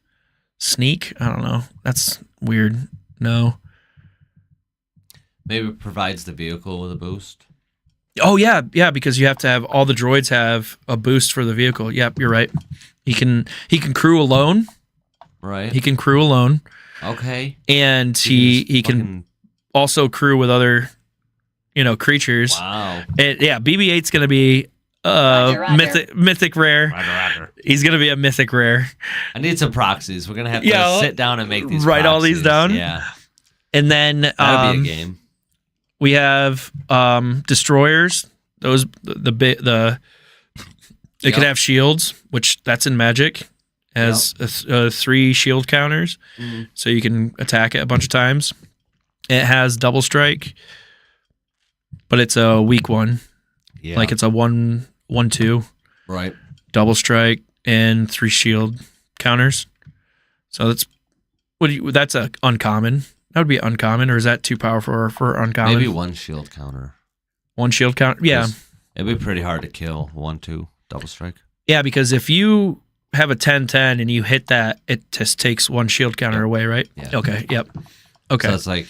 sneak. I don't know. That's weird. No. Maybe it provides the vehicle with a boost. Oh yeah, because you have to have all the droids have a boost for the vehicle. Yep, you're right. He can crew alone. Right. He can crew alone. Okay. And he can also crew with other, creatures. Wow. And yeah, BB-8's gonna be mythic rare. Roger. He's gonna be a mythic rare. I need some proxies. We're gonna have to sit down and make these. Write all these down. Yeah. And then that'll be a game. We have destroyers. Those they could have shields, which that's in Magic. Has 3 shield counters, so you can attack it a bunch of times. It has double strike, but it's a weak one. Yeah. Like it's a 1/2. Right. Double strike and 3 shield counters. So that's a uncommon. That would be uncommon, or is that too powerful for uncommon? Maybe 1 shield counter. 1 shield counter? Yeah. It'd be pretty hard to kill 1/2 double strike. Yeah, because if you have a 10/10 and you hit that, it just takes 1 shield counter away, right? Yeah. Okay, yep. Okay. So it's like,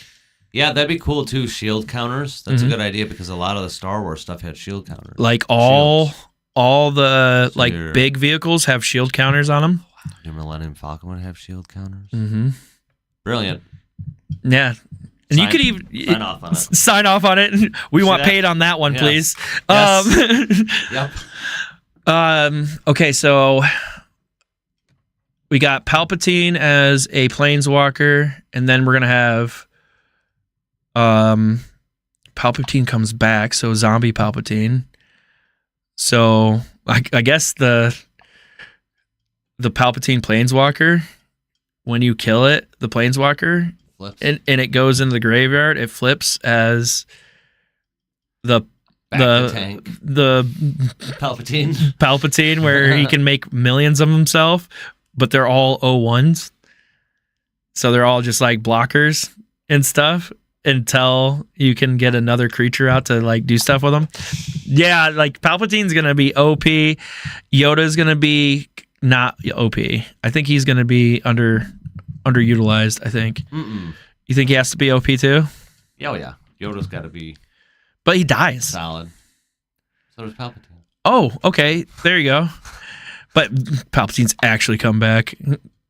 yeah, that'd be cool too, shield counters. That's a good idea because a lot of the Star Wars stuff had shield counters. Like all the big vehicles have shield counters on them. Your Millennium Falcon would have shield counters. Mm-hmm. Brilliant. Yeah. And you could even sign off on it. Sign off on it. We want paid on that one, please. Yes. Yep. Okay, so we got Palpatine as a planeswalker, and then we're gonna have Palpatine comes back, so zombie Palpatine. So I guess the Palpatine planeswalker, when you kill it, the planeswalker flips. And it goes into the graveyard, it flips as the tank. The Palpatine where he can make millions of himself, but they're all 01s. So they're all just like blockers and stuff until you can get another creature out to like do stuff with them. Yeah, like Palpatine's going to be OP. Yoda's going to be not OP. I think he's going to be underutilized, I think. You think he has to be OP too? Oh yeah. Yoda's got to be. But he dies. Solid. So does Palpatine. Oh, okay. There you go. But Palpatine's actually come back.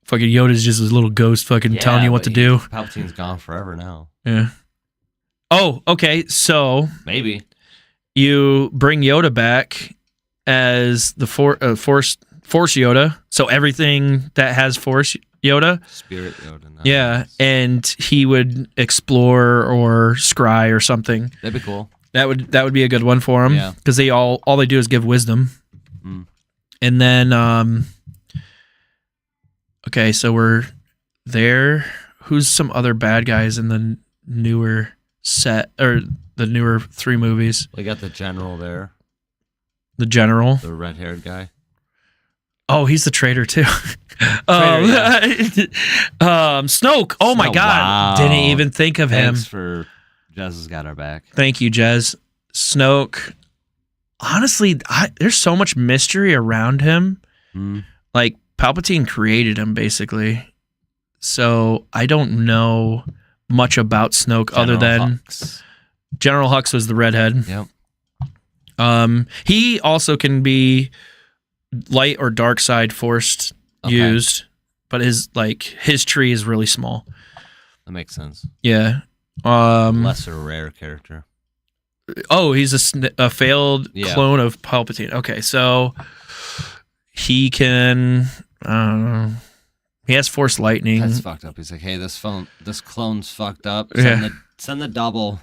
Fucking Yoda's just a little ghost fucking telling you what to do. Palpatine's gone forever now. Yeah. Oh, okay. So maybe you bring Yoda back as the Force Yoda. So everything that has Force Yoda. Spirit Yoda. Yeah, and he would explore or scry or something. That'd be cool. That would be a good one for him. Yeah. Because all they do is give wisdom. And then okay, so we're there. Who's some other bad guys in the newer set or the newer 3 movies? We got the general there. The general, the red-haired guy. Oh, he's the traitor too. Snoke. Oh my God! Wow. Didn't even think of him. Thanks for Jez has got our back. Thank you, Jez. Snoke. Honestly, there's so much mystery around him. Like Palpatine created him basically, so I don't know much about Snoke other than Hux. General Hux was the redhead. Yep. He also can be light or dark side forced used, but his tree is really small. That makes sense. Yeah. Lesser rare character. Oh, he's a failed clone of Palpatine. Okay, so he can He has Force Lightning. That's fucked up. He's like, hey, this clone's fucked up. Yeah. Send the double.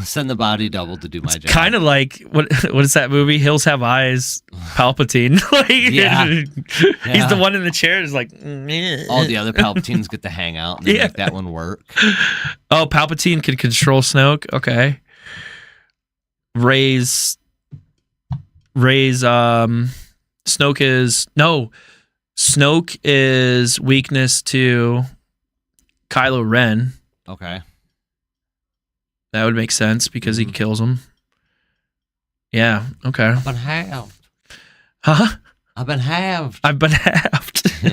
Send the body double to do my job. Kind of like what is that movie? Hills Have Eyes. Palpatine. Like, he's the one in the chair. Is like all the other Palpatines get to hang out and they make that one work. Oh, Palpatine can control Snoke. Okay. Rey's Snoke is weakness to Kylo Ren. Okay. That would make sense because he kills him. Yeah, okay. I've been halved. Huh? I've been halved. I've been halved. You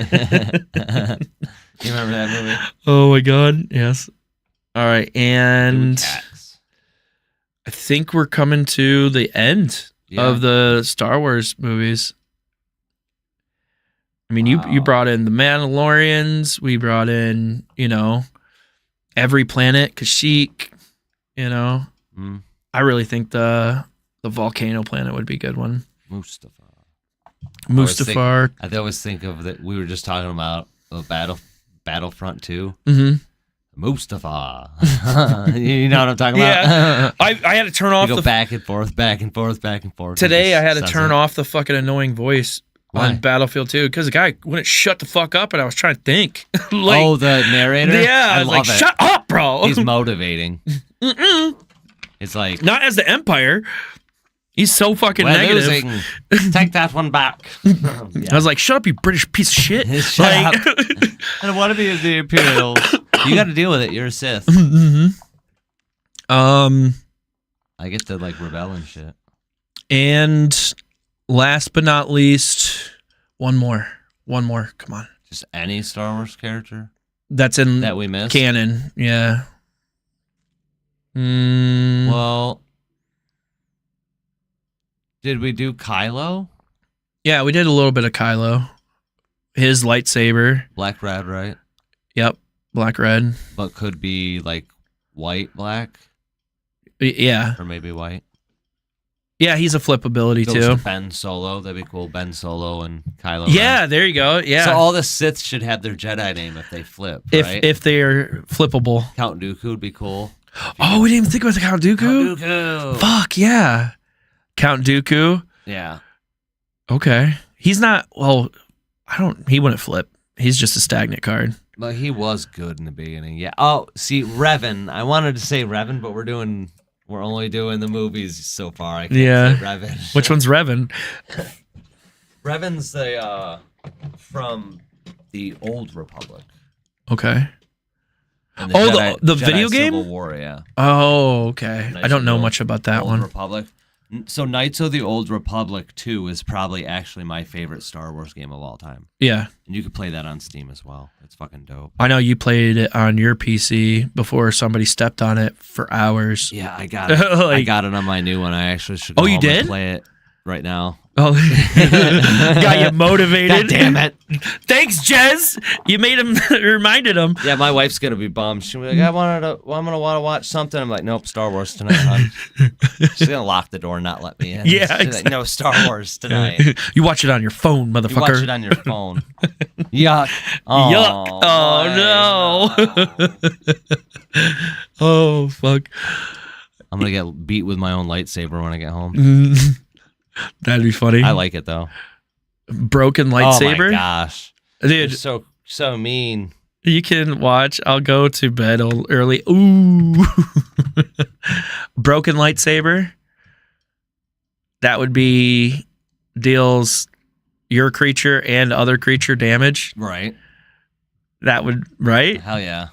remember that movie? Oh my god, yes. All right, and I think we're coming to the end of the Star Wars movies. I mean, you brought in the Mandalorians. We brought in, every planet, Kashyyyk. I really think the volcano planet would be a good one. Mustafar. I always think of that. We were just talking about Battlefront 2. Mm-hmm. Mustafar. You know what I'm talking about? Yeah. I had to turn off the back and forth, back and forth, back and forth. Today I had to turn off the fucking annoying voice on Battlefield 2 because the guy wouldn't shut the fuck up and I was trying to think. The narrator? Yeah, I was like, shut up, bro. He's motivating. It's like, not as the Empire. He's so fucking negative. Losing. Take that one back. I was like, shut up, you British piece of shit. Shut up. I don't want to be the Imperials. You got to deal with it. You're a Sith. I get to rebel and shit. And last but not least, one more. Come on. Just any Star Wars character that's in that we missed? Canon. Yeah. Well, did we do Kylo? Yeah, we did a little bit of Kylo. His lightsaber. Black red, right? Yep, black red. But could be white black. Yeah. Or maybe white. Yeah, he's a flip ability too. Ben Solo, that'd be cool. Ben Solo and Kylo. Yeah, Ren. there you go. Yeah. So all the Sith should have their Jedi name if they flip, right? If they're flippable. Count Dooku would be cool. Oh, we didn't even think about the Count Dooku. Count Dooku. Fuck yeah, Count Dooku. Yeah. Okay, he's not. Well, he wouldn't flip. He's just a stagnant card. But he was good in the beginning. Yeah. Oh, see, Revan. I wanted to say Revan, but we're only doing the movies so far. I can't say Revan. Which one's Revan? Revan's from the Old Republic. Okay. And the the Jedi video game? Civil War, yeah. Oh, okay. Knights I don't of know the much about that Old one. Republic. So Knights of the Old Republic 2 is probably actually my favorite Star Wars game of all time. Yeah. And you can play that on Steam as well. It's fucking dope. I know you played it on your PC before somebody stepped on it for hours. Yeah, I got it. I got it on my new one. I actually should go you home and did? play it right now. Oh, got you motivated. God damn it. Thanks, Jez. You made him, reminded him. Yeah, my wife's going to be bummed. She'll be like, I'm going to want to watch something. I'm like, nope, Star Wars tonight, hon. She's going to lock the door and not let me in. Yeah. She's like, no, Star Wars tonight. You watch it on your phone, motherfucker. You watch it on your phone. Yuck. Oh, Yuck. Oh, no. Oh, fuck. I'm going to get beat with my own lightsaber when I get home. That'd be funny. I like it, though. Broken lightsaber? Oh, my gosh. Dude. You're so mean. You can watch. I'll go to bed early. Ooh. Broken lightsaber. That would be deals your creature and other creature damage. Right. That would, right? Hell yeah.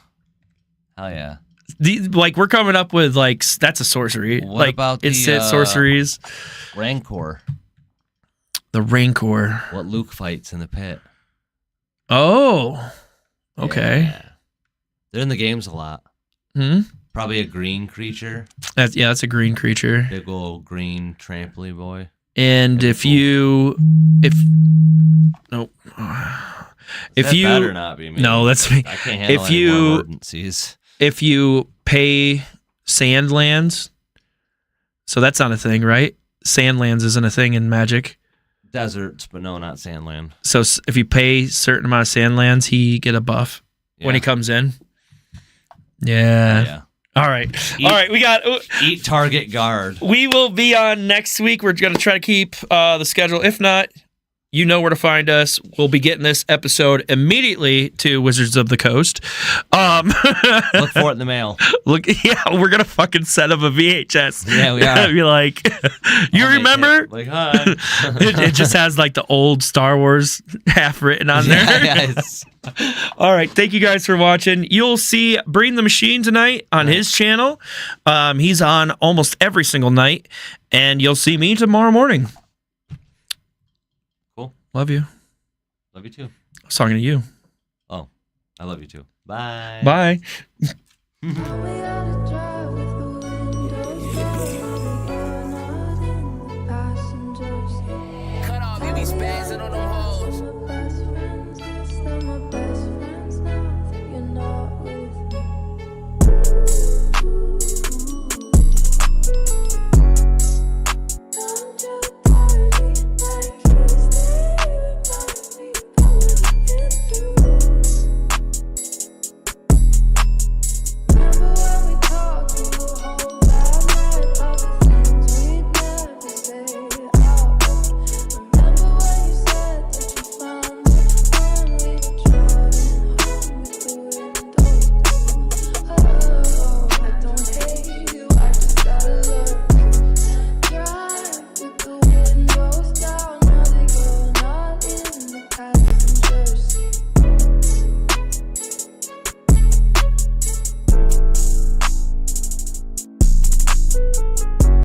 Hell yeah. We're coming up with that's a sorcery. What about it's sorceries? Rancor. The Rancor. What Luke fights in the pit. Oh. Okay. Yeah. They're in the games a lot. Probably a green creature. That's a green creature. Big old green tramply boy. And if you better not be me. No, that's me. I can't handle any more emergencies. If you pay Sandlands, so that's not a thing, right? Sandlands isn't a thing in Magic. Deserts, but no, not Sandland. So if you pay a certain amount of Sandlands, he get a buff when he comes in. Yeah. Yeah. All right. All right. We got Eat Target Guard. We will be on next week. We're going to try to keep the schedule. If not, you know where to find us. We'll be getting this episode immediately to Wizards of the Coast. Look for it in the mail. Yeah, we're gonna fucking set up a VHS. Yeah, we are. Be like, you remember? Like, hi. It just has like the old Star Wars half written on there. Yes. All right, thank you guys for watching. You'll see Breeding the Machine tonight on his channel. He's on almost every single night, and you'll see me tomorrow morning. Cool. Love you. Love you too. I was talking to you. Oh, I love you too. Bye. Bye. We gotta